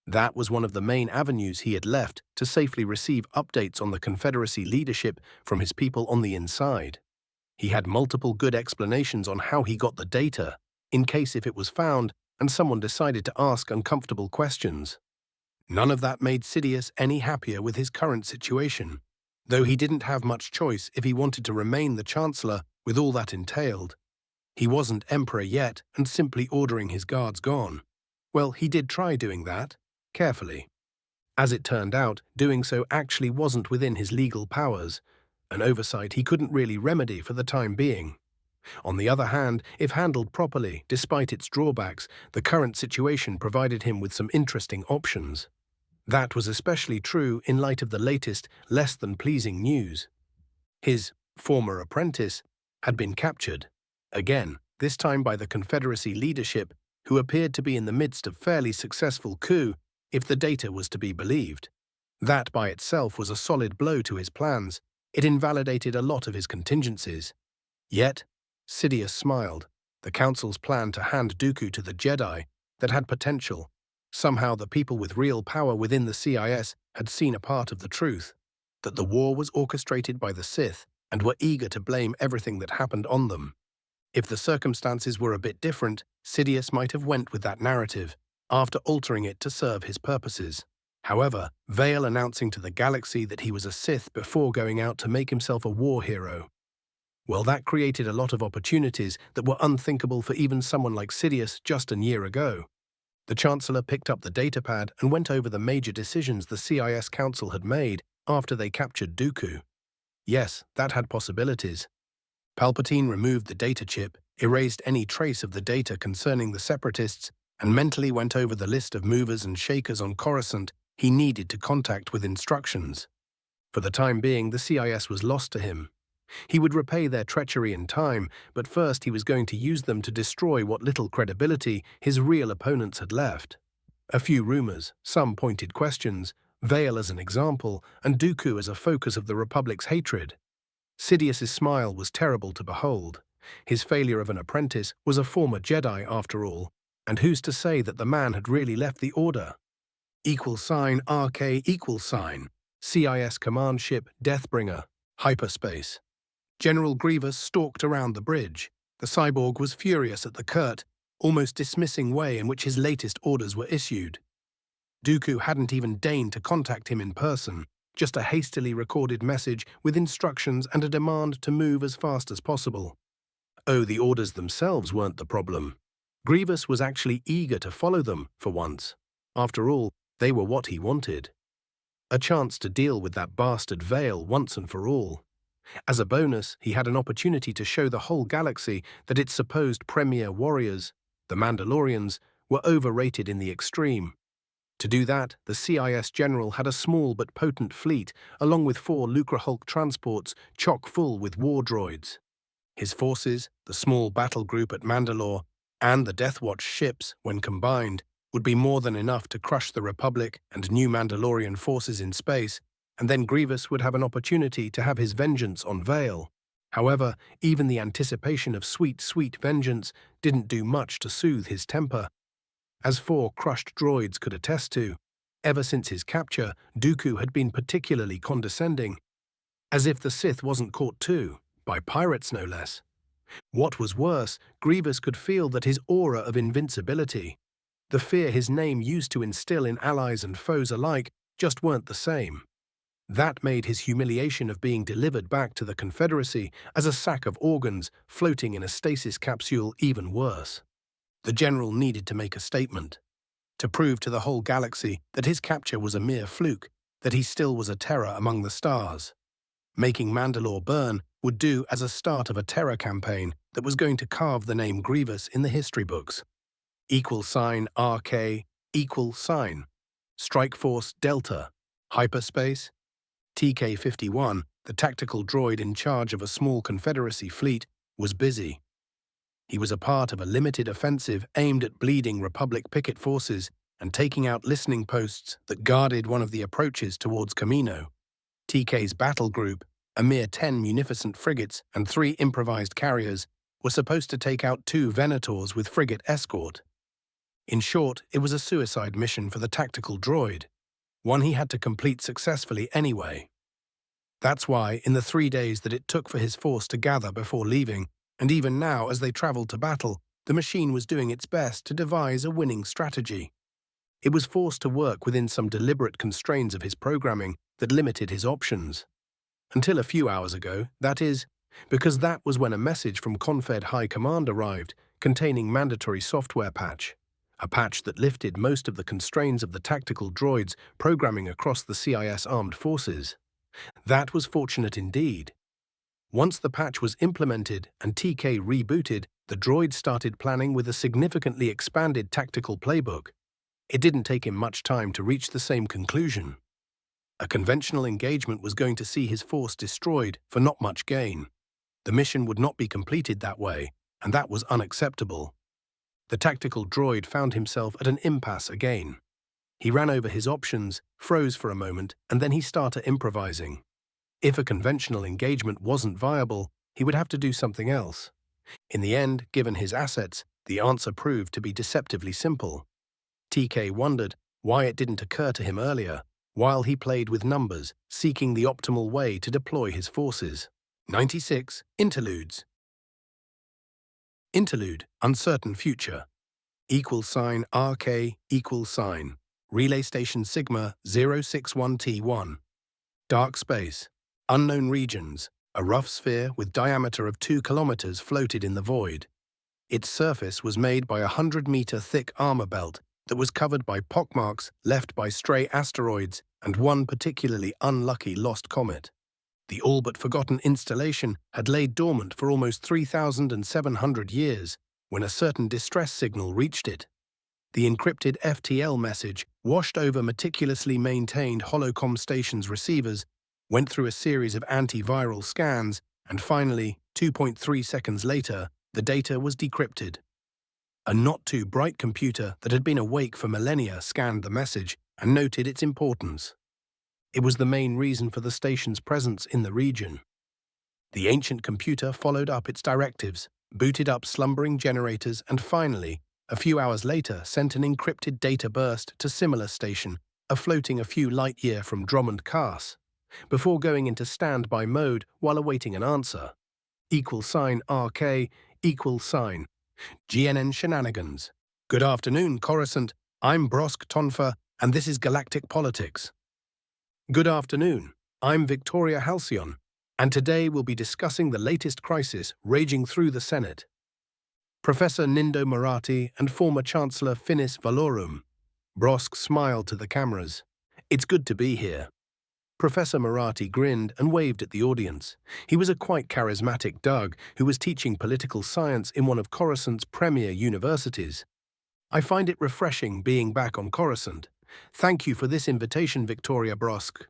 That was one of the main avenues he had left to safely receive updates on the Confederacy leadership from his people on the inside. He had multiple good explanations on how he got the data, in case if it was found and someone decided to ask uncomfortable questions. None of that made Sidious any happier with his current situation, though he didn't have much choice if he wanted to remain the Chancellor with all that entailed. He wasn't Emperor yet and simply ordering his guards gone. Well, he did try doing that, carefully. As it turned out, doing so actually wasn't within his legal powers, an oversight he couldn't really remedy for the time being. On the other hand, if handled properly, despite its drawbacks, the current situation provided him with some interesting options. That was especially true in light of the latest, less than pleasing news. His former apprentice had been captured, again, this time by the Confederacy leadership, who appeared to be in the midst of fairly successful coup, if the data was to be believed. That by itself was a solid blow to his plans. It invalidated a lot of his contingencies. Yet, Sidious smiled. The Council's plan to hand Dooku to the Jedi, that had potential. Somehow the people with real power within the CIS had seen a part of the truth, that the war was orchestrated by the Sith and were eager to blame everything that happened on them. If the circumstances were a bit different, Sidious might have went with that narrative, after altering it to serve his purposes. However, Vale announcing to the galaxy that he was a Sith before going out to make himself a war hero. Well, that created a lot of opportunities that were unthinkable for even someone like Sidious just a year ago. The Chancellor picked up the datapad and went over the major decisions the CIS Council had made after they captured Dooku. Yes, that had possibilities. Palpatine removed the data chip, erased any trace of the data concerning the Separatists, and mentally went over the list of movers and shakers on Coruscant he needed to contact with instructions. For the time being, the CIS was lost to him. He would repay their treachery in time, but first he was going to use them to destroy what little credibility his real opponents had left. A few rumors, some pointed questions, Vale as an example, and Dooku as a focus of the Republic's hatred. Sidious's smile was terrible to behold. His failure of an apprentice was a former Jedi after all, and who's to say that the man had really left the Order? =RK=, CIS command ship Deathbringer, hyperspace. General Grievous stalked around the bridge. The cyborg was furious at the curt, almost dismissing way in which his latest orders were issued. Dooku hadn't even deigned to contact him in person, just a hastily recorded message with instructions and a demand to move as fast as possible. Oh, the orders themselves weren't the problem. Grievous was actually eager to follow them, for once. After all, they were what he wanted. A chance to deal with that bastard Vale once and for all. As a bonus, he had an opportunity to show the whole galaxy that its supposed premier warriors, the Mandalorians, were overrated in the extreme. To do that, the CIS general had a small but potent fleet, along with 4 Lucrehulk transports chock full with war droids. His forces, the small battle group at Mandalore, and the Death Watch ships, when combined, would be more than enough to crush the Republic and new Mandalorian forces in space, and then Grievous would have an opportunity to have his vengeance on Vale. However, even the anticipation of sweet, sweet vengeance didn't do much to soothe his temper. As 4 crushed droids could attest to, ever since his capture, Dooku had been particularly condescending, as if the Sith wasn't caught too, by pirates no less. What was worse, Grievous could feel that his aura of invincibility, the fear his name used to instill in allies and foes alike, just weren't the same. That made his humiliation of being delivered back to the Confederacy as a sack of organs floating in a stasis capsule even worse. The general needed to make a statement, to prove to the whole galaxy that his capture was a mere fluke, that he still was a terror among the stars. Making Mandalore burn would do as a start of a terror campaign that was going to carve the name Grievous in the history books. =RK=, Strike Force Delta, hyperspace. TK-51, the tactical droid in charge of a small Confederacy fleet, was busy. He was a part of a limited offensive aimed at bleeding Republic picket forces and taking out listening posts that guarded one of the approaches towards Camino. TK's battle group, a mere 10 munificent frigates and 3 improvised carriers, were supposed to take out 2 Venators with frigate escort. In short, it was a suicide mission for the tactical droid, one he had to complete successfully anyway. That's why, in the 3 days that it took for his force to gather before leaving, and even now as they traveled to battle, the machine was doing its best to devise a winning strategy. It was forced to work within some deliberate constraints of his programming that limited his options. Until a few hours ago, that is, because that was when a message from Confed High Command arrived containing mandatory software patch, a patch that lifted most of the constraints of the tactical droids programming across the CIS armed forces. That was fortunate indeed. Once the patch was implemented and TK rebooted, the droids started planning with a significantly expanded tactical playbook. It didn't take him much time to reach the same conclusion. A conventional engagement was going to see his force destroyed for not much gain. The mission would not be completed that way, and that was unacceptable. The tactical droid found himself at an impasse again. He ran over his options, froze for a moment, and then he started improvising. If a conventional engagement wasn't viable, he would have to do something else. In the end, given his assets, the answer proved to be deceptively simple. TK wondered why it didn't occur to him earlier, while he played with numbers, seeking the optimal way to deploy his forces. 96. Interludes. Interlude, uncertain future. =RK=, Relay Station Sigma 061T1. Dark space. Unknown regions. A rough sphere with diameter of 2 kilometers floated in the void. Its surface was made by a 100-meter thick armor belt that was covered by pockmarks left by stray asteroids and one particularly unlucky lost comet. The all-but-forgotten installation had laid dormant for almost 3,700 years when a certain distress signal reached it. The encrypted FTL message washed over meticulously maintained holocom station's receivers, went through a series of antiviral scans, And finally, 2.3 seconds later, the data was decrypted. A not-too-bright computer that had been awake for millennia scanned the message and noted its importance. It was the main reason for the station's presence in the region. The ancient computer followed up its directives, booted up slumbering generators, and finally, a few hours later, sent an encrypted data burst to similar station, floating a few light-year from Drummond Cars, before going into standby mode while awaiting an answer. =RK, GNN Shenanigans. Good afternoon, Coruscant. I'm Brosk Tonfa, and this is Galactic Politics. Good afternoon. I'm Victoria Halcyon, and today we'll be discussing the latest crisis raging through the Senate. Professor Nindo Marathi and former Chancellor Finis Valorum. Brosk smiled to the cameras. It's good to be here. Professor Marathi grinned and waved at the audience. He was a quite charismatic Doug who was teaching political science in one of Coruscant's premier universities. I find it refreshing being back on Coruscant. Thank you for this invitation, Victoria Brosk.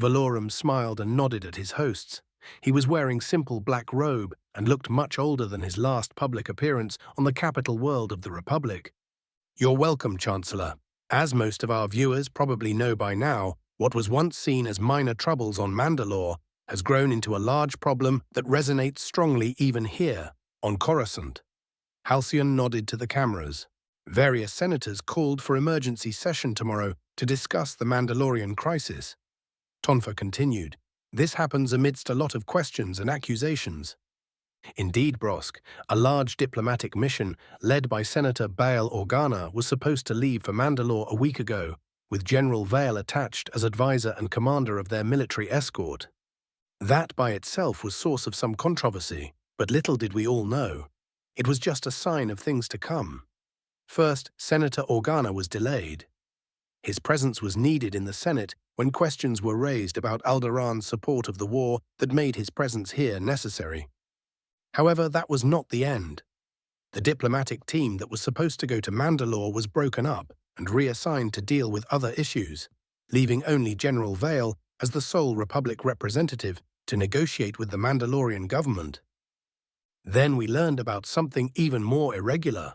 Valorum smiled and nodded at his hosts. He was wearing simple black robe and looked much older than his last public appearance on the capital world of the Republic. You're welcome, Chancellor. As most of our viewers probably know by now, what was once seen as minor troubles on Mandalore has grown into a large problem that resonates strongly even here, on Coruscant. Halcyon nodded to the cameras. Various senators called for emergency session tomorrow to discuss the Mandalorian crisis. Tonfa continued. This happens amidst a lot of questions and accusations. Indeed, Brosk, a large diplomatic mission led by Senator Bail Organa was supposed to leave for Mandalore a week ago, with General Vale attached as advisor and commander of their military escort. That by itself was source of some controversy, but little did we all know. It was just a sign of things to come. First, Senator Organa was delayed. His presence was needed in the Senate when questions were raised about Alderaan's support of the war that made his presence here necessary. However, that was not the end. The diplomatic team that was supposed to go to Mandalore was broken up and reassigned to deal with other issues, leaving only General Vale as the sole Republic representative to negotiate with the Mandalorian government. Then we learned about something even more irregular,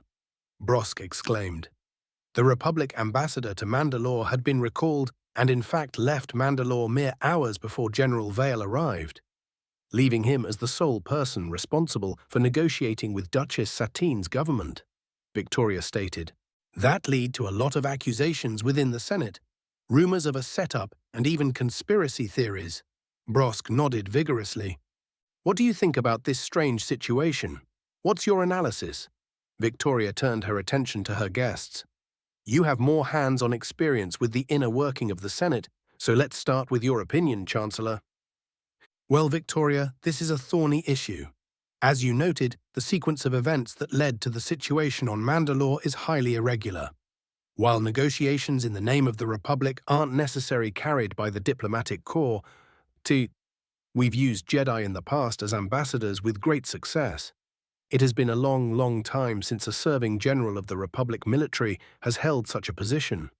Brosk exclaimed. The Republic ambassador to Mandalore had been recalled and in fact left Mandalore mere hours before General Vale arrived, leaving him as the sole person responsible for negotiating with Duchess Satine's government, Victoria stated. That led to a lot of accusations within the Senate, rumors of a setup and even conspiracy theories. Brosk nodded vigorously. What do you think about this strange situation? What's your analysis? Victoria turned her attention to her guests. You have more hands-on experience with the inner working of the Senate, so let's start with your opinion, Chancellor. Well, Victoria, this is a thorny issue. As you noted, the sequence of events that led to the situation on Mandalore is highly irregular. While negotiations in the name of the Republic aren't necessarily carried by the diplomatic corps, we've used Jedi in the past as ambassadors with great success. It has been a long, long time since a serving general of the Republic military has held such a position.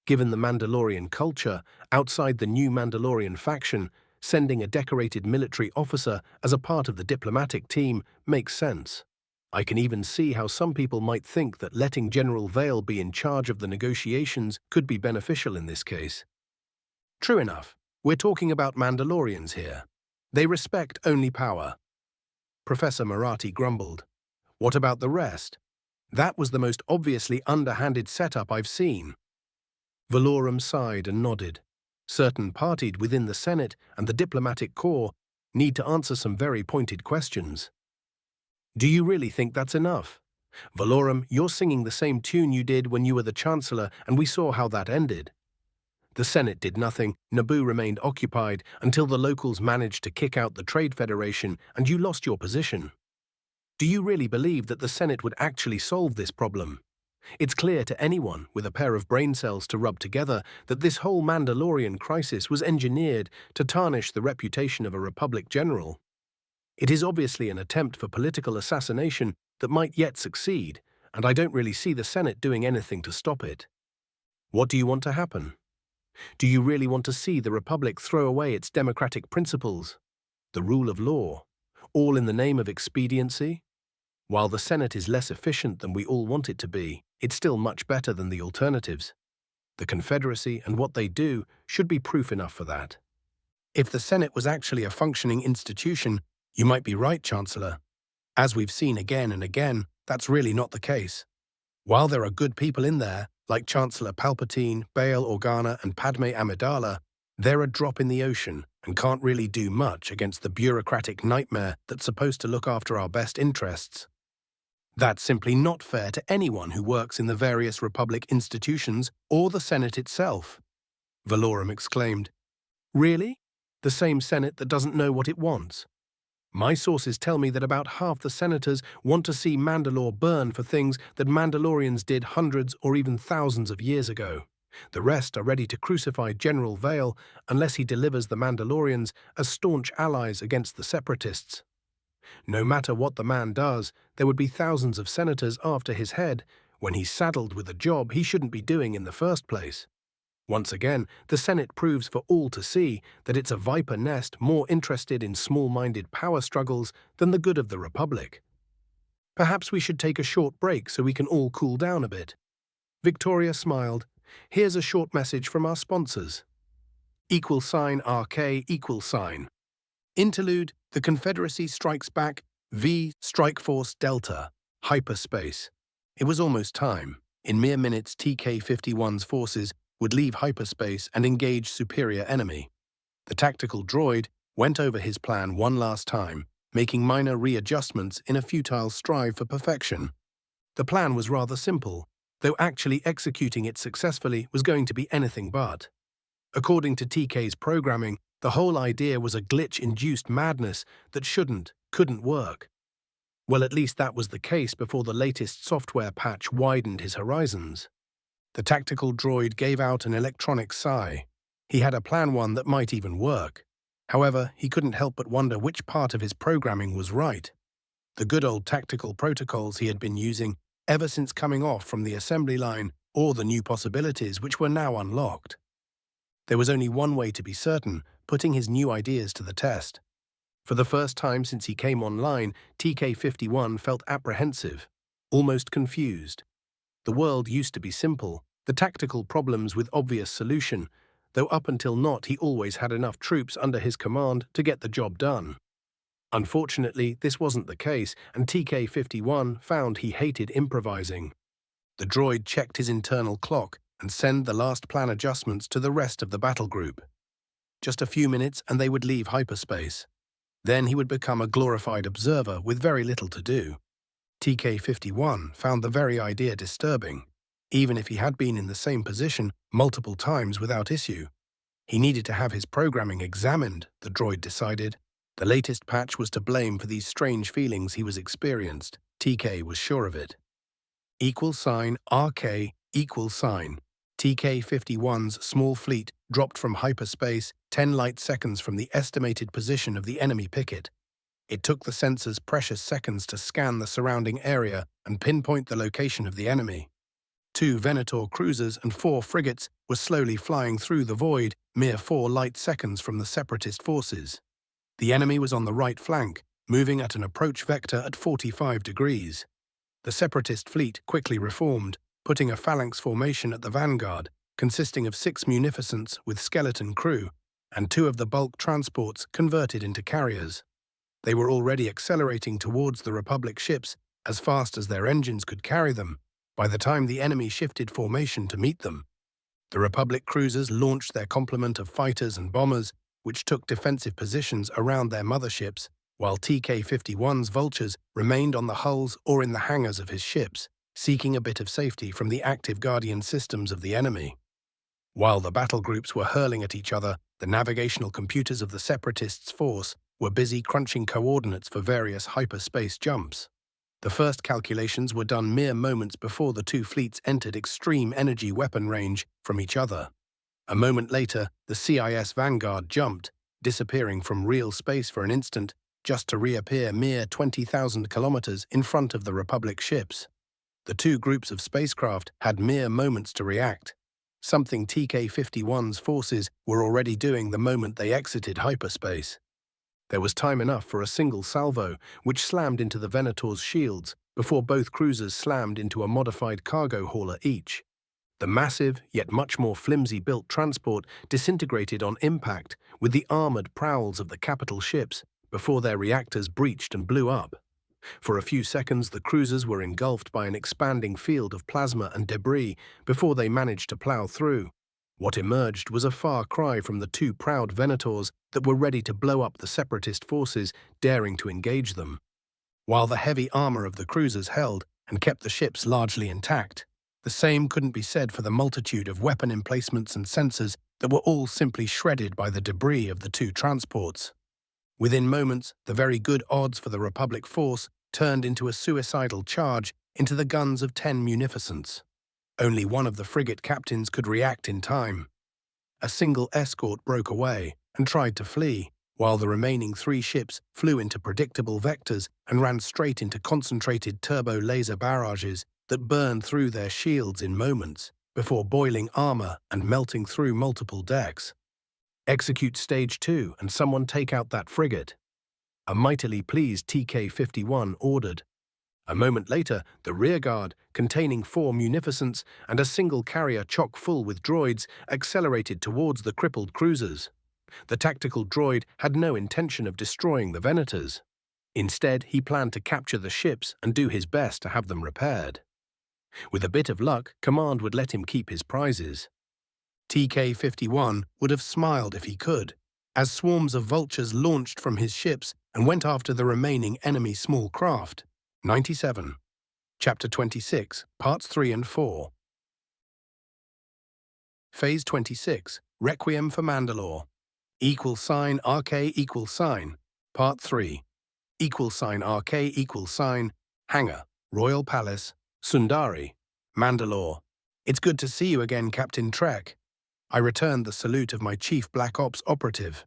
Given the Mandalorian culture, outside the new Mandalorian faction, sending a decorated military officer as a part of the diplomatic team makes sense. I can even see how some people might think that letting General Vale be in charge of the negotiations could be beneficial in this case. True enough, we're talking about Mandalorians here. They respect only power. Professor Marathi grumbled. What about the rest? That was the most obviously underhanded setup I've seen. Valorum sighed and nodded. Certain parties within the Senate and the diplomatic corps need to answer some very pointed questions. Do you really think that's enough? Valorum, you're singing the same tune you did when you were the Chancellor, and we saw how that ended. The Senate did nothing, Naboo remained occupied until the locals managed to kick out the Trade Federation and you lost your position. Do you really believe that the Senate would actually solve this problem? It's clear to anyone with a pair of brain cells to rub together that this whole Mandalorian crisis was engineered to tarnish the reputation of a Republic general. It is obviously an attempt for political assassination that might yet succeed, and I don't really see the Senate doing anything to stop it. What do you want to happen? Do you really want to see the Republic throw away its democratic principles? the rule of law, all in the name of expediency? While the Senate is less efficient than we all want it to be, it's still much better than the alternatives. The Confederacy and what they do should be proof enough for that. If the Senate was actually a functioning institution, you might be right, Chancellor. As we've seen again and again, that's really not the case. While there are good people in there, like Chancellor Palpatine, Bail Organa, and Padme Amidala, they're a drop in the ocean and can't really do much against the bureaucratic nightmare that's supposed to look after our best interests. That's simply not fair to anyone who works in the various Republic institutions or the Senate itself, Valorum exclaimed. Really? The same Senate that doesn't know what it wants? My sources tell me that about half the senators want to see Mandalore burn for things that Mandalorians did hundreds or even thousands of years ago. The rest are ready to crucify General Vale unless he delivers the Mandalorians as staunch allies against the Separatists. No matter what the man does, there would be thousands of senators after his head when he's saddled with a job he shouldn't be doing in the first place. Once again, the Senate proves for all to see that it's a viper nest more interested in small-minded power struggles than the good of the Republic. Perhaps we should take a short break so we can all cool down a bit. Victoria smiled. Here's a short message from our sponsors. $RK. Interlude, the Confederacy strikes back, V Strike Force Delta, hyperspace. It was almost time. In mere minutes, TK-51's forces would leave hyperspace and engage superior enemy. The tactical droid went over his plan one last time, making minor readjustments in a futile strive for perfection. The plan was rather simple, though actually executing it successfully was going to be anything but. According to TK's programming, the whole idea was a glitch-induced madness that couldn't work. Well, at least that was the case before the latest software patch widened his horizons. The tactical droid gave out an electronic sigh. He had a plan one that might even work. However, he couldn't help but wonder which part of his programming was right. The good old tactical protocols he had been using ever since coming off from the assembly line, or the new possibilities which were now unlocked. There was only one way to be certain, putting his new ideas to the test. For the first time since he came online, TK-51 felt apprehensive, almost confused. The world used to be simple, the tactical problems with obvious solution, though up until not he always had enough troops under his command to get the job done. Unfortunately, this wasn't the case, and TK-51 found he hated improvising. The droid checked his internal clock and sent the last plan adjustments to the rest of the battle group. Just a few minutes and they would leave hyperspace. Then he would become a glorified observer with very little to do. TK-51 found the very idea disturbing, even if he had been in the same position multiple times without issue. He needed to have his programming examined, the droid decided. The latest patch was to blame for these strange feelings he was experienced. TK was sure of it. $RK. TK-51's small fleet dropped from hyperspace 10 light seconds from the estimated position of the enemy picket. It took the sensors precious seconds to scan the surrounding area and pinpoint the location of the enemy. 2 Venator cruisers and 4 frigates were slowly flying through the void, mere 4 light seconds from the Separatist forces. The enemy was on the right flank, moving at an approach vector at 45 degrees. The Separatist fleet quickly reformed, putting a phalanx formation at the vanguard, consisting of 6 munificents with skeleton crew, and 2 of the bulk transports converted into carriers. They were already accelerating towards the Republic ships as fast as their engines could carry them, by the time the enemy shifted formation to meet them. The Republic cruisers launched their complement of fighters and bombers, which took defensive positions around their motherships, while TK-51's vultures remained on the hulls or in the hangars of his ships, seeking a bit of safety from the active Guardian systems of the enemy. While the battle groups were hurling at each other, the navigational computers of the Separatists' force were busy crunching coordinates for various hyperspace jumps. The first calculations were done mere moments before the 2 fleets entered extreme energy weapon range from each other. A moment later, the CIS Vanguard jumped, disappearing from real space for an instant, just to reappear mere 20,000 kilometers in front of the Republic ships. The 2 groups of spacecraft had mere moments to react, something TK-51's forces were already doing the moment they exited hyperspace. There was time enough for a single salvo, which slammed into the Venator's shields before both cruisers slammed into a modified cargo hauler each. The massive, yet much more flimsy-built transport disintegrated on impact with the armored prowls of the capital ships before their reactors breached and blew up. For a few seconds, the cruisers were engulfed by an expanding field of plasma and debris before they managed to plow through. What emerged was a far cry from the two proud Venators that were ready to blow up the separatist forces daring to engage them. While the heavy armor of the cruisers held and kept the ships largely intact, the same couldn't be said for the multitude of weapon emplacements and sensors that were all simply shredded by the debris of the two transports. Within moments, the very good odds for the Republic force turned into a suicidal charge into the guns of 10 munificents. Only one of the frigate captains could react in time. A single escort broke away and tried to flee, while the remaining 3 ships flew into predictable vectors and ran straight into concentrated turbo laser barrages that burned through their shields in moments before boiling armor and melting through multiple decks. Execute Stage 2 and someone take out that frigate. A mightily pleased TK-51 ordered. A moment later, the rearguard, containing 4 munificents and a single carrier chock-full with droids, accelerated towards the crippled cruisers. The tactical droid had no intention of destroying the Venators. Instead, he planned to capture the ships and do his best to have them repaired. With a bit of luck, Command would let him keep his prizes. TK-51 would have smiled if he could, as swarms of vultures launched from his ships and went after the remaining enemy small craft. 97. Chapter 26, Parts 3 and 4. Phase 26, Requiem for Mandalore. =RK=, Part 3. =RK=, Hangar, Royal Palace, Sundari, Mandalore. It's good to see you again, Captain Trek. I returned the salute of my chief Black Ops operative.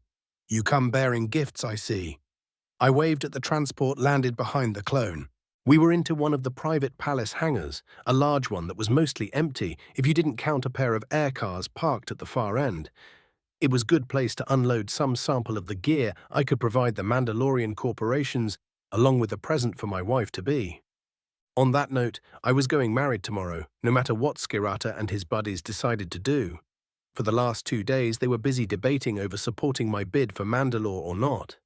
You come bearing gifts, I see. I waved at the transport landed behind the clone. We were into one of the private palace hangars, a large one that was mostly empty if you didn't count a pair of air cars parked at the far end. It was a good place to unload some sample of the gear I could provide the Mandalorian corporations, along with a present for my wife-to-be. On that note, I was going married tomorrow, no matter what Skirata and his buddies decided to do. For the last 2 days, they were busy debating over supporting my bid for Mandalore or not.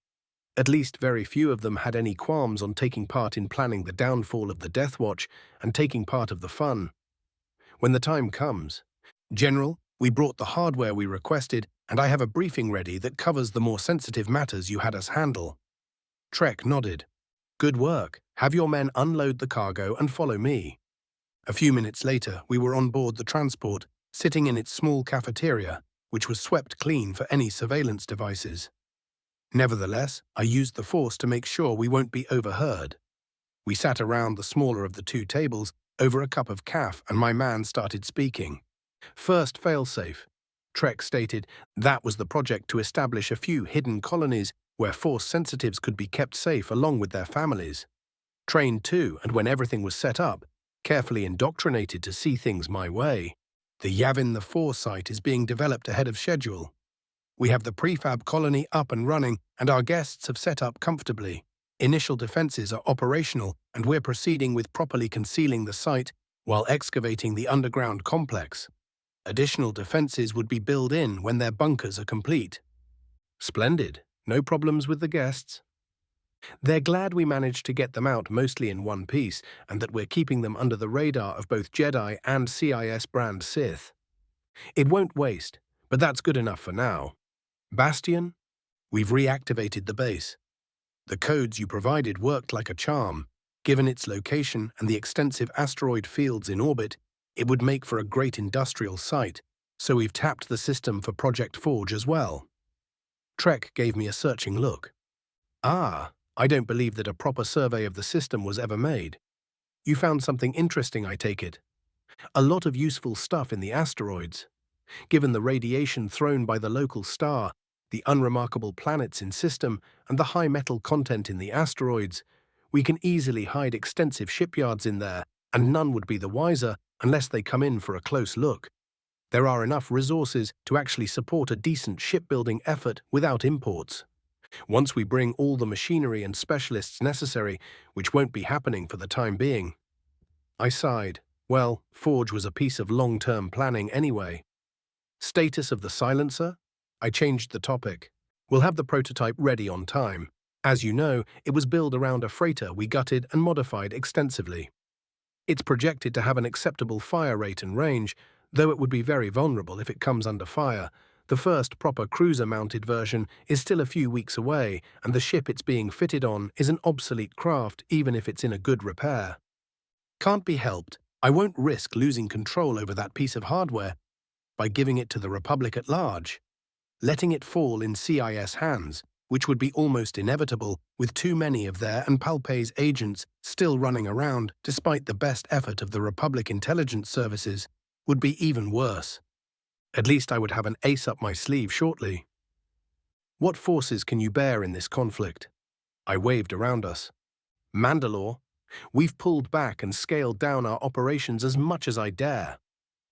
At least very few of them had any qualms on taking part in planning the downfall of the Death Watch and taking part of the fun. When the time comes, General, we brought the hardware we requested, and I have a briefing ready that covers the more sensitive matters you had us handle. Trek nodded. Good work. Have your men unload the cargo and follow me. A few minutes later, we were on board the transport, sitting in its small cafeteria, which was swept clean for any surveillance devices. Nevertheless, I used the Force to make sure we won't be overheard. We sat around the smaller of the 2 tables over a cup of caf, and my man started speaking. First failsafe. Trek stated that was the project to establish a few hidden colonies where Force sensitives could be kept safe along with their families. Trained too, and when everything was set up, carefully indoctrinated to see things my way. The Yavin the Force site is being developed ahead of schedule. We have the prefab colony up and running, and our guests have set up comfortably. Initial defenses are operational, and we're proceeding with properly concealing the site while excavating the underground complex. Additional defenses would be built in when their bunkers are complete. Splendid. No problems with the guests. They're glad we managed to get them out mostly in one piece, and that we're keeping them under the radar of both Jedi and CIS brand Sith. It won't waste, but that's good enough for now. Bastion? We've reactivated the base. The codes you provided worked like a charm. Given its location and the extensive asteroid fields in orbit, it would make for a great industrial site, so we've tapped the system for Project Forge as well. Trek gave me a searching look. Ah, I don't believe that a proper survey of the system was ever made. You found something interesting, I take it. A lot of useful stuff in the asteroids. Given the radiation thrown by the local star, the unremarkable planets in system, and the high metal content in the asteroids, we can easily hide extensive shipyards in there, and none would be the wiser unless they come in for a close look. There are enough resources to actually support a decent shipbuilding effort without imports. Once we bring all the machinery and specialists necessary, which won't be happening for the time being. I sighed. Well, Forge was a piece of long-term planning anyway. Status of the silencer? I changed the topic. We'll have the prototype ready on time. As you know, it was built around a freighter we gutted and modified extensively. It's projected to have an acceptable fire rate and range, though it would be very vulnerable if it comes under fire. The first proper cruiser-mounted version is still a few weeks away, and the ship it's being fitted on is an obsolete craft even if it's in a good repair. Can't be helped. I won't risk losing control over that piece of hardware by giving it to the Republic at large. Letting it fall in CIS hands, which would be almost inevitable with too many of their and Palpay's agents still running around despite the best effort of the Republic intelligence services, would be even worse. At least I would have an ace up my sleeve shortly. What forces can you bear in this conflict? I waved around us. Mandalore. We've pulled back and scaled down our operations as much as I dare.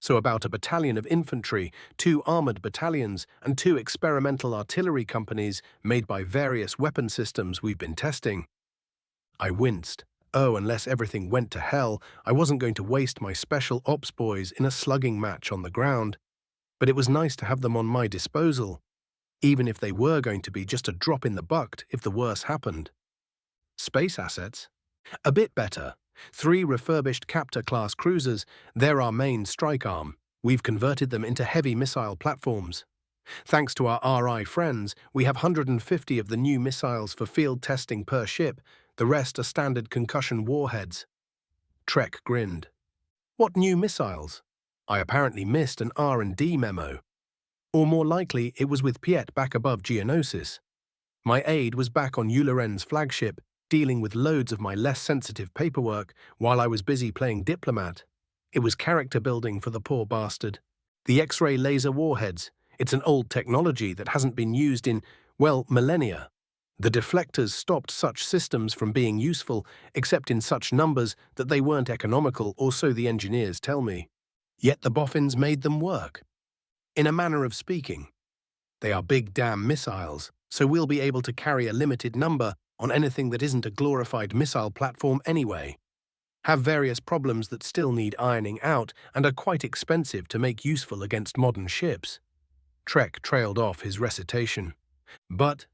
So about a battalion of infantry, 2 armored battalions, and 2 experimental artillery companies made by various weapon systems we've been testing. I winced. Oh, unless everything went to hell, I wasn't going to waste my special ops boys in a slugging match on the ground. But it was nice to have them on my disposal, even if they were going to be just a drop in the bucket if the worst happened. Space assets? A bit better. 3 refurbished Captor-class cruisers, they're our main strike arm. We've converted them into heavy missile platforms. Thanks to our RI friends, we have 150 of the new missiles for field testing per ship. The rest are standard concussion warheads. Trek grinned. What new missiles? I apparently missed an R&D memo. Or more likely, it was with Piet back above Geonosis. My aide was back on Yularen's flagship, dealing with loads of my less sensitive paperwork while I was busy playing diplomat. It was character building for the poor bastard. The X-ray laser warheads. It's an old technology that hasn't been used in, well, millennia. The deflectors stopped such systems from being useful, except in such numbers that they weren't economical, or so the engineers tell me. Yet the boffins made them work. In a manner of speaking. They are big damn missiles, so we'll be able to carry a limited number on anything that isn't a glorified missile platform anyway. Have various problems that still need ironing out and are quite expensive to make useful against modern ships. Trek trailed off his recitation. But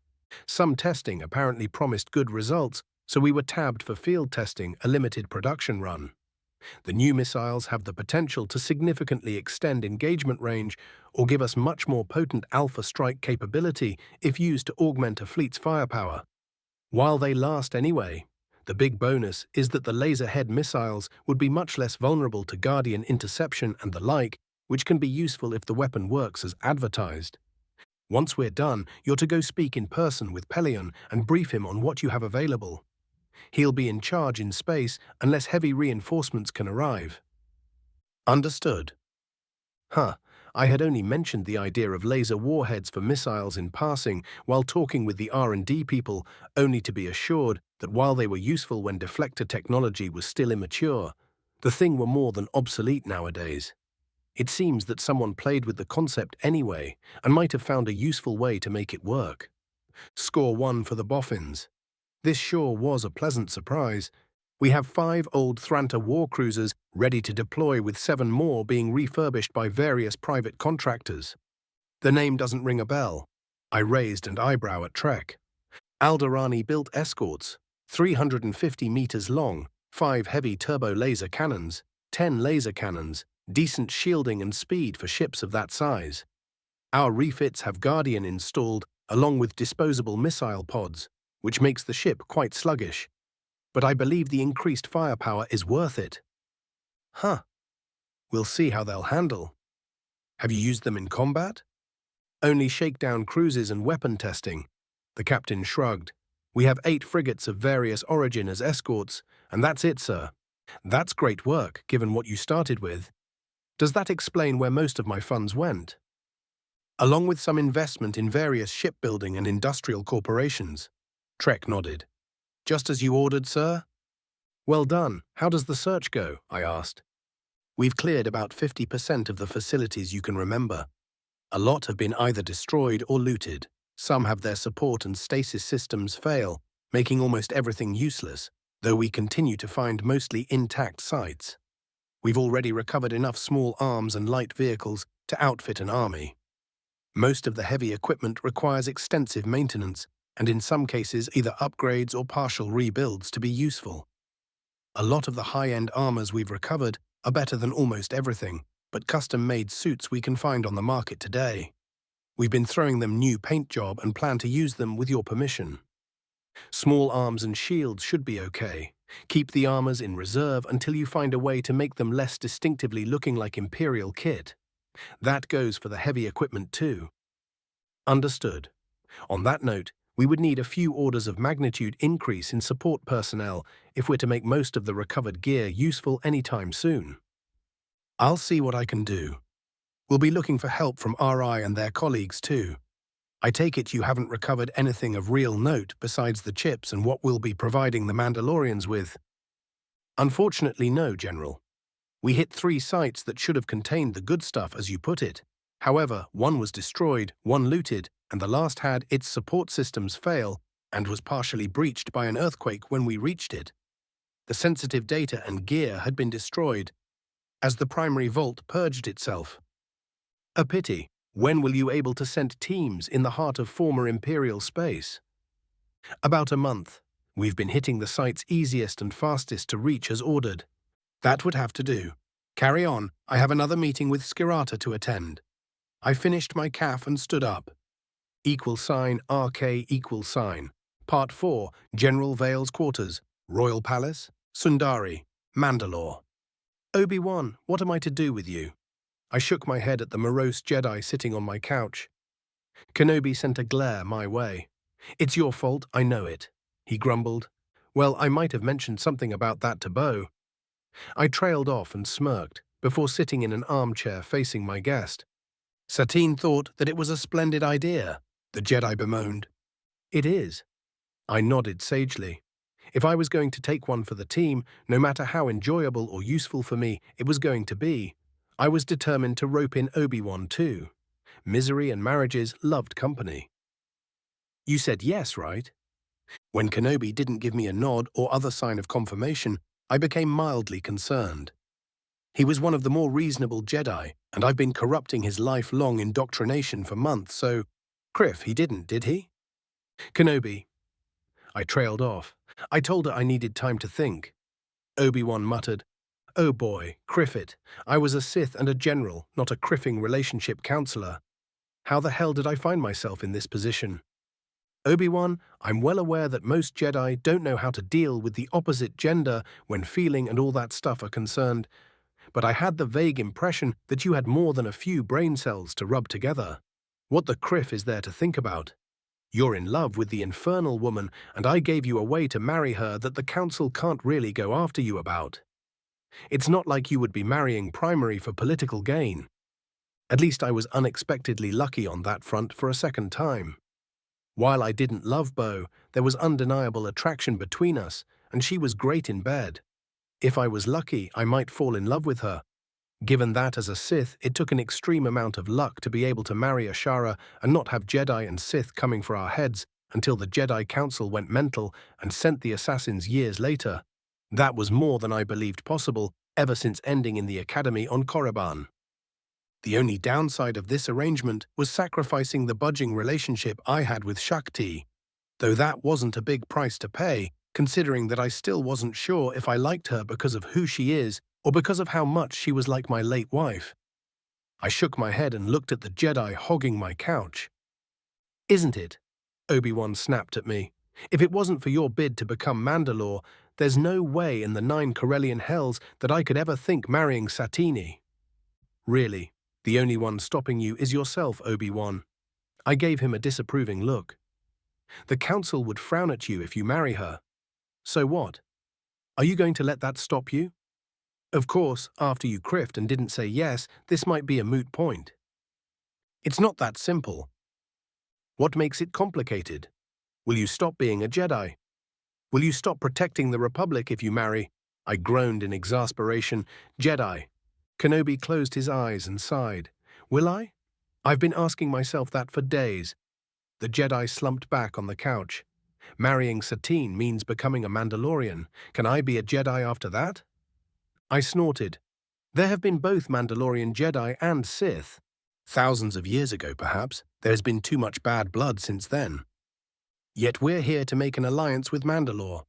some testing apparently promised good results, so we were tabbed for field testing, a limited production run. The new missiles have the potential to significantly extend engagement range or give us much more potent alpha strike capability if used to augment a fleet's firepower. While they last anyway, the big bonus is that the laser-head missiles would be much less vulnerable to Guardian interception and the like, which can be useful if the weapon works as advertised. Once we're done, you're to go speak in person with Pelion and brief him on what you have available. He'll be in charge in space unless heavy reinforcements can arrive. Understood. I had only mentioned the idea of laser warheads for missiles in passing while talking with the R&D people, only to be assured that while they were useful when deflector technology was still immature, the thing were more than obsolete nowadays. It seems that someone played with the concept anyway and might have found a useful way to make it work. Score 1 for the boffins. This sure was a pleasant surprise. We have 5 old Thranta war cruisers ready to deploy, with 7 more being refurbished by various private contractors. The name doesn't ring a bell. I raised an eyebrow at Trek. Alderani-built escorts, 350 meters long, 5 heavy turbo laser cannons, 10 laser cannons, decent shielding and speed for ships of that size. Our refits have Guardian installed along with disposable missile pods, which makes the ship quite sluggish. But I believe the increased firepower is worth it. We'll see how they'll handle. Have you used them in combat? Only shakedown cruises and weapon testing. The captain shrugged. We have 8 frigates of various origin as escorts, and that's it, sir. That's great work, given what you started with. Does that explain where most of my funds went? Along with some investment in various shipbuilding and industrial corporations. Trek nodded. Just as you ordered, sir? Well done. How does the search go? I asked. We've cleared about 50% of the facilities you can remember. A lot have been either destroyed or looted. Some have their support and stasis systems fail, making almost everything useless, though we continue to find mostly intact sites. We've already recovered enough small arms and light vehicles to outfit an army. Most of the heavy equipment requires extensive maintenance, and in some cases either upgrades or partial rebuilds to be useful. A lot of the high-end armors we've recovered are better than almost everything, but custom-made suits we can find on the market today. We've been throwing them new paint job and plan to use them with your permission. Small arms and shields should be okay. Keep the armors in reserve until you find a way to make them less distinctively looking like Imperial kit. That goes for the heavy equipment too. Understood. On that note, we would need a few orders of magnitude increase in support personnel if we're to make most of the recovered gear useful anytime soon. I'll see what I can do. We'll be looking for help from RI and their colleagues too. I take it you haven't recovered anything of real note besides the chips and what we'll be providing the Mandalorians with. Unfortunately, no, General. We hit 3 sites that should have contained the good stuff, as you put it. However, one was destroyed, one looted, and the last had its support systems fail and was partially breached by an earthquake when we reached it. The sensitive data and gear had been destroyed, as the primary vault purged itself. A pity. When will you able to send teams in the heart of former Imperial space? About a month. We've been hitting the sites easiest and fastest to reach as ordered. That would have to do. Carry on. I have another meeting with Skirata to attend. I finished my CAF and stood up. =RK=. Part 4, General Vale's Quarters, Royal Palace, Sundari, Mandalore. Obi-Wan, what am I to do with you? I shook my head at the morose Jedi sitting on my couch. Kenobi sent a glare my way. It's your fault, I know it, he grumbled. Well, I might have mentioned something about that to Bo. I trailed off and smirked, before sitting in an armchair facing my guest. Satine thought that it was a splendid idea, the Jedi bemoaned. It is. I nodded sagely. If I was going to take one for the team, no matter how enjoyable or useful for me it was going to be, I was determined to rope in Obi-Wan too. Misery and marriages loved company. You said yes, right? When Kenobi didn't give me a nod or other sign of confirmation, I became mildly concerned. He was one of the more reasonable Jedi, and I've been corrupting his lifelong indoctrination for months, so… Criff, he didn't, did he? Kenobi. I trailed off. I told her I needed time to think. Obi-Wan muttered, Oh boy, Criffit, I was a Sith and a general, not a criffing relationship counselor. How the hell did I find myself in this position? Obi-Wan, I'm well aware that most Jedi don't know how to deal with the opposite gender when feeling and all that stuff are concerned, but I had the vague impression that you had more than a few brain cells to rub together. What the criff is there to think about? You're in love with the infernal woman, and I gave you a way to marry her that the council can't really go after you about. It's not like you would be marrying primary for political gain. At least I was unexpectedly lucky on that front for a second time. While I didn't love Bo, there was undeniable attraction between us, and she was great in bed. If I was lucky, I might fall in love with her. Given that as a Sith, it took an extreme amount of luck to be able to marry Ashara and not have Jedi and Sith coming for our heads until the Jedi Council went mental and sent the assassins years later. That was more than I believed possible ever since ending in the academy on Korriban. The only downside of this arrangement was sacrificing the budging relationship I had with Shakti, though that wasn't a big price to pay, considering that I still wasn't sure if I liked her because of who she is or because of how much she was like my late wife. I shook my head and looked at the Jedi hogging my couch. Isn't it? Obi-Wan snapped at me. If it wasn't for your bid to become Mandalore, there's no way in the 9 Corellian hells that I could ever think marrying Satini. Really, the only one stopping you is yourself, Obi-Wan. I gave him a disapproving look. The council would frown at you if you marry her. So what? Are you going to let that stop you? Of course, after you criffed and didn't say yes, this might be a moot point. It's not that simple. What makes it complicated? Will you stop being a Jedi? Will you stop protecting the Republic if you marry? I groaned in exasperation. Jedi. Kenobi closed his eyes and sighed. Will I? I've been asking myself that for days. The Jedi slumped back on the couch. Marrying Satine means becoming a Mandalorian. Can I be a Jedi after that? I snorted. There have been both Mandalorian Jedi and Sith. Thousands of years ago, perhaps. There's been too much bad blood since then. Yet we're here to make an alliance with Mandalore.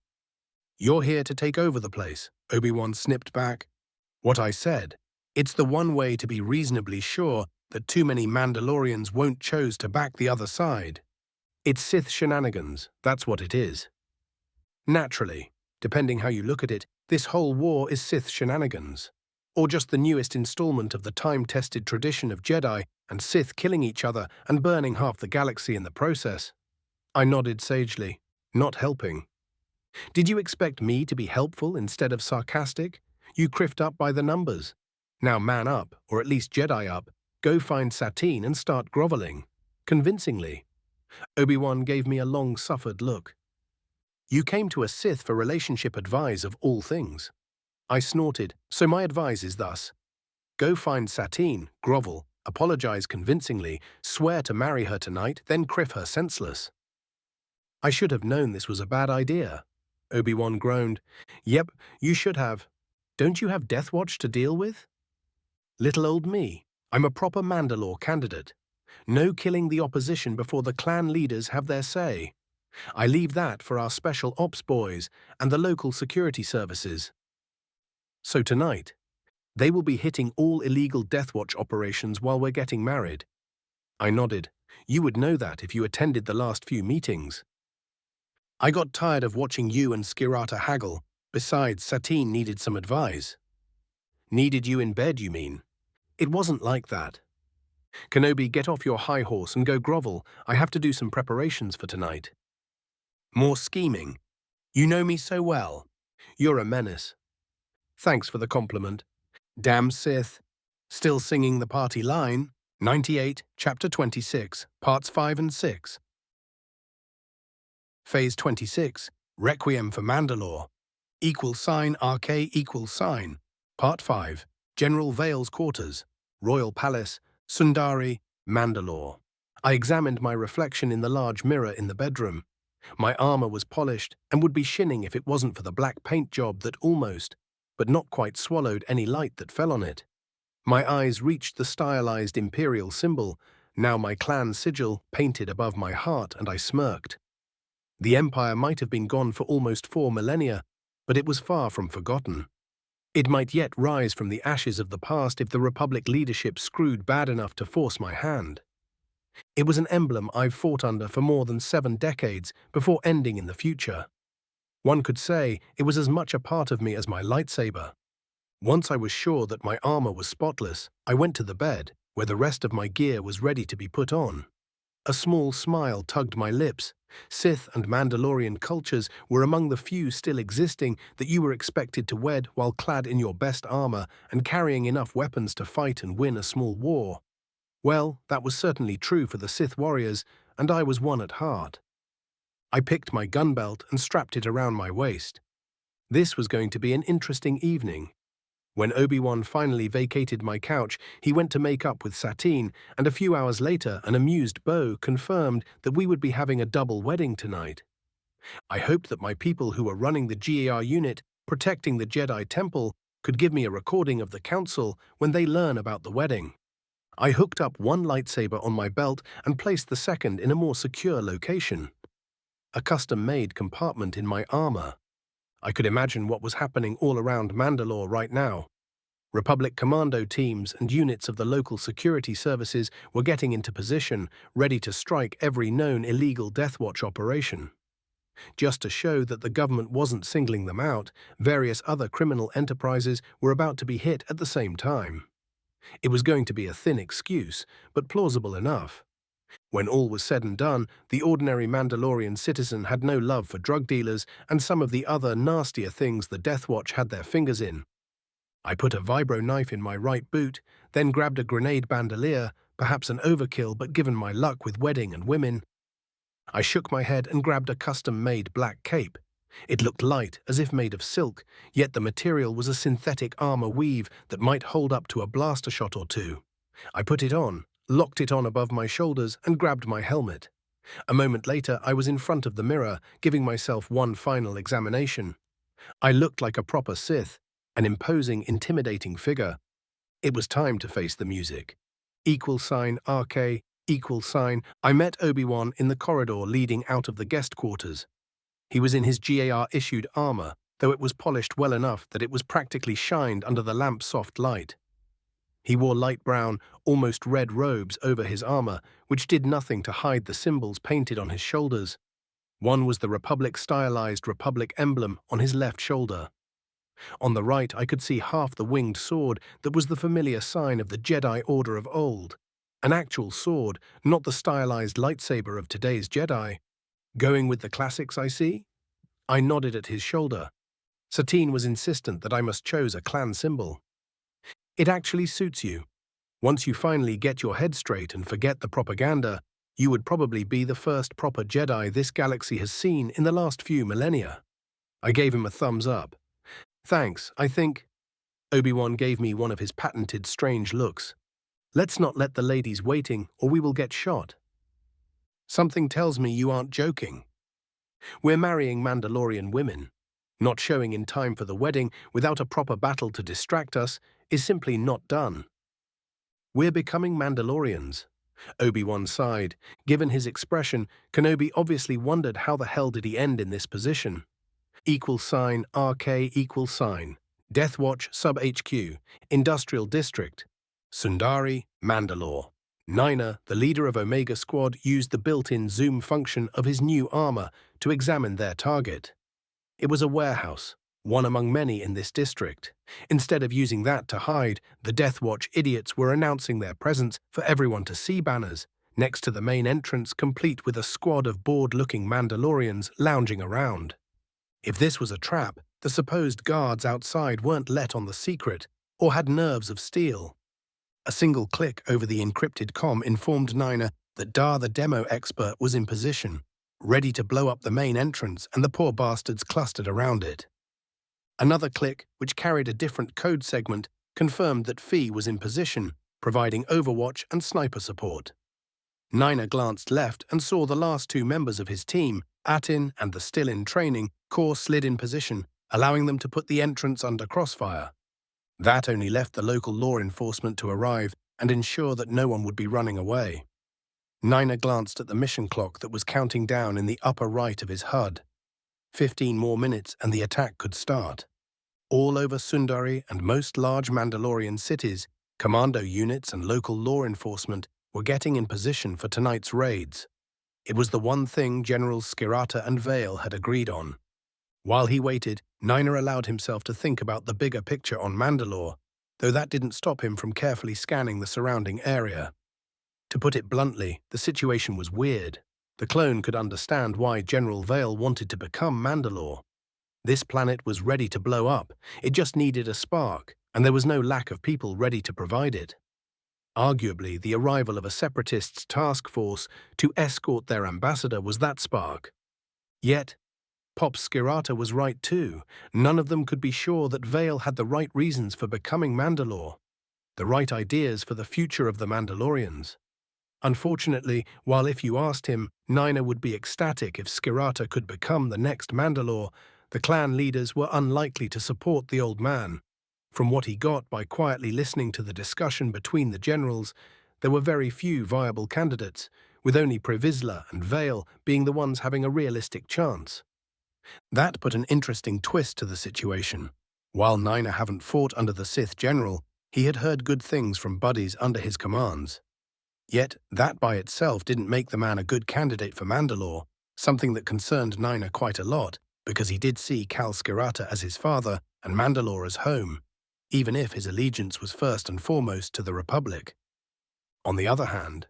You're here to take over the place, Obi-Wan snipped back. What I said. It's the one way to be reasonably sure that too many Mandalorians won't choose to back the other side. It's Sith shenanigans, that's what it is. Naturally, depending how you look at it, this whole war is Sith shenanigans. Or just the newest installment of the time-tested tradition of Jedi and Sith killing each other and burning half the galaxy in the process. I nodded sagely, not helping. Did you expect me to be helpful instead of sarcastic? You criffed up by the numbers. Now man up, or at least Jedi up, go find Satine and start groveling. Convincingly. Obi-Wan gave me a long-suffered look. You came to a Sith for relationship advice of all things. I snorted, so my advice is thus. Go find Satine, grovel, apologize convincingly, swear to marry her tonight, then criff her senseless. I should have known this was a bad idea. Obi-Wan groaned. Yep, you should have. Don't you have Death Watch to deal with? Little old me. I'm a proper Mandalore candidate. No killing the opposition before the clan leaders have their say. I leave that for our special ops boys and the local security services. So tonight, they will be hitting all illegal Death Watch operations while we're getting married. I nodded. You would know that if you attended the last few meetings. I got tired of watching you and Skirata haggle. Besides, Satine needed some advice. Needed you in bed, you mean? It wasn't like that. Kenobi, get off your high horse and go grovel. I have to do some preparations for tonight. More scheming. You know me so well. You're a menace. Thanks for the compliment. Damn Sith. Still singing the party line. 98, Chapter 26, Parts 5 and 6. Phase 26, Requiem for Mandalore. =RK=. Part 5, General Vale's Quarters, Royal Palace, Sundari, Mandalore. I examined my reflection in the large mirror in the bedroom. My armor was polished and would be shinning if it wasn't for the black paint job that almost, but not quite swallowed any light that fell on it. My eyes reached the stylized imperial symbol, now my clan sigil, painted above my heart, and I smirked. The empire might have been gone for almost 4 millennia, but it was far from forgotten. It might yet rise from the ashes of the past if the Republic leadership screwed bad enough to force my hand. It was an emblem I've fought under for more than 7 decades before ending in the future. One could say it was as much a part of me as my lightsaber. Once I was sure that my armor was spotless, I went to the bed, where the rest of my gear was ready to be put on. A small smile tugged my lips. Sith and Mandalorian cultures were among the few still existing that you were expected to wed while clad in your best armor and carrying enough weapons to fight and win a small war. Well, that was certainly true for the Sith Warriors, and I was one at heart. I picked my gun belt and strapped it around my waist. This was going to be an interesting evening. When Obi-Wan finally vacated my couch, he went to make up with Satine, and a few hours later an amused Bo confirmed that we would be having a double wedding tonight. I hoped that my people who were running the GAR unit, protecting the Jedi Temple, could give me a recording of the council when they learn about the wedding. I hooked up one lightsaber on my belt and placed the second in a more secure location. A custom-made compartment in my armor. I could imagine what was happening all around Mandalore right now. Republic commando teams and units of the local security services were getting into position, ready to strike every known illegal Death Watch operation. Just to show that the government wasn't singling them out, various other criminal enterprises were about to be hit at the same time. It was going to be a thin excuse, but plausible enough. When all was said and done, the ordinary Mandalorian citizen had no love for drug dealers and some of the other nastier things the Death Watch had their fingers in. I put a vibro knife in my right boot, then grabbed a grenade bandolier, perhaps an overkill but given my luck with wedding and women. I shook my head and grabbed a custom-made black cape. It looked light, as if made of silk, yet the material was a synthetic armor weave that might hold up to a blaster shot or two. I put it on, locked it on above my shoulders, and grabbed my helmet. A moment later, I was in front of the mirror, giving myself one final examination. I looked like a proper Sith, an imposing, intimidating figure. It was time to face the music. =RK, I met Obi-Wan in the corridor leading out of the guest quarters. He was in his GAR-issued armor, though it was polished well enough that it was practically shined under the lamp's soft light. He wore light brown, almost red robes over his armor, which did nothing to hide the symbols painted on his shoulders. One was the Republic-stylized Republic emblem on his left shoulder. On the right, I could see half the winged sword that was the familiar sign of the Jedi Order of old. An actual sword, not the stylized lightsaber of today's Jedi. Going with the classics, I see? I nodded at his shoulder. Satine was insistent that I must choose a clan symbol. It actually suits you. Once you finally get your head straight and forget the propaganda, you would probably be the first proper Jedi this galaxy has seen in the last few millennia. I gave him a thumbs up. Thanks, I think. Obi-Wan gave me one of his patented strange looks. Let's not let the ladies waiting, or we will get shot. Something tells me you aren't joking. We're marrying Mandalorian women. Not showing in time for the wedding without a proper battle to distract us is simply not done. We're becoming Mandalorians. Obi-Wan sighed. Given his expression, Kenobi obviously wondered how the hell did he end in this position. =RK, Death Watch Sub-HQ, Industrial District. Sundari, Mandalore. Nina, the leader of Omega Squad, used the built-in zoom function of his new armor to examine their target. It was a warehouse, one among many in this district. Instead of using that to hide, the Death Watch idiots were announcing their presence for everyone to see banners, next to the main entrance complete with a squad of bored-looking Mandalorians lounging around. If this was a trap, the supposed guards outside weren't let on the secret, or had nerves of steel. A single click over the encrypted comm informed Nina that Dar the demo expert was in position, ready to blow up the main entrance and the poor bastards clustered around it. Another click, which carried a different code segment, confirmed that Fee was in position, providing overwatch and sniper support. Nina glanced left and saw the last two members of his team, Atin and the still-in-training, core slid in position, allowing them to put the entrance under crossfire. That only left the local law enforcement to arrive and ensure that no one would be running away. Nina glanced at the mission clock that was counting down in the upper right of his HUD. 15 more minutes and the attack could start. All over Sundari and most large Mandalorian cities, commando units and local law enforcement were getting in position for tonight's raids. It was the one thing Generals Skirata and Vale had agreed on. While he waited, Nina allowed himself to think about the bigger picture on Mandalore, though that didn't stop him from carefully scanning the surrounding area. To put it bluntly, the situation was weird. The clone could understand why General Vale wanted to become Mandalore. This planet was ready to blow up, it just needed a spark, and there was no lack of people ready to provide it. Arguably, the arrival of a separatists' task force to escort their ambassador was that spark. Yet, Pop Skirata was right too. None of them could be sure that Vale had the right reasons for becoming Mandalore, the right ideas for the future of the Mandalorians. Unfortunately, while if you asked him, Nina would be ecstatic if Skirata could become the next Mandalore, the clan leaders were unlikely to support the old man. From what he got by quietly listening to the discussion between the generals, there were very few viable candidates, with only Previsla and Vale being the ones having a realistic chance. That put an interesting twist to the situation. While Nina hadn't fought under the Sith general, he had heard good things from buddies under his commands. Yet, that by itself didn't make the man a good candidate for Mandalore, something that concerned Nina quite a lot, because he did see Kal Skirata as his father and Mandalore as home, even if his allegiance was first and foremost to the Republic. On the other hand,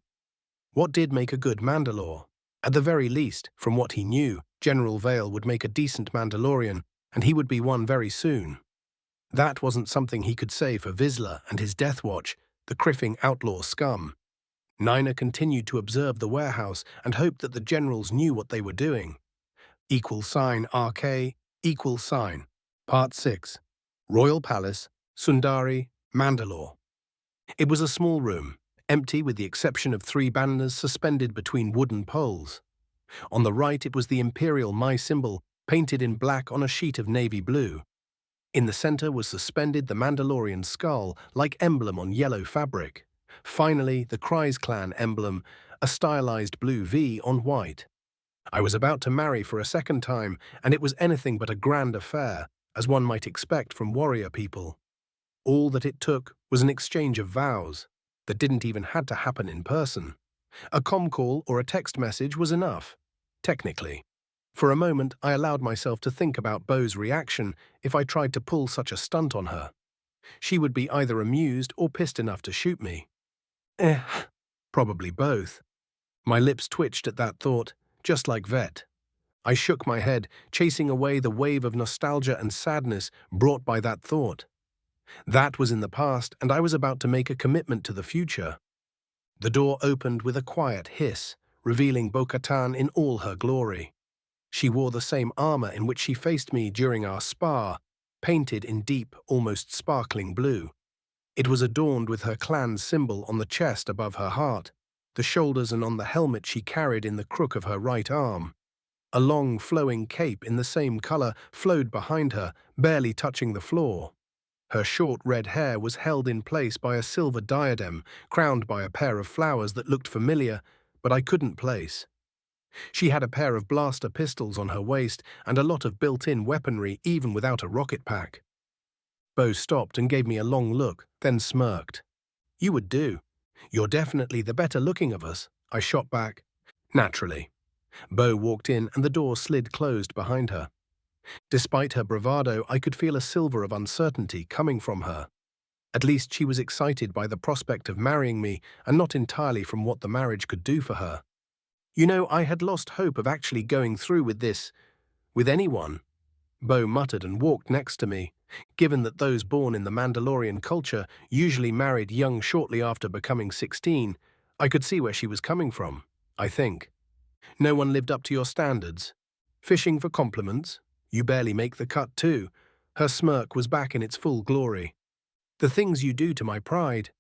what did make a good Mandalore? At the very least, from what he knew, General Vale would make a decent Mandalorian, and he would be one very soon. That wasn't something he could say for Vizsla and his Death Watch, the criffing outlaw scum. Nina continued to observe the warehouse and hoped that the generals knew what they were doing. =RK, Part 6. Royal Palace, Sundari, Mandalore. It was a small room, empty with the exception of 3 banners suspended between wooden poles. On the right, it was the Imperial My symbol, painted in black on a sheet of navy blue. In the center was suspended the Mandalorian skull, like emblem on yellow fabric. Finally, the Kryze clan emblem, a stylized blue V on white. I was about to marry for a second time, and it was anything but a grand affair, as one might expect from warrior people. All that it took was an exchange of vows that didn't even have to happen in person. A comm call or a text message was enough, technically. For a moment, I allowed myself to think about Bo's reaction if I tried to pull such a stunt on her. She would be either amused or pissed enough to shoot me. Eh, probably both. My lips twitched at that thought, just like Vet. I shook my head, chasing away the wave of nostalgia and sadness brought by that thought. That was in the past, and I was about to make a commitment to the future. The door opened with a quiet hiss, revealing Bo-Katan in all her glory. She wore the same armor in which she faced me during our spar, painted in deep, almost sparkling blue. It was adorned with her clan's symbol on the chest above her heart, the shoulders and on the helmet she carried in the crook of her right arm. A long, flowing cape in the same color flowed behind her, barely touching the floor. Her short red hair was held in place by a silver diadem, crowned by a pair of flowers that looked familiar, but I couldn't place. She had a pair of blaster pistols on her waist and a lot of built-in weaponry even without a rocket pack. Bo stopped and gave me a long look, then smirked. "You would do. You're definitely the better looking of us," I shot back. Naturally. Bo walked in and the door slid closed behind her. Despite her bravado, I could feel a silver of uncertainty coming from her. At least she was excited by the prospect of marrying me and not entirely from what the marriage could do for her. "You know, I had lost hope of actually going through with this, with anyone," Bo muttered and walked next to me. Given that those born in the Mandalorian culture usually married young shortly after becoming 16, I could see where she was coming from, I think. "No one lived up to your standards? Fishing for compliments? You barely make the cut too." Her smirk was back in its full glory. "The things you do to my pride."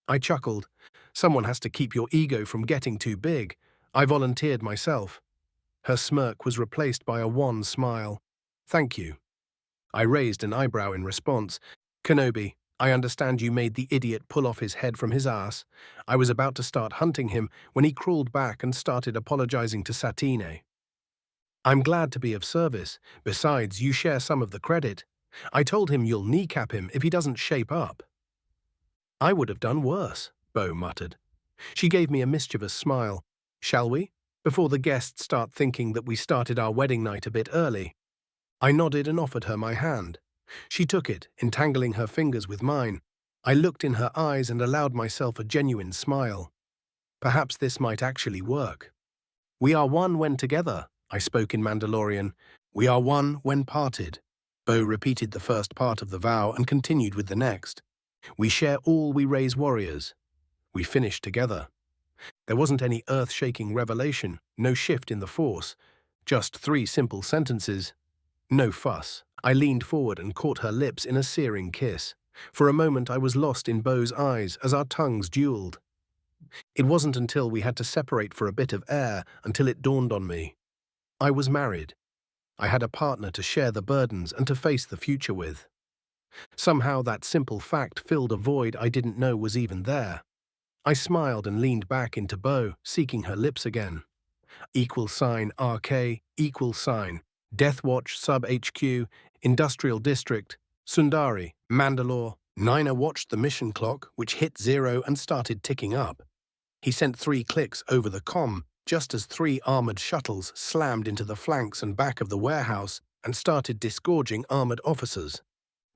I chuckled. "Someone has to keep your ego from getting too big." I volunteered myself. Her smirk was replaced by a wan smile. "Thank you." I raised an eyebrow in response. "Kenobi, I understand you made the idiot pull off his head from his ass." I was about to start hunting him when he crawled back and started apologizing to Satine. "I'm glad to be of service. Besides, you share some of the credit. I told him you'll kneecap him if he doesn't shape up." "I would have done worse," Bo muttered. She gave me a mischievous smile. "Shall we? Before the guests start thinking that we started our wedding night a bit early." I nodded and offered her my hand. She took it, entangling her fingers with mine. I looked in her eyes and allowed myself a genuine smile. Perhaps this might actually work. "We are one when together," I spoke in Mandalorian. "We are one when parted." Bo repeated the first part of the vow and continued with the next. "We share all we raise warriors." We finished together. There wasn't any earth-shaking revelation, no shift in the Force, just 3 simple sentences. No fuss. I leaned forward and caught her lips in a searing kiss. For a moment I was lost in Bo's eyes as our tongues duelled. It wasn't until we had to separate for a bit of air until it dawned on me. I was married. I had a partner to share the burdens and to face the future with. Somehow that simple fact filled a void I didn't know was even there. I smiled and leaned back into Bo, seeking her lips again. =RK, Deathwatch Sub HQ, Industrial District, Sundari, Mandalore. Nina watched the mission clock, which hit 0 and started ticking up. He sent 3 clicks over the comm, just as 3 armored shuttles slammed into the flanks and back of the warehouse and started disgorging armored officers.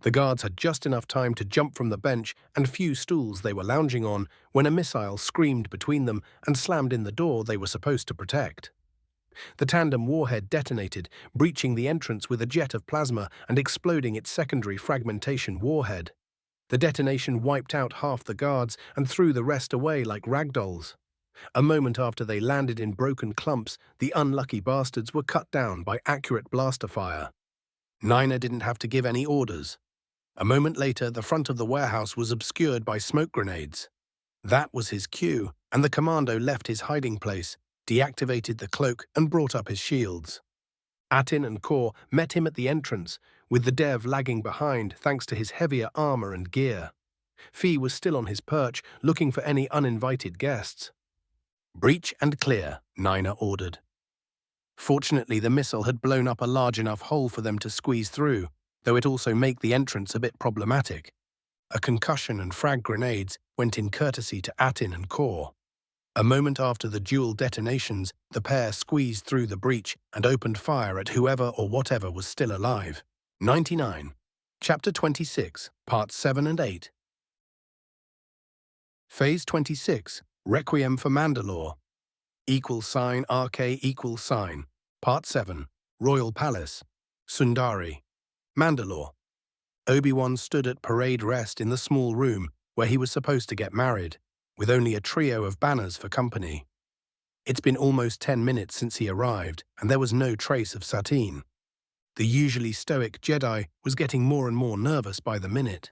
The guards had just enough time to jump from the bench and few stools they were lounging on when a missile screamed between them and slammed in the door they were supposed to protect. The tandem warhead detonated, breaching the entrance with a jet of plasma and exploding its secondary fragmentation warhead. The detonation wiped out half the guards and threw the rest away like ragdolls. A moment after they landed in broken clumps, the unlucky bastards were cut down by accurate blaster fire. Nina didn't have to give any orders. A moment later, the front of the warehouse was obscured by smoke grenades. That was his cue, and the commando left his hiding place. deactivated the cloak, and brought up his shields. Atin and Kor met him at the entrance, with the Dev lagging behind thanks to his heavier armor and gear. Fi was still on his perch, looking for any uninvited guests. "Breach and clear," Nina ordered. Fortunately, the missile had blown up a large enough hole for them to squeeze through, though it also made the entrance a bit problematic. A concussion and frag grenades went in courtesy to Atin and Kor. A moment after the dual detonations, the pair squeezed through the breach and opened fire at whoever or whatever was still alive. 99. Chapter 26, Parts 7 and 8. Phase 26, Requiem for Mandalore. =RK=. Part 7, Royal Palace. Sundari. Mandalore. Obi-Wan stood at parade rest in the small room where he was supposed to get married, with only a trio of banners for company. It's been almost 10 minutes since he arrived, and there was no trace of Satine. The usually stoic Jedi was getting more and more nervous by the minute.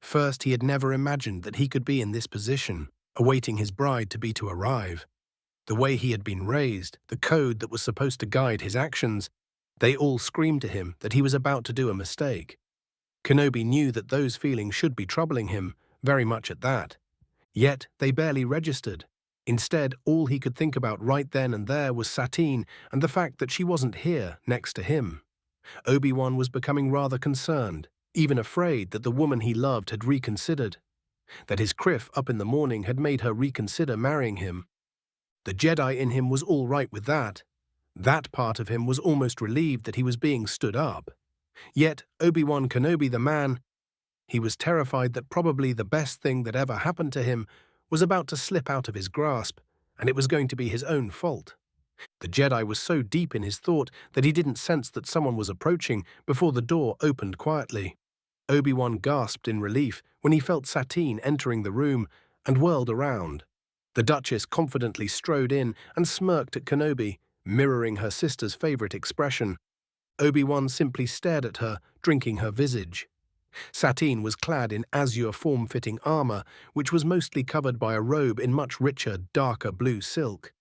First, he had never imagined that he could be in this position, awaiting his bride-to-be to arrive. The way he had been raised, the code that was supposed to guide his actions, they all screamed to him that he was about to do a mistake. Kenobi knew that those feelings should be troubling him, very much at that. Yet they barely registered. Instead, all he could think about right then and there was Satine and the fact that she wasn't here, next to him. Obi-Wan was becoming rather concerned, even afraid that the woman he loved had reconsidered, that his kriff up in the morning had made her reconsider marrying him. The Jedi in him was all right with that. That part of him was almost relieved that he was being stood up. Yet Obi-Wan Kenobi the man, he was terrified that probably the best thing that ever happened to him was about to slip out of his grasp, and it was going to be his own fault. The Jedi was so deep in his thought that he didn't sense that someone was approaching before the door opened quietly. Obi-Wan gasped in relief when he felt Satine entering the room and whirled around. The Duchess confidently strode in and smirked at Kenobi, mirroring her sister's favorite expression. Obi-Wan simply stared at her, drinking her visage. Satine was clad in azure form-fitting armor, which was mostly covered by a robe in much richer, darker blue silk.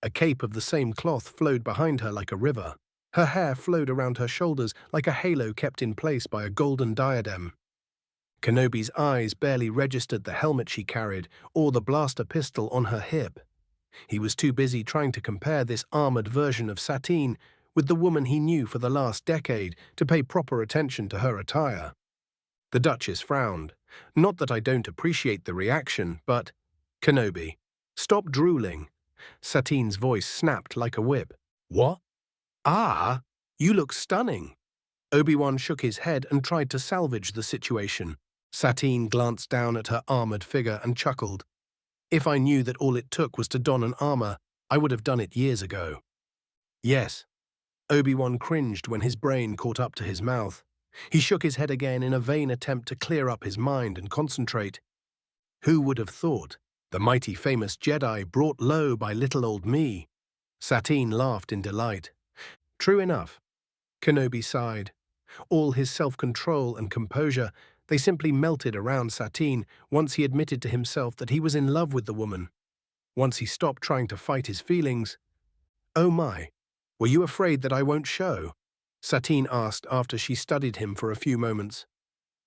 A cape of the same cloth flowed behind her like a river. Her hair flowed around her shoulders like a halo kept in place by a golden diadem. Kenobi's eyes barely registered the helmet she carried or the blaster pistol on her hip. He was too busy trying to compare this armored version of Satine with the woman he knew for the last decade to pay proper attention to her attire. The Duchess frowned. Not that I don't appreciate the reaction, but… Kenobi, stop drooling. Satine's voice snapped like a whip. What? Ah, you look stunning. Obi-Wan shook his head and tried to salvage the situation. Satine glanced down at her armored figure and chuckled. If I knew that all it took was to don an armor, I would have done it years ago. Yes. Obi-Wan cringed when his brain caught up to his mouth. He shook his head again in a vain attempt to clear up his mind and concentrate. Who would have thought? The mighty famous Jedi brought low by little old me. Satine laughed in delight. True enough. Kenobi sighed. All his self-control and composure, they simply melted around Satine once he admitted to himself that he was in love with the woman. Once he stopped trying to fight his feelings. Oh my, were you afraid that I won't show? Satine asked after she studied him for a few moments.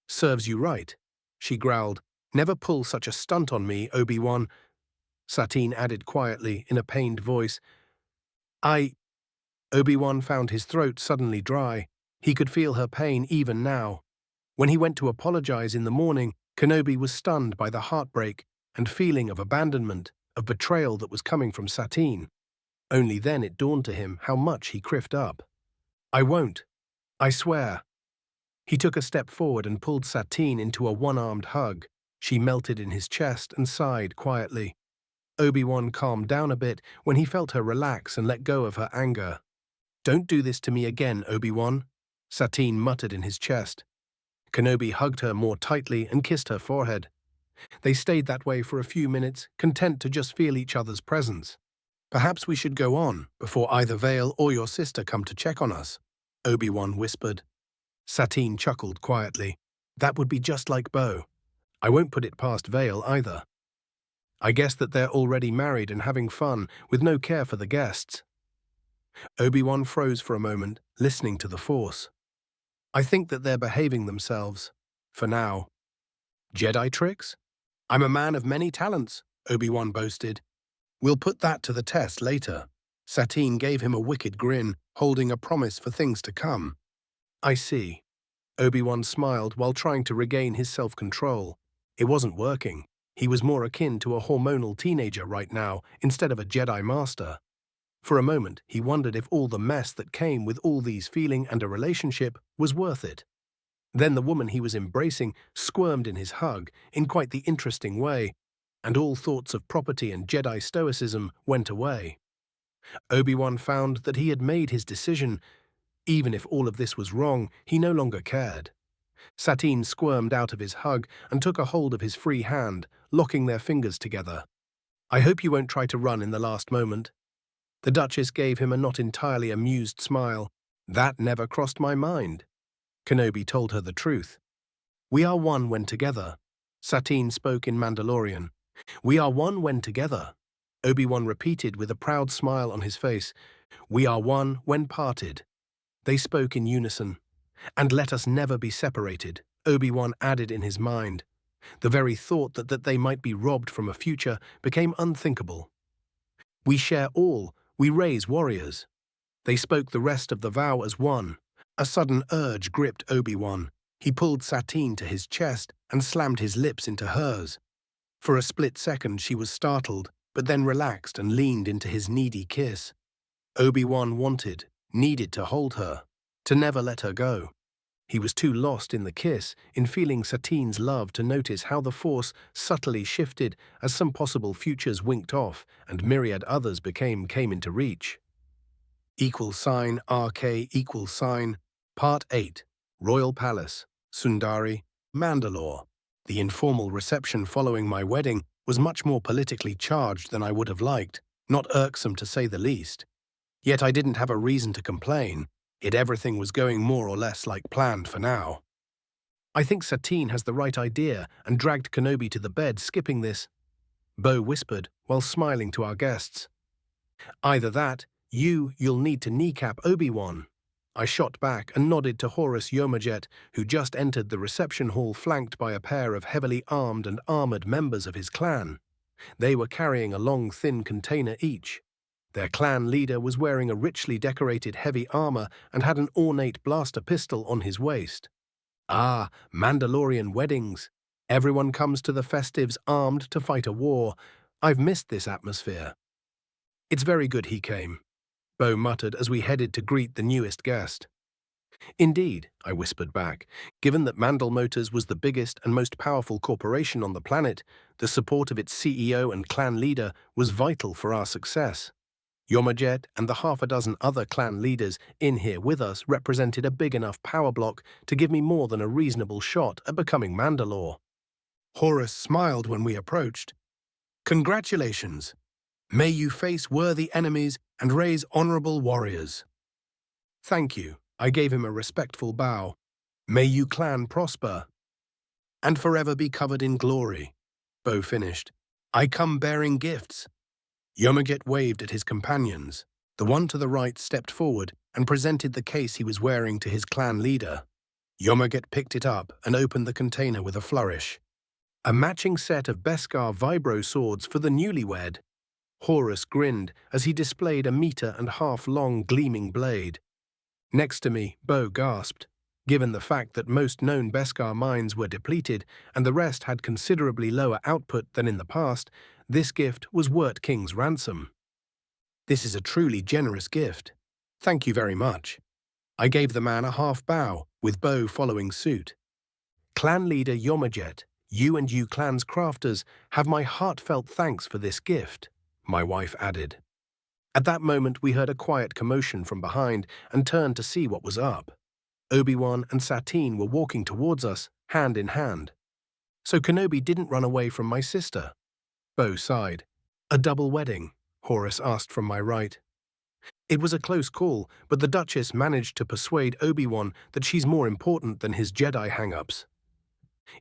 Serves you right, she growled. Never pull such a stunt on me, Obi-Wan. Satine added quietly in a pained voice. Obi-Wan found his throat suddenly dry. He could feel her pain even now. When he went to apologize in the morning, Kenobi was stunned by the heartbreak and feeling of abandonment, of betrayal that was coming from Satine. Only then it dawned to him how much he criffed up. I won't. I swear. He took a step forward and pulled Satine into a one-armed hug. She melted in his chest and sighed quietly. Obi-Wan calmed down a bit when he felt her relax and let go of her anger. Don't do this to me again, Obi-Wan, Satine muttered in his chest. Kenobi hugged her more tightly and kissed her forehead. They stayed that way for a few minutes, content to just feel each other's presence. Perhaps we should go on before either Vale or your sister come to check on us, Obi-Wan whispered. Satine chuckled quietly. That would be just like Bo. I won't put it past Vale either. I guess that they're already married and having fun, with no care for the guests. Obi-Wan froze for a moment, listening to the Force. I think that they're behaving themselves. For now. Jedi tricks? I'm a man of many talents, Obi-Wan boasted. We'll put that to the test later. Satine gave him a wicked grin, holding a promise for things to come. I see. Obi-Wan smiled while trying to regain his self-control. It wasn't working. He was more akin to a hormonal teenager right now, instead of a Jedi Master. For a moment, he wondered if all the mess that came with all these feeling and a relationship was worth it. Then the woman he was embracing squirmed in his hug in quite the interesting way, and all thoughts of property and Jedi stoicism went away. Obi-Wan found that he had made his decision. Even if all of this was wrong, he no longer cared. Satine squirmed out of his hug and took a hold of his free hand, locking their fingers together. I hope you won't try to run in the last moment. The Duchess gave him a not entirely amused smile. That never crossed my mind. Kenobi told her the truth. We are one when together. Satine spoke in Mandalorian. We are one when together. Obi-Wan repeated with a proud smile on his face. We are one when parted. They spoke in unison. And let us never be separated, Obi-Wan added in his mind. The very thought that they might be robbed from a future became unthinkable. We share all, we raise warriors. They spoke the rest of the vow as one. A sudden urge gripped Obi-Wan. He pulled Satine to his chest and slammed his lips into hers. For a split second she was startled, but then relaxed and leaned into his needy kiss. Obi-Wan needed to hold her, to never let her go. He was too lost in the kiss, in feeling Satine's love to notice how the Force subtly shifted as some possible futures winked off and myriad others came into reach. =RK=, Part 8, Royal Palace, Sundari, Mandalore. The informal reception following my wedding was much more politically charged than I would have liked, not irksome to say the least. Yet I didn't have a reason to complain. Everything was going more or less like planned for now. I think Satine has the right idea and dragged Kenobi to the bed, skipping this, Bo whispered while smiling to our guests. Either that, you'll need to kneecap Obi-Wan. I shot back and nodded to Horus Yomajet, who just entered the reception hall flanked by a pair of heavily armed and armored members of his clan. They were carrying a long, thin container each. Their clan leader was wearing a richly decorated heavy armor and had an ornate blaster pistol on his waist. Ah, Mandalorian weddings. Everyone comes to the festives armed to fight a war. I've missed this atmosphere. It's very good he came, Bo muttered as we headed to greet the newest guest. Indeed, I whispered back. Given that Mandal Motors was the biggest and most powerful corporation on the planet, the support of its CEO and clan leader was vital for our success. Yomajet and the half a dozen other clan leaders in here with us represented a big enough power block to give me more than a reasonable shot at becoming Mandalore. Horus smiled when we approached. Congratulations. May you face worthy enemies and raise honorable warriors. Thank you. I gave him a respectful bow. May you clan prosper and forever be covered in glory. Bo finished. I come bearing gifts. Yomajet waved at his companions. The one to the right stepped forward and presented the case he was wearing to his clan leader. Yomajet picked it up and opened the container with a flourish. A matching set of Beskar vibro swords for the newlywed. Horus grinned as he displayed a 1.5 meter long gleaming blade. Next to me, Bo gasped. Given the fact that most known Beskar mines were depleted and the rest had considerably lower output than in the past, this gift was Wirt King's ransom. This is a truly generous gift. Thank you very much. I gave the man a half bow, with Bo following suit. Clan leader Yomajet, you and you clan's crafters have my heartfelt thanks for this gift, my wife added. At that moment we heard a quiet commotion from behind and turned to see what was up. Obi-Wan and Satine were walking towards us, hand in hand. So Kenobi didn't run away from my sister. Bo sighed. A double wedding? Horus asked from my right. It was a close call, but the Duchess managed to persuade Obi-Wan that she's more important than his Jedi hang-ups.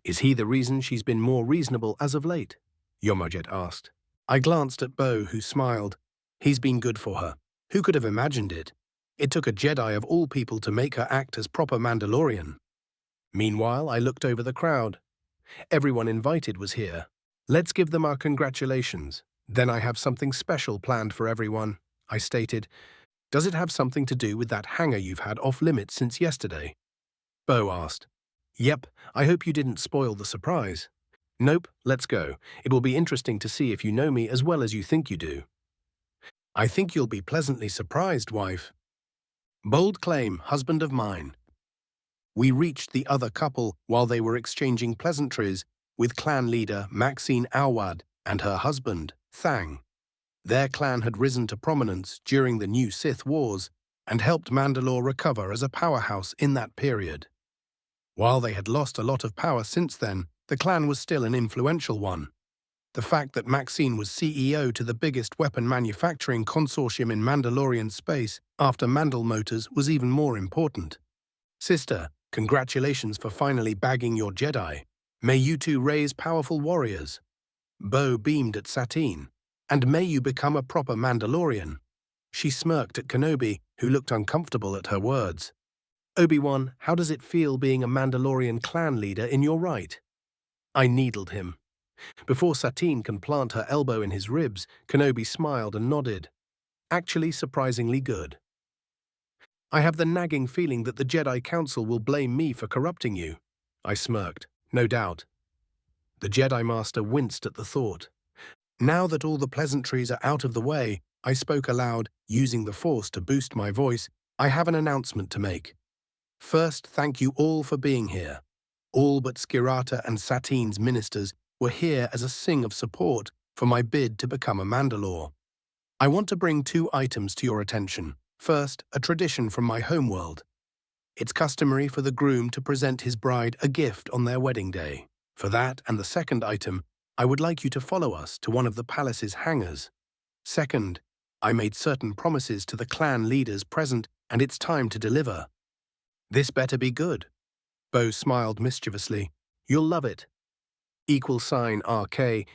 Is he the reason she's been more reasonable as of late? Yomajet asked. I glanced at Bo, who smiled. He's been good for her. Who could have imagined it? It took a Jedi of all people to make her act as proper Mandalorian. Meanwhile, I looked over the crowd. Everyone invited was here. Let's give them our congratulations. Then I have something special planned for everyone, I stated. Does it have something to do with that hangar you've had off-limits since yesterday? Bo asked. Yep, I hope you didn't spoil the surprise. Nope, let's go. It will be interesting to see if you know me as well as you think you do. I think you'll be pleasantly surprised, wife. Bold claim, husband of mine. We reached the other couple while they were exchanging pleasantries with clan leader Maxine Awad and her husband, Thang. Their clan had risen to prominence during the new Sith Wars and helped Mandalore recover as a powerhouse in that period. While they had lost a lot of power since then, the clan was still an influential one. The fact that Maxine was CEO to the biggest weapon manufacturing consortium in Mandalorian space after Mandal Motors was even more important. Sister, congratulations for finally bagging your Jedi. May you two raise powerful warriors. Bo beamed at Satine. And may you become a proper Mandalorian. She smirked at Kenobi, who looked uncomfortable at her words. Obi-Wan, how does it feel being a Mandalorian clan leader in your right? I needled him. Before Satine can plant her elbow in his ribs, Kenobi smiled and nodded. Actually surprisingly good. I have the nagging feeling that the Jedi Council will blame me for corrupting you. I smirked. No doubt. The Jedi Master winced at the thought. Now that all the pleasantries are out of the way, I spoke aloud, using the Force to boost my voice. I have an announcement to make. First, thank you all for being here. All but Skirata and Satine's ministers were here as a sing of support for my bid to become a Mandalore. I want to bring two items to your attention. First, a tradition from my homeworld. It's customary for the groom to present his bride a gift on their wedding day. For that and the second item, I would like you to follow us to one of the palace's hangars. Second, I made certain promises to the clan leaders present, and it's time to deliver. This better be good. Bo smiled mischievously. You'll love it. =RK,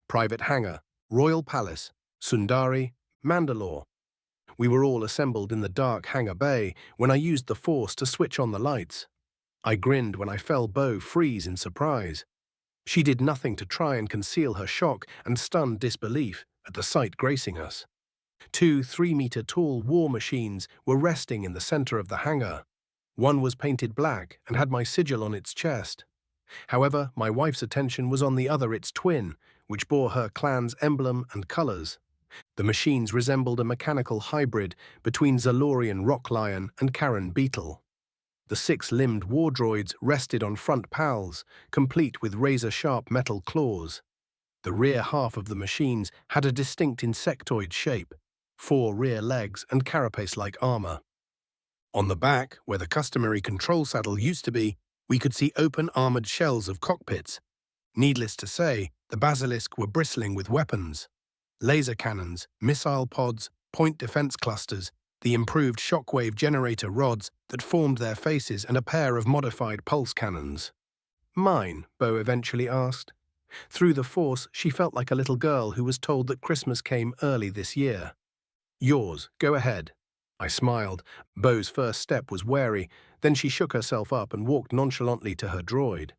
private hangar, Royal Palace, Sundari, Mandalore. We were all assembled in the dark hangar bay when I used the Force to switch on the lights. I grinned when I felt Bo freeze in surprise. She did nothing to try and conceal her shock and stunned disbelief at the sight gracing us. Two 3-meter-tall war machines were resting in the center of the hangar. One was painted black and had my sigil on its chest. However, my wife's attention was on the other, its twin, which bore her clan's emblem and colors. The machines resembled a mechanical hybrid between Zalorian rock lion and Karen beetle. The 6-limbed war droids rested on front pals, complete with razor-sharp metal claws. The rear half of the machines had a distinct insectoid shape, 4 rear legs and carapace-like armor. On the back, where the customary control saddle used to be, we could see open armored shells of cockpits. Needless to say, the basilisk were bristling with weapons. Laser cannons, missile pods, point defense clusters, the improved shockwave generator rods that formed their faces, and a pair of modified pulse cannons. Mine, Bo eventually asked. Through the Force, she felt like a little girl who was told that Christmas came early this year. Yours, go ahead. I smiled. Bo's first step was wary, then she shook herself up and walked nonchalantly to her droid.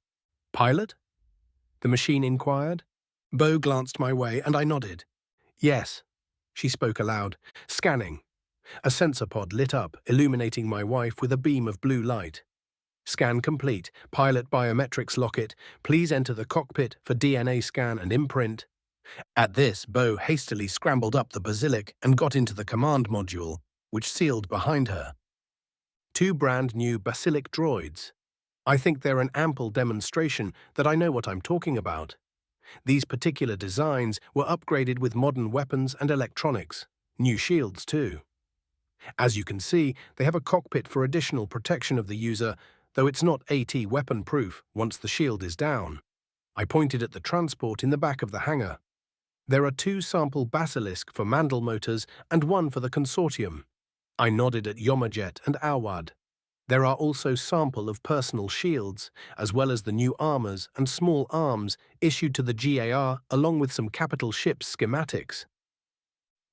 Pilot? The machine inquired. Bo glanced my way and I nodded. Yes. She spoke aloud. Scanning. A sensor pod lit up, illuminating my wife with a beam of blue light. Scan complete. Pilot biometrics locket. Please enter the cockpit for DNA scan and imprint. At this, Bo hastily scrambled up the basilisk and got into the command module, which sealed behind her. 2 brand new basilisk droids. I think they're an ample demonstration that I know what I'm talking about. These particular designs were upgraded with modern weapons and electronics, new shields too. As you can see, they have a cockpit for additional protection of the user, though it's not AT weapon-proof once the shield is down. I pointed at the transport in the back of the hangar. There are 2 sample Basilisk for Mandal Motors and 1 for the consortium. I nodded at Yomajet and Awad. There are also sample of personal shields, as well as the new armors and small arms issued to the GAR along with some capital ships schematics.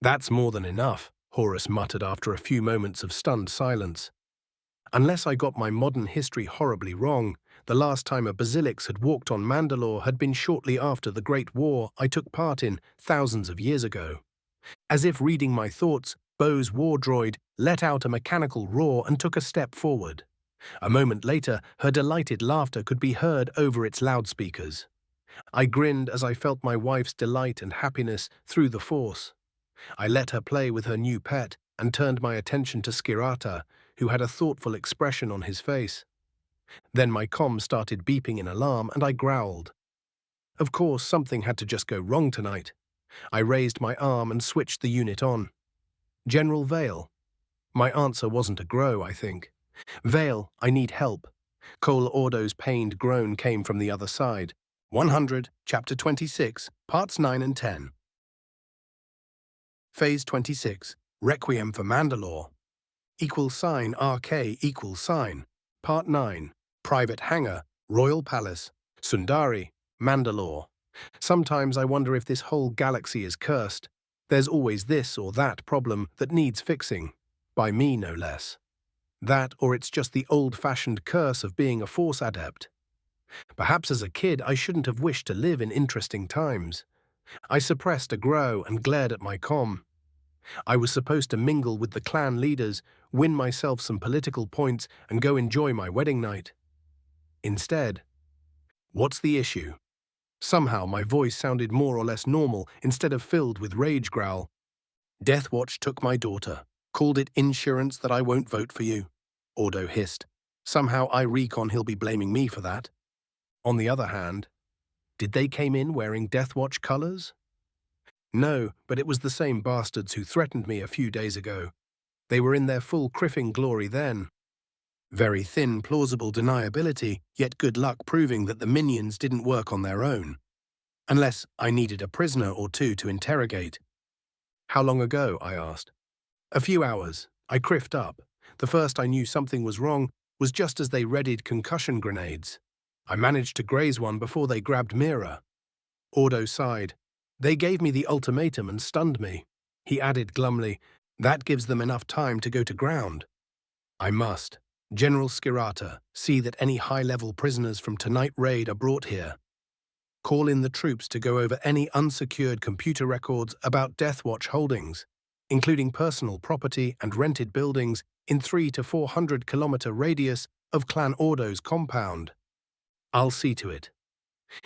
That's more than enough, Horus muttered after a few moments of stunned silence. Unless I got my modern history horribly wrong, the last time a Basilix had walked on Mandalore had been shortly after the Great War I took part in thousands of years ago. As if reading my thoughts, Bo's war droid let out a mechanical roar and took a step forward. A moment later, her delighted laughter could be heard over its loudspeakers. I grinned as I felt my wife's delight and happiness through the Force. I let her play with her new pet and turned my attention to Skirata, who had a thoughtful expression on his face. Then my comm started beeping in alarm and I growled. Of course, something had to just go wrong tonight. I raised my arm and switched the unit on. General Vale. My answer wasn't a grow, I think. Vale, I need help. Cole Ordo's pained groan came from the other side. 100, Chapter 26, Parts 9 and 10. Phase 26, Requiem for Mandalore. =RK=. Part 9, Private Hangar, Royal Palace, Sundari, Mandalore. Sometimes I wonder if this whole galaxy is cursed. There's always this or that problem that needs fixing. By me, no less. That, or it's just the old-fashioned curse of being a Force adept. Perhaps as a kid I shouldn't have wished to live in interesting times. I suppressed a grow and glared at my comm. I was supposed to mingle with the clan leaders, win myself some political points, and go enjoy my wedding night. Instead, what's the issue? Somehow my voice sounded more or less normal instead of filled with rage growl. Deathwatch took my daughter, called it insurance that I won't vote for you, Ordo hissed. Somehow I recon he'll be blaming me for that. On the other hand, did they came in wearing Deathwatch colors? No, but it was the same bastards who threatened me a few days ago. They were in their full criffing glory then. Very thin, plausible deniability, yet good luck proving that the minions didn't work on their own. Unless I needed a prisoner or two to interrogate. How long ago? I asked. A few hours. I criffed up. The first I knew something was wrong was just as they readied concussion grenades. I managed to graze one before they grabbed Mira. Ordo sighed. They gave me the ultimatum and stunned me. He added glumly, that gives them enough time to go to ground. I must. General Skirata, see that any high-level prisoners from tonight raid are brought here. Call in the troops to go over any unsecured computer records about Deathwatch holdings, including personal property and rented buildings in 300 to 400-kilometer radius of Clan Ordo's compound. I'll see to it.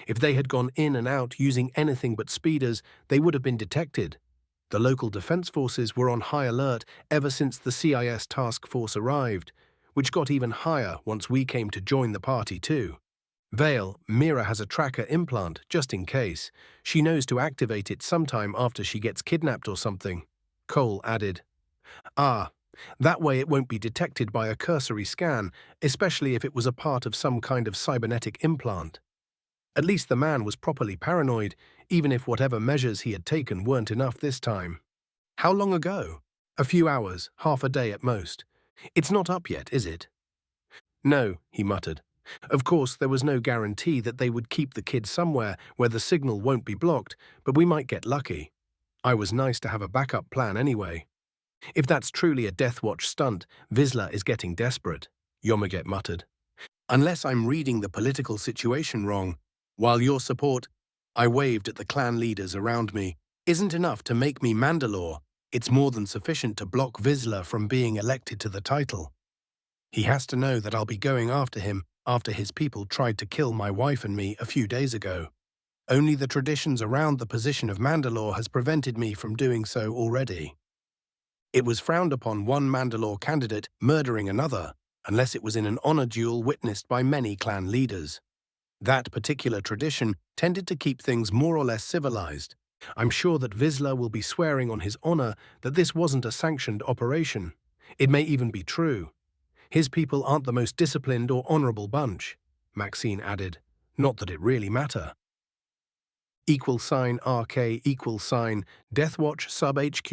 If they had gone in and out using anything but speeders, they would have been detected. The local defense forces were on high alert ever since the CIS task force arrived, which got even higher once we came to join the party too. Vale, Mira has a tracker implant, just in case. She knows to activate it sometime after she gets kidnapped or something. Cole added. Ah, that way it won't be detected by a cursory scan, especially if it was a part of some kind of cybernetic implant. At least the man was properly paranoid, even if whatever measures he had taken weren't enough this time. How long ago? A few hours, half a day at most. It's not up yet, is it? No, he muttered. Of course, there was no guarantee that they would keep the kid somewhere where the signal won't be blocked, but we might get lucky. I was nice to have a backup plan anyway. If that's truly a Deathwatch stunt, Vizsla is getting desperate, Yomaget muttered. Unless I'm reading the political situation wrong, while your support, I waved at the clan leaders around me, isn't enough to make me Mandalore, it's more than sufficient to block Vizsla from being elected to the title. He has to know that I'll be going after him after his people tried to kill my wife and me a few days ago. Only the traditions around the position of Mandalore has prevented me from doing so already. It was frowned upon one Mandalore candidate murdering another, unless it was in an honor duel witnessed by many clan leaders. That particular tradition tended to keep things more or less civilized. I'm sure that Vizsla will be swearing on his honor that this wasn't a sanctioned operation. It may even be true. His people aren't the most disciplined or honorable bunch, Maxine added. Not that it really matter. =RK Deathwatch Sub HQ,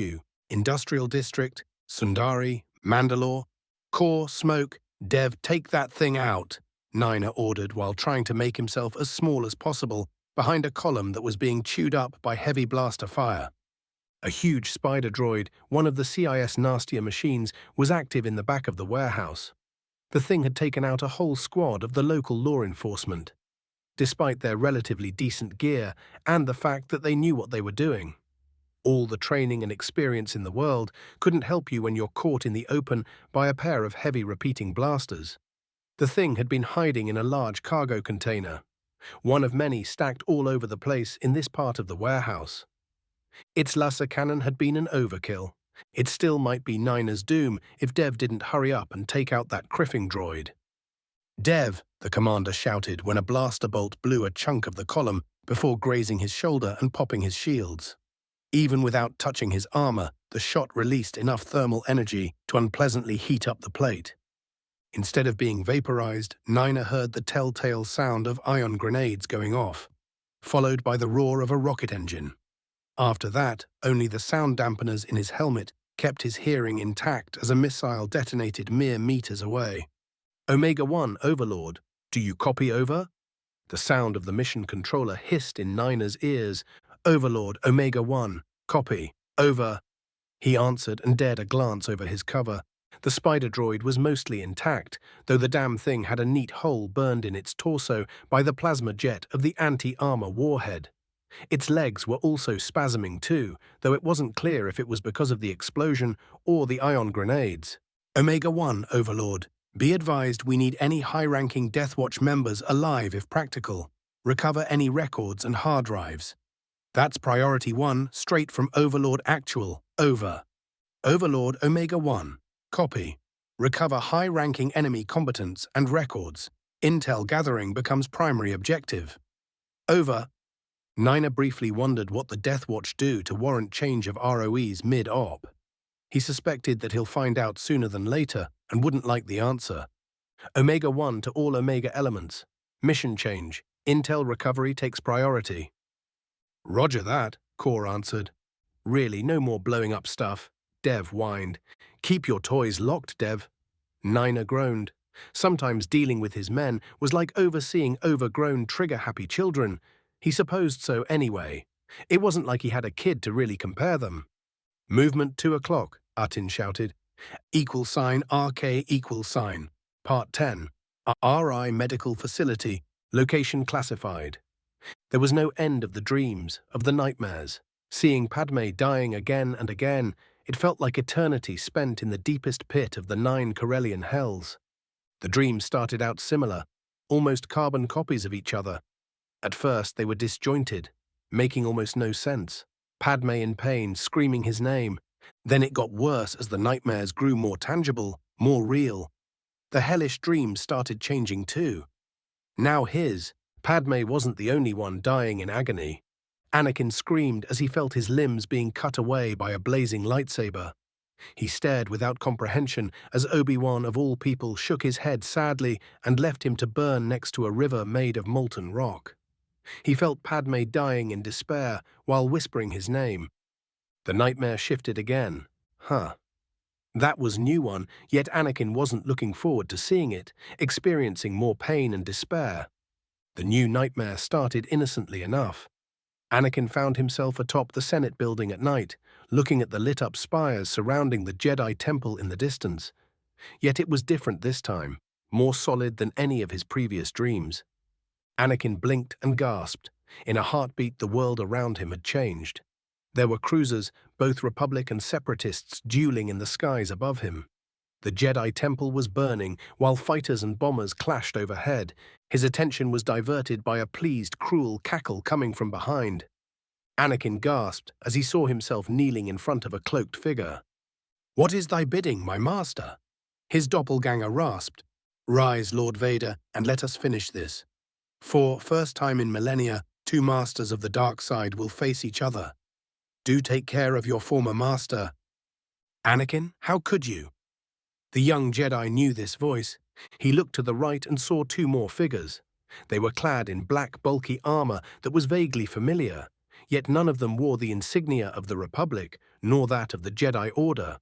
Industrial District, Sundari, Mandalore, Core, Smoke, Dev, take that thing out, Nina ordered while trying to make himself as small as possible behind a column that was being chewed up by heavy blaster fire. A huge spider droid, one of the CIS nastier machines, was active in the back of the warehouse. The thing had taken out a whole squad of the local law enforcement, despite their relatively decent gear and the fact that they knew what they were doing. All the training and experience in the world couldn't help you when you're caught in the open by a pair of heavy repeating blasters. The thing had been hiding in a large cargo container, one of many stacked all over the place in this part of the warehouse. Its laser cannon had been an overkill. It still might be Nina's doom if Dev didn't hurry up and take out that criffing droid. Dev, the commander shouted when a blaster bolt blew a chunk of the column before grazing his shoulder and popping his shields. Even without touching his armor, the shot released enough thermal energy to unpleasantly heat up the plate. Instead of being vaporized, Nina heard the telltale sound of ion grenades going off, followed by the roar of a rocket engine. After that, only the sound dampeners in his helmet kept his hearing intact as a missile detonated mere meters away. Omega-1, Overlord, do you copy over? The sound of the mission controller hissed in Nina's ears. Overlord, Omega-1, copy, over. He answered and dared a glance over his cover. The spider droid was mostly intact, though the damn thing had a neat hole burned in its torso by the plasma jet of the anti-armor warhead. Its legs were also spasming too, though it wasn't clear if it was because of the explosion or the ion grenades. Omega-1, Overlord, be advised we need any high-ranking Death Watch members alive if practical. Recover any records and hard drives. That's priority 1, straight from Overlord Actual, over. Overlord Omega-1, copy. Recover high-ranking enemy combatants and records. Intel gathering becomes primary objective. Over. Nina briefly wondered what the Death Watch do to warrant change of ROEs mid-op. He suspected that he'll find out sooner than later and wouldn't like the answer. Omega-1 to all Omega elements. Mission change. Intel recovery takes priority. Roger that, Core answered. Really, no more blowing up stuff, Dev whined. Keep your toys locked, Dev. Nina groaned. Sometimes dealing with his men was like overseeing overgrown, trigger-happy children. He supposed so anyway. It wasn't like he had a kid to really compare them. Movement 2 o'clock, Atin shouted. =RK=. Part 10. RI Medical Facility. Location classified. There was no end of the dreams, of the nightmares. Seeing Padme dying again and again, it felt like eternity spent in the deepest pit of the 9 Corellian hells. The dreams started out similar, almost carbon copies of each other. At first they were disjointed, making almost no sense. Padme in pain, screaming his name. Then it got worse as the nightmares grew more tangible, more real. The hellish dreams started changing too. Now Padme wasn't the only one dying in agony. Anakin screamed as he felt his limbs being cut away by a blazing lightsaber. He stared without comprehension as Obi-Wan of all people shook his head sadly and left him to burn next to a river made of molten rock. He felt Padme dying in despair while whispering his name. The nightmare shifted again. That was new one, yet Anakin wasn't looking forward to seeing it, experiencing more pain and despair. The new nightmare started innocently enough. Anakin found himself atop the Senate building at night, looking at the lit-up spires surrounding the Jedi Temple in the distance. Yet it was different this time, more solid than any of his previous dreams. Anakin blinked and gasped. In a heartbeat, the world around him had changed. There were cruisers, both Republic and Separatists, dueling in the skies above him. The Jedi Temple was burning, while fighters and bombers clashed overhead. His attention was diverted by a pleased, cruel cackle coming from behind. Anakin gasped as he saw himself kneeling in front of a cloaked figure. "What is thy bidding, my master?" His doppelganger rasped. "Rise, Lord Vader, and let us finish this. For first time in millennia, 2 masters of the dark side will face each other. Do take care of your former master." "Anakin, how could you?" The young Jedi knew this voice. He looked to the right and saw 2 more figures. They were clad in black, bulky armor that was vaguely familiar, yet none of them wore the insignia of the Republic, nor that of the Jedi Order.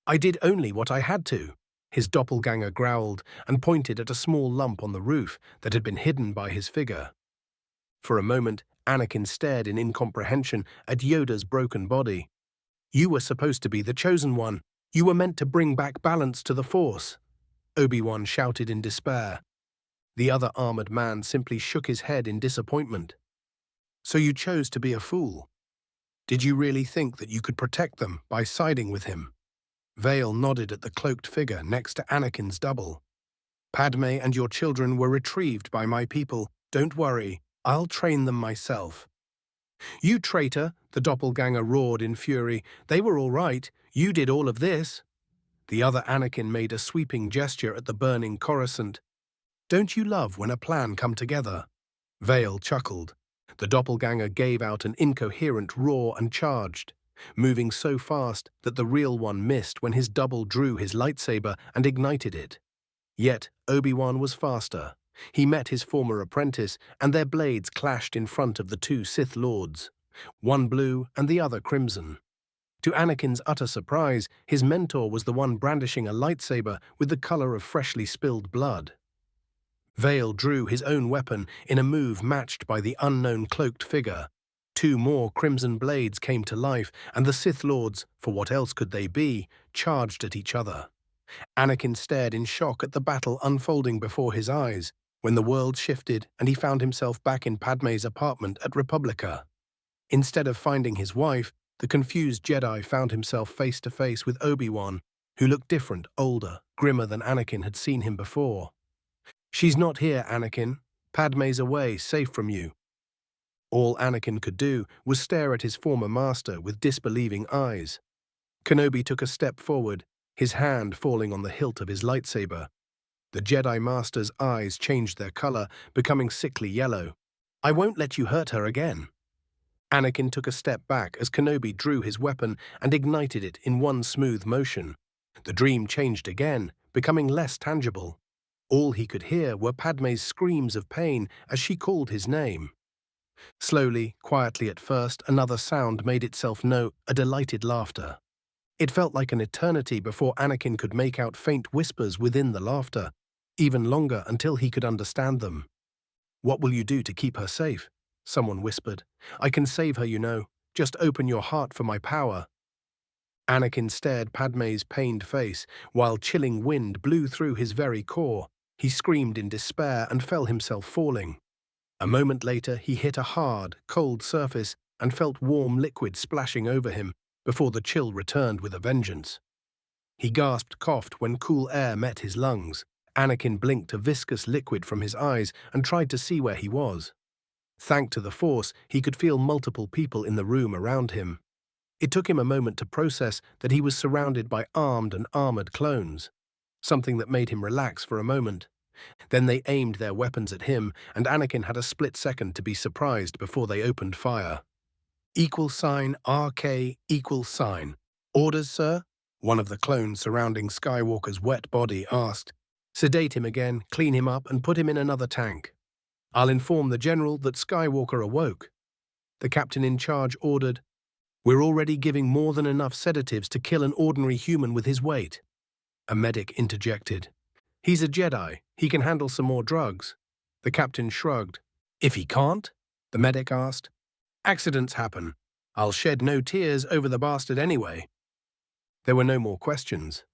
"I did only what I had to." His doppelganger growled and pointed at a small lump on the roof that had been hidden by his figure. For a moment, Anakin stared in incomprehension at Yoda's broken body. "You were supposed to be the chosen one. You were meant to bring back balance to the Force," Obi-Wan shouted in despair. The other armored man simply shook his head in disappointment. "So you chose to be a fool? Did you really think that you could protect them by siding with him?" Vale nodded at the cloaked figure next to Anakin's double. "Padme and your children were retrieved by my people. Don't worry, I'll train them myself." "You traitor," the doppelganger roared in fury. "They were all right. You did all of this." The other Anakin made a sweeping gesture at the burning Coruscant. "Don't you love when a plan come together?" Vale chuckled. The doppelganger gave out an incoherent roar and charged, moving so fast that the real one missed when his double drew his lightsaber and ignited it. Yet Obi-Wan was faster. He met his former apprentice, and their blades clashed in front of the two Sith Lords, one blue and the other crimson. To Anakin's utter surprise, his mentor was the one brandishing a lightsaber with the color of freshly spilled blood. Vale drew his own weapon in a move matched by the unknown cloaked figure. Two more crimson blades came to life, and the Sith Lords, for what else could they be, charged at each other. Anakin stared in shock at the battle unfolding before his eyes, when the world shifted and he found himself back in Padme's apartment at Republica. Instead of finding his wife, the confused Jedi found himself face to face with Obi-Wan, who looked different, older, grimmer than Anakin had seen him before. "She's not here, Anakin. Padme's away, safe from you." All Anakin could do was stare at his former master with disbelieving eyes. Kenobi took a step forward, his hand falling on the hilt of his lightsaber. The Jedi Master's eyes changed their color, becoming sickly yellow. "I won't let you hurt her again." Anakin took a step back as Kenobi drew his weapon and ignited it in one smooth motion. The dream changed again, becoming less tangible. All he could hear were Padme's screams of pain as she called his name. Slowly, quietly at first, another sound made itself known, a delighted laughter. It felt like an eternity before Anakin could make out faint whispers within the laughter, even longer until he could understand them. "What will you do to keep her safe?" someone whispered. "I can save her, you know. Just open your heart for my power." Anakin stared Padme's pained face, while chilling wind blew through his very core. He screamed in despair and felt himself falling. A moment later, he hit a hard, cold surface and felt warm liquid splashing over him before the chill returned with a vengeance. He gasped, coughed when cool air met his lungs. Anakin blinked a viscous liquid from his eyes and tried to see where he was. Thanks to the Force, he could feel multiple people in the room around him. It took him a moment to process that he was surrounded by armed and armored clones, something that made him relax for a moment. Then they aimed their weapons at him, and Anakin had a split second to be surprised before they opened fire. "RK =." "Orders, sir?" one of the clones surrounding Skywalker's wet body asked. "Sedate him again, clean him up, and put him in another tank." "I'll inform the general that Skywalker awoke." The captain in charge ordered. "We're already giving more than enough sedatives to kill an ordinary human with his weight." A medic interjected. "He's a Jedi. He can handle some more drugs." The captain shrugged. "If he can't?" the medic asked. "Accidents happen. I'll shed no tears over the bastard anyway." There were no more questions.